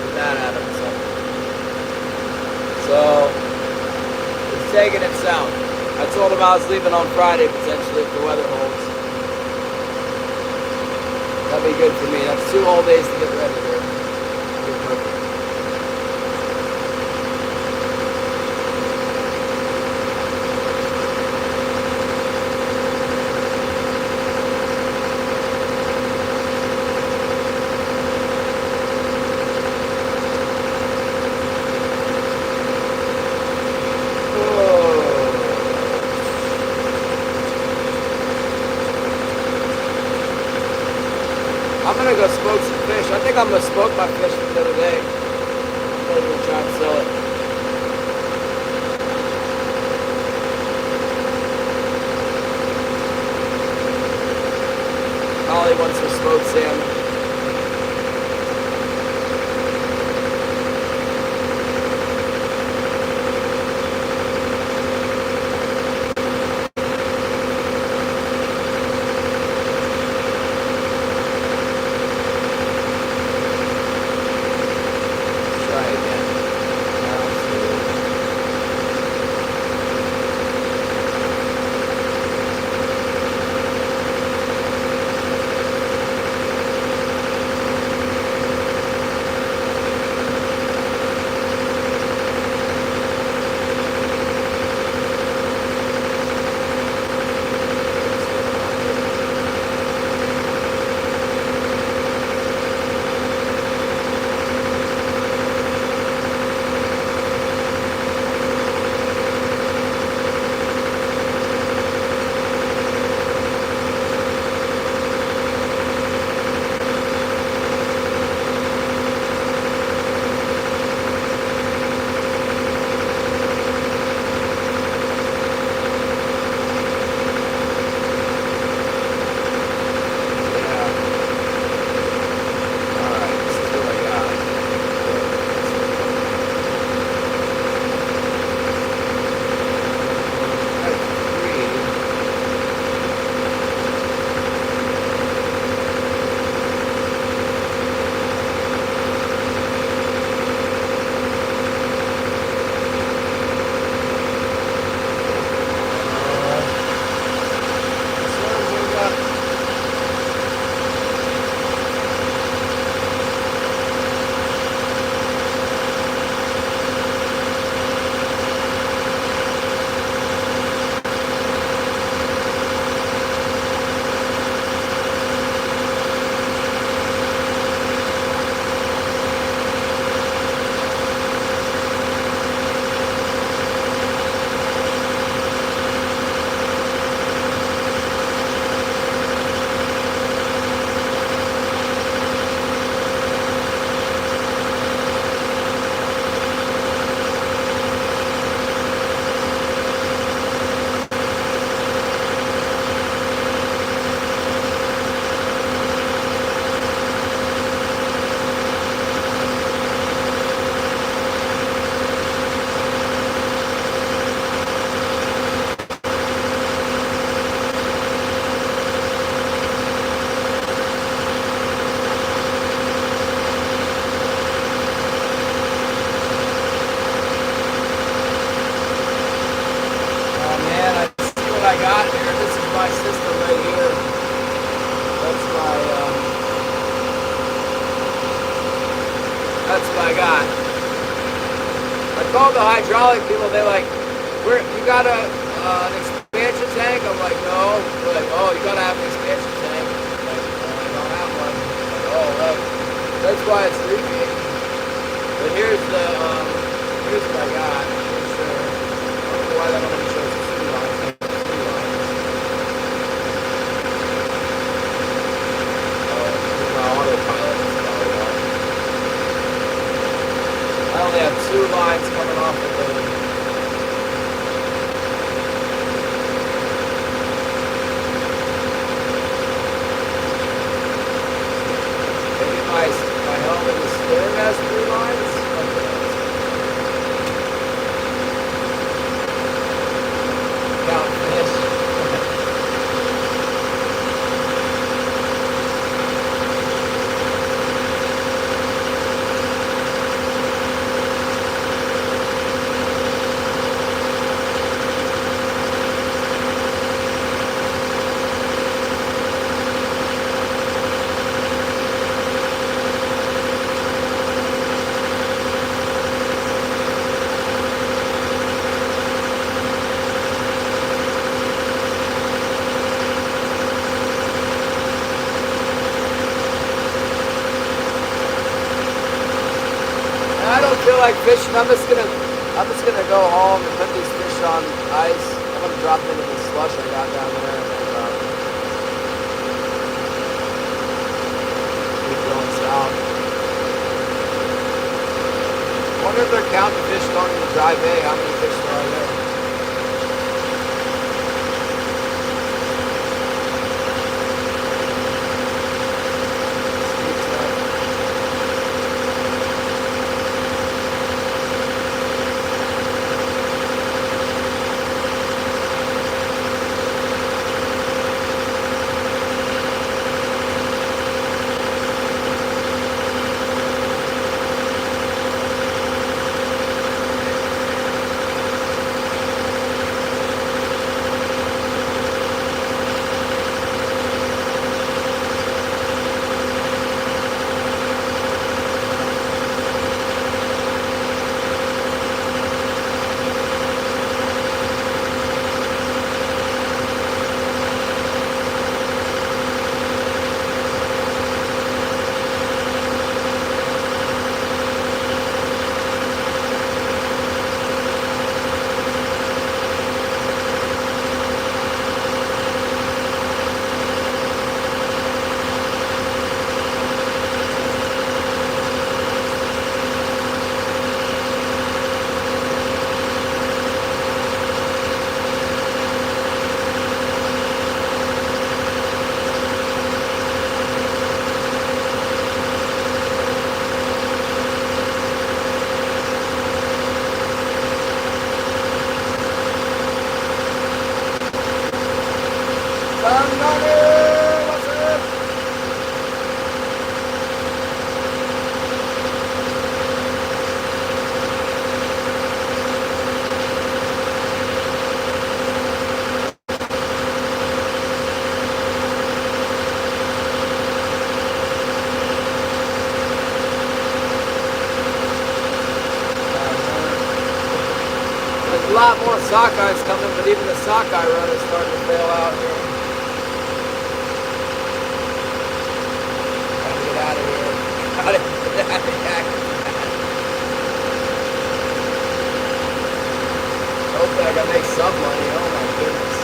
He's mad at him, so he's taking it south. I told him I was leaving on Friday potentially if the weather holds. That'd be good for me. That's 2 whole days to get ready here. That'd be perfect. I'm gonna go smoke some fish. I think I'm gonna smoke my fish from the other day. I'm gonna try and sell it. Holly wants some smoked salmon. That's what I got. I called the hydraulic people. They're like, you got an expansion tank? I'm like, no. They're like, oh, you gotta have an expansion tank. I'm like, no, I don't have one. I'm like, oh, well, that's why it's leaking. But here's what I got. I don't know why that only shows 2 lines. I only have 2 lines coming off of the... Maybe my helmet in the stern has 3 lines? Okay. I don't feel like fishing. I'm just gonna go home and put these fish on ice. I'm gonna drop them into the slush I got down there and then keep going south. I wonder if they're counting fish going to the dry bay. How many fish there are there? A lot more sockeyes coming, but even the sockeye run is starting to fail out here. Gotta get out of here. Gotta get out of here. Hopefully I can make some money. Oh my goodness.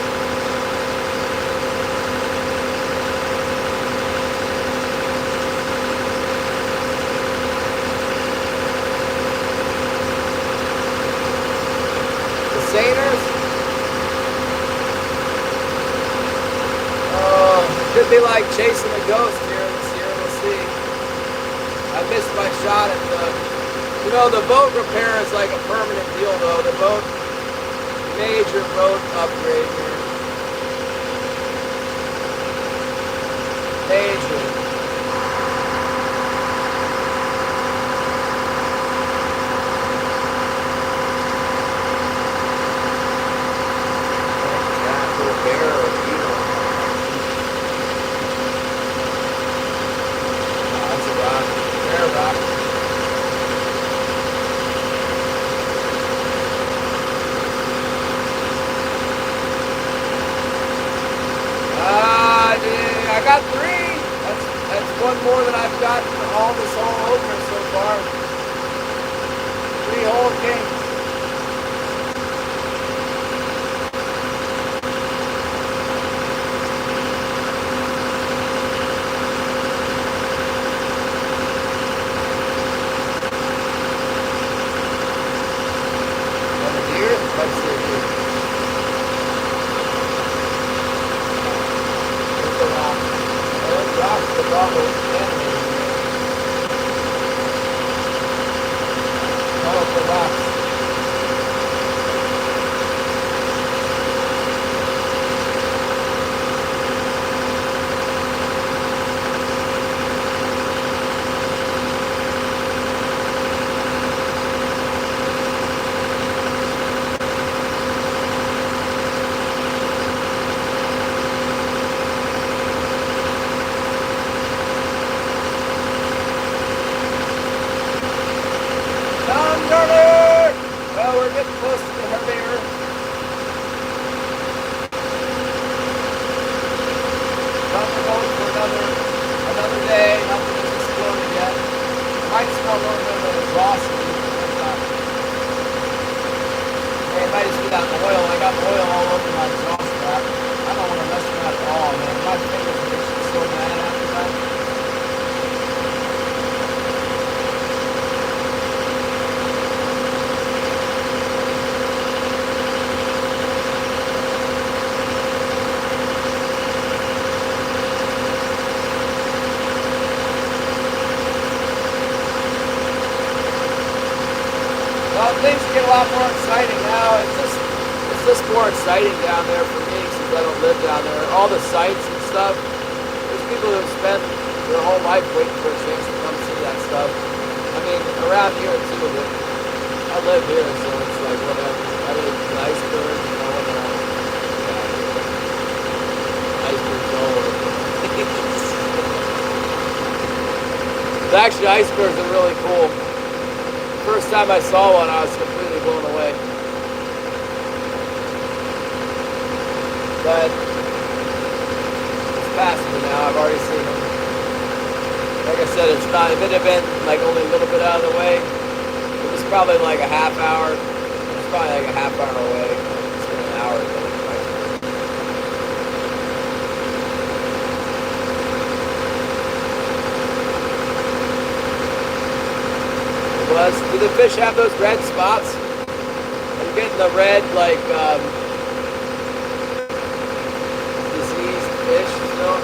Sainers? Oh, could be like chasing a ghost here this year. We'll see. I missed my shot at the boat repair is like a permanent deal though. The boat, major boat upgrade here. Major. I got 3. That's one more than I've gotten all this whole opener so far. 3 whole kings. And a deer? Let's see a deer. There's the rock. Rocks the bubble animated here. Colorful rocks. Well, we're getting close to the herbier. Comfortable for another day. Nothing has exploded yet. Might smell a little bit of exhaust. things get a lot more exciting now. It's just more exciting down there for me since I don't live down there. All the sights and stuff. There's people who spend their whole life waiting for a chance to come see that stuff. I mean, around here too, but I live here, so it's like whatever. I live in an iceberg, you know, iceberg's all over. Actually, icebergs are really cool. First time I saw one, I was completely blown away. But it's past me now. I've already seen them. Like I said, it's not. If it had been like only a little bit out of the way, it was probably like a half hour. It's probably like a half hour away. It's been an hour ago. Do the fish have those red spots? Are you getting the red, like, diseased fish, you know?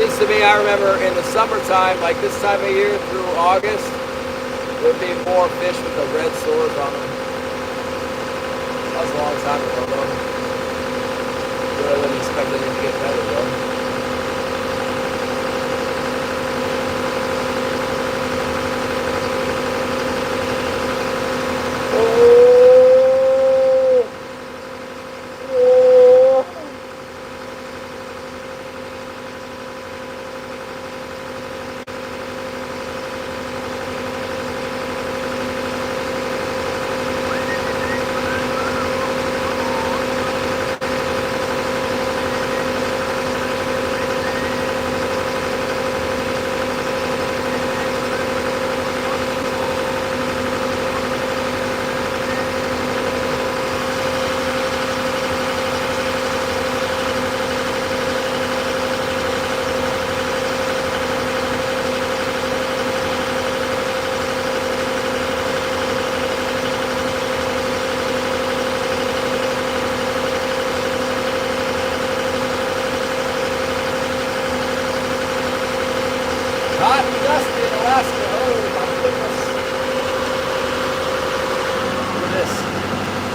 Seems to me, I remember in the summertime, like this time of year through August, there'd be more fish with the red sores on them. That was a long time ago, though. I wouldn't expect it to get better, though.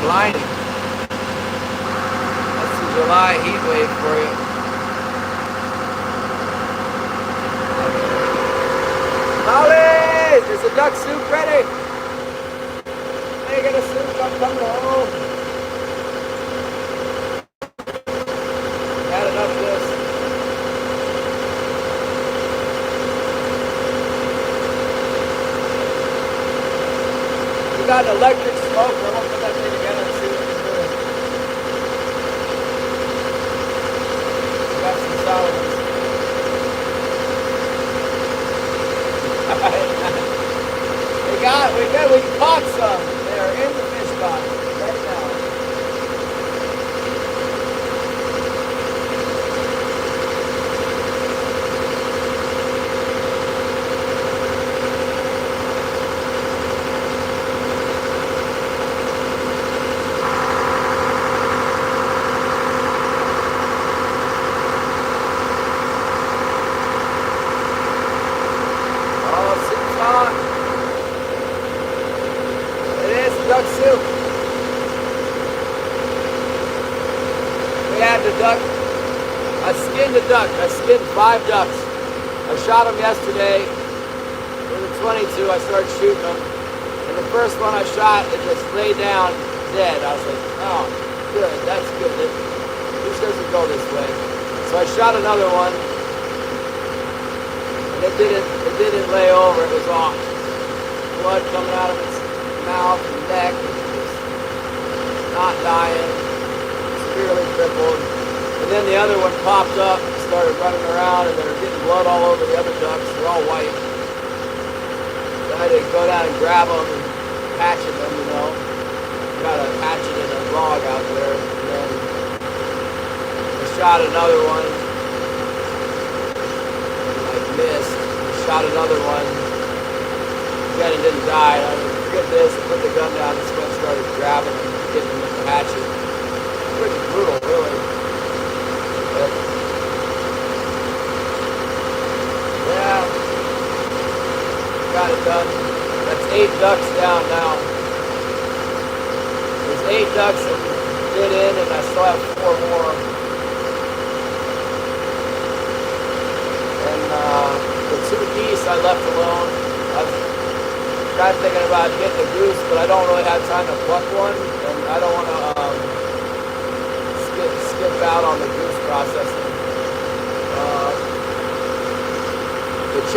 Blinding. That's the July heat wave for you. Molly! Is the duck soup ready? Making a soup, I'm coming home. Had enough of this. We got an electric smoker. I'm gonna put that thing together and see what it's doing. We got some solid ones. We caught some. They're in the fish box right now. Duck soup. We had the duck. I skinned a duck. I skinned 5 ducks. I shot them yesterday. With a 22, I started shooting them. And the first one I shot, it just lay down dead. I was like, oh, good, that's good. This doesn't go this way. So I shot another one. And it didn't lay over. It was off. Blood coming out of its mouth and neck, and just not dying, severely crippled. And then the other one popped up and started running around, and they were getting blood all over the other ducks. They're all white. So I had to go down and grab them and hatchet them, you know. Got a hatchet and a log out there. And then I shot another one. And I missed. I shot another one. Again, it didn't die. Forget this, I put the gun down and started grabbing and getting them with the hatchet. Pretty brutal, really. But, yeah, got it done. That's 8 ducks down now. There's 8 ducks that fit in, and I still have 4 more. And the 2 geese I left alone. I was kind of thinking about getting a goose, but I don't really have time to pluck one, and I don't want to skip out on the goose processing.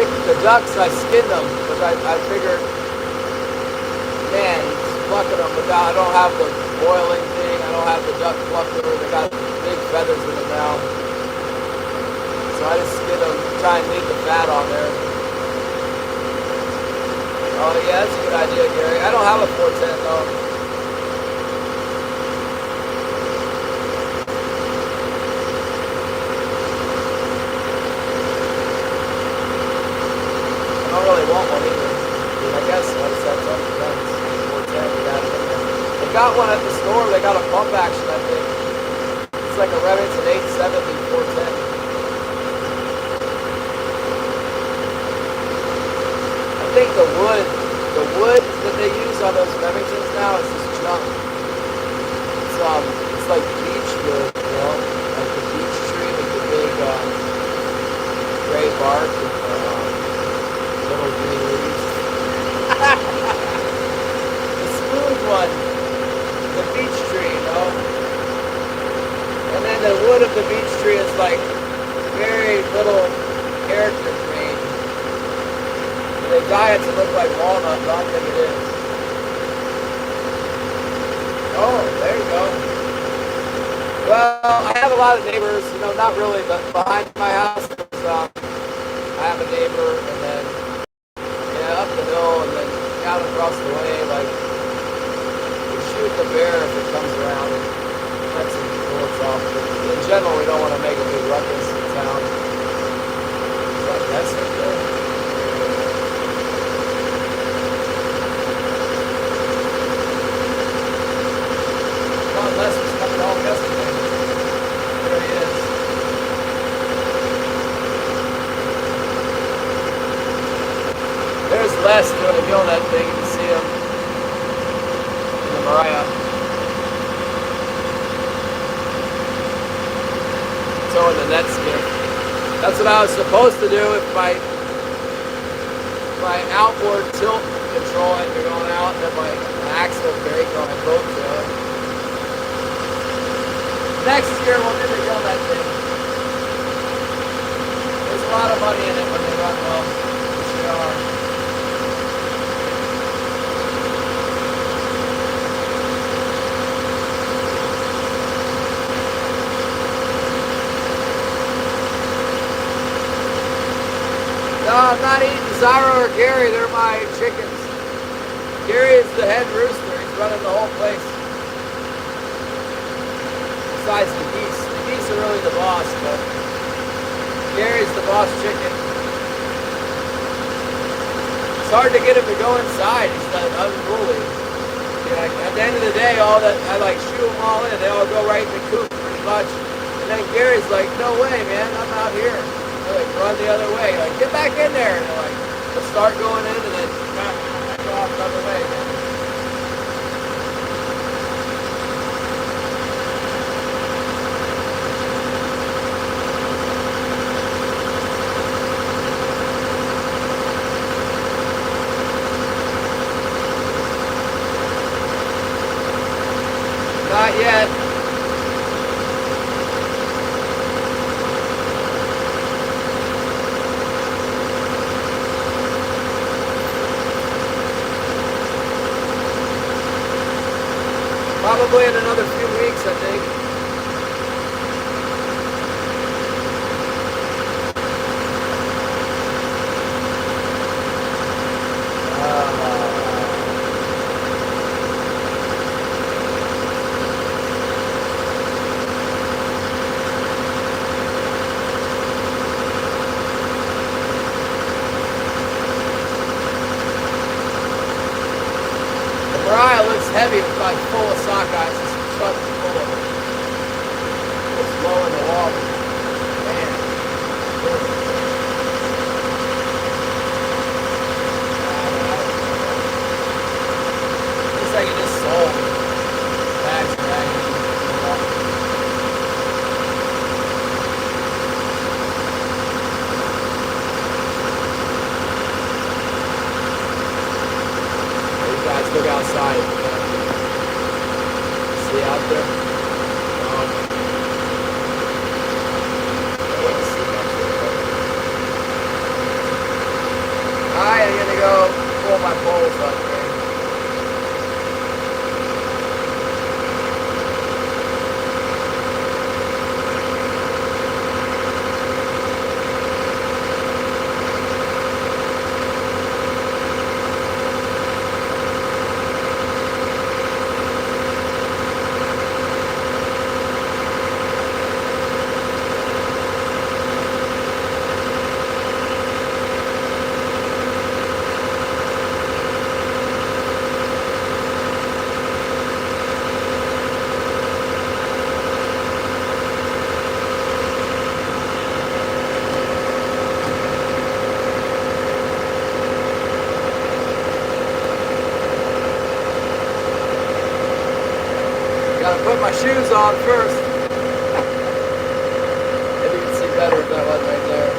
The ducks, I skinned them because I figured, man, plucking them without, I don't have the boiling thing, I don't have the duck plucker, they got big feathers in them now. So I just skin them, try and leave the fat on there. Oh yeah, that's a good idea, Gary. I don't have a 410 though. I don't really want one either. I mean, I guess I just have some friends. 410, we got it in there. They got one at the store, they got a pump action, I think. It's like a Remington 870 410. I think the wood that they use on those Remingtons now is just junk. It's like beech wood, you know, like the beech tree with the big gray bark and little green leaves. The smooth one, the beech tree, you know. And then the wood of the beech tree is like very little character green. They dye it to look like walnut, but I don't think it is. Oh, there you go. Well, I have a lot of neighbors, you know, not really, but behind my house, I have a neighbor, and then, yeah, up the hill, and then out across the way, like, we shoot the bear if it comes around, and let some bullets off. But in general, we don't want to make a big ruckus in town. Is that Ness right there? Les was coming home yesterday. There he is. There's Les doing a gillnet thing. You can see him in the Mariah. Towing the net skiff. That's what I was supposed to do if my outboard tilt control hadn't been going out, and then my axle brake on my boat trailer. Next year we'll do the gillnet thing. There's a lot of money in it when they run well, which they are. No, I'm not eating Zyro or Gary, they're my chickens. Gary is the head rooster, he's running the whole place. Besides the geese. The geese are really the boss, but Gary's the boss chicken. It's hard to get him to go inside. He's unruly. You know, at the end of the day, all that I like shoot them all in. They all go right in the coop pretty much. And then Gary's like, "No way, man! I'm out here." They like run the other way. Like, "Get back in there!" And they're like, they'll start going in, and then go off the other way, man. Not yet. Probably in another few weeks, I think. Mariah looks heavy, it's like full of sockeyes. This truck is full of them. It's low in the water. Man. Looks like it just sold. look outside. See out there? Alright, I'm gonna go pull my poles up here. Gotta put my shoes on first. Maybe you can see better if that wasn't right there.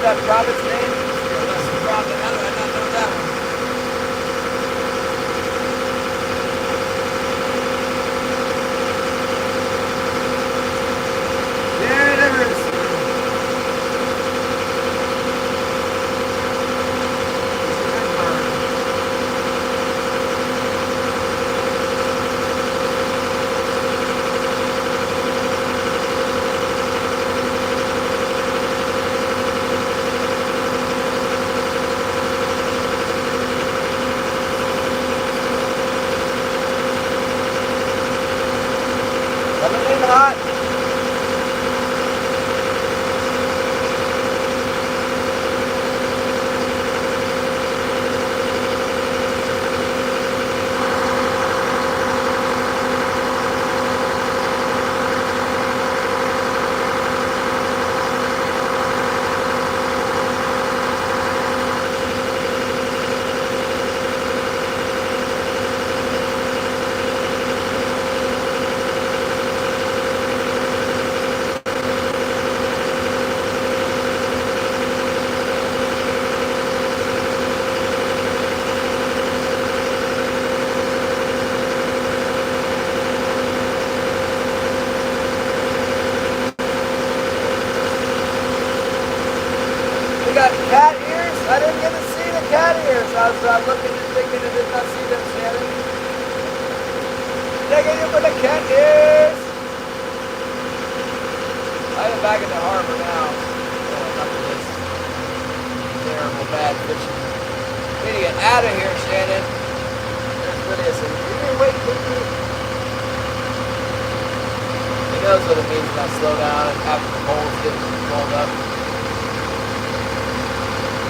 That prophet's name? That's the prophet. How do I not know that one? There it is. Hot. We got cat ears. I didn't get to see the cat ears. I was looking and thinking I did not see them, Shannon. Did I get you for the cat ears? I am back in the harbor now. Oh, not this terrible bad fishing. We need to get out of here, Shannon. There's Lydia saying, "You can wait for me." He knows what it means when I slow down and after the holes get pulled up.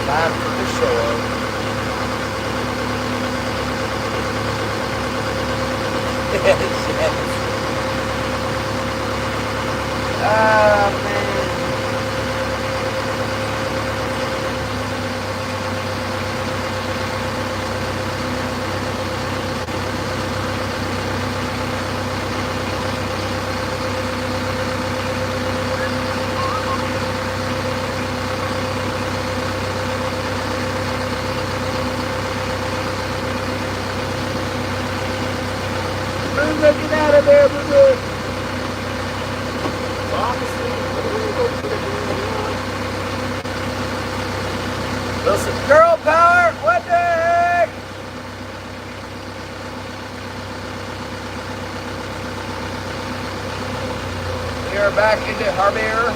Time for the shore. Yes. Ah, man. there, baby. Listen, girl power, what the heck? We are back into harbor.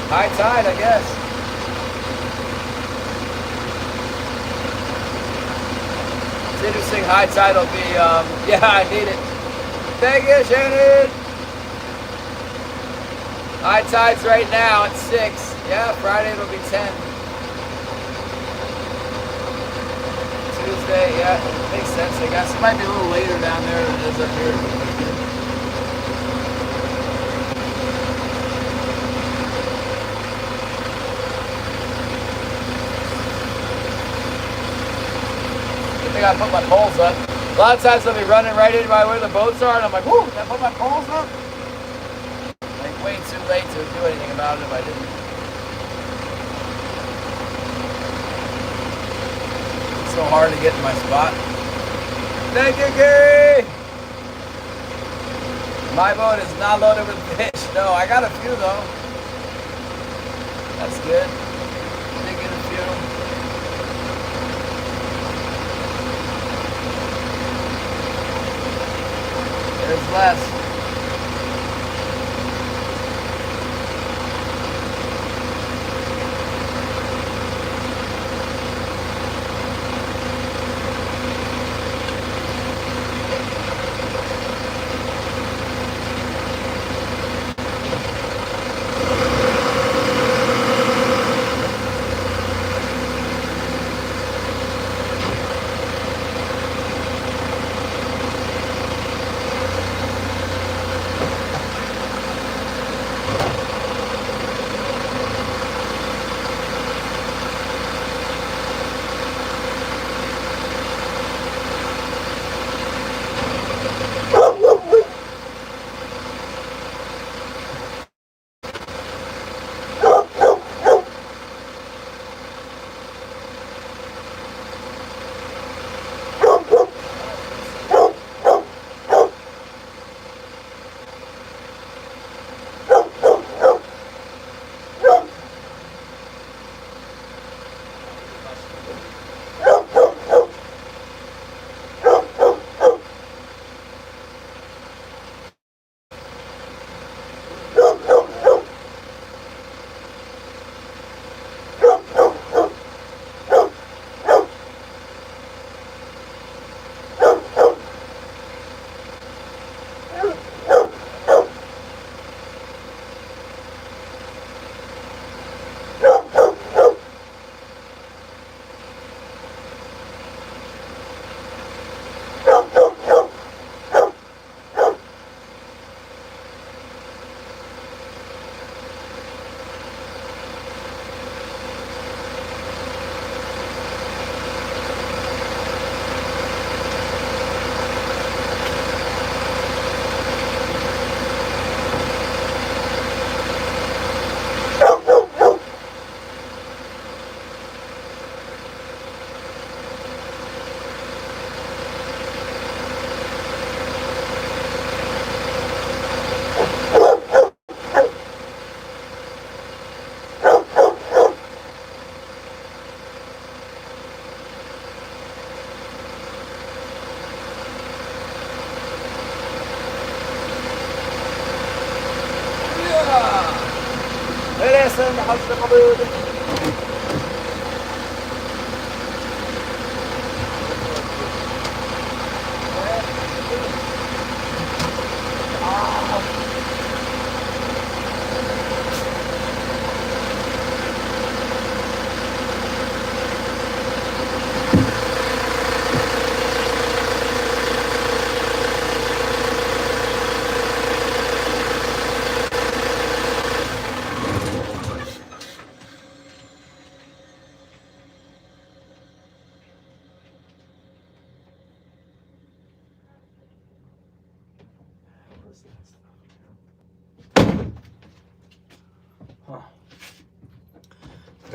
High tide, I guess. It's interesting, high tide will be, yeah, I need it. Thank you, Shannon. High tide's right now at 6. Yeah, Friday it'll be 10. Tuesday, yeah, it makes sense, I guess. It might be a little later down there than it is up here. I think I put my poles up. A lot of times they'll be running right into where the boats are, and I'm like, whoo, did I put my poles up? Like, way too late to do anything about it if I didn't. So hard to get in my spot. Thank you, Gary. My boat is not loaded with fish. No, I got a few though. That's good. Did get a few. There's less. لسان حظ قبيل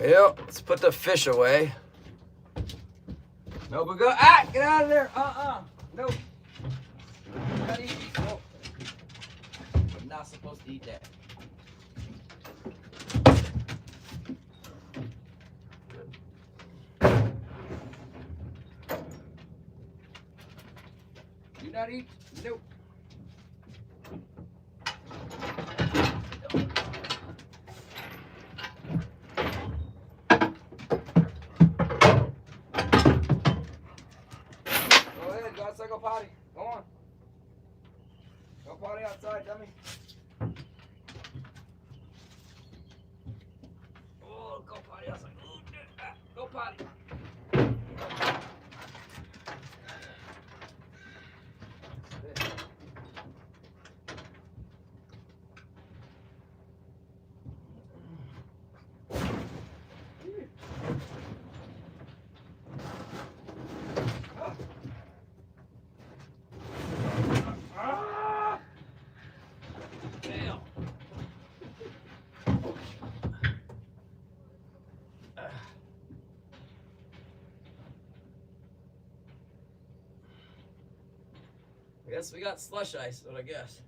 Well, let's put the fish away. No, but go. Ah, get out of there. Nope. not eating milk. I'm not supposed to eat that. Do not eat. Nope. Go ahead, go outside, go potty. Go on. Go potty outside, dummy. Oh, go potty outside. Go potty. I guess we got slush ice, but I guess.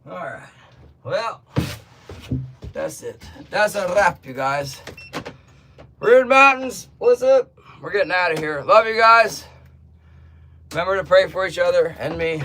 All right. Well, that's it. That's a wrap, you guys. Rude Mountains, what's up? We're getting out of here. Love you guys. Remember to pray for each other and me.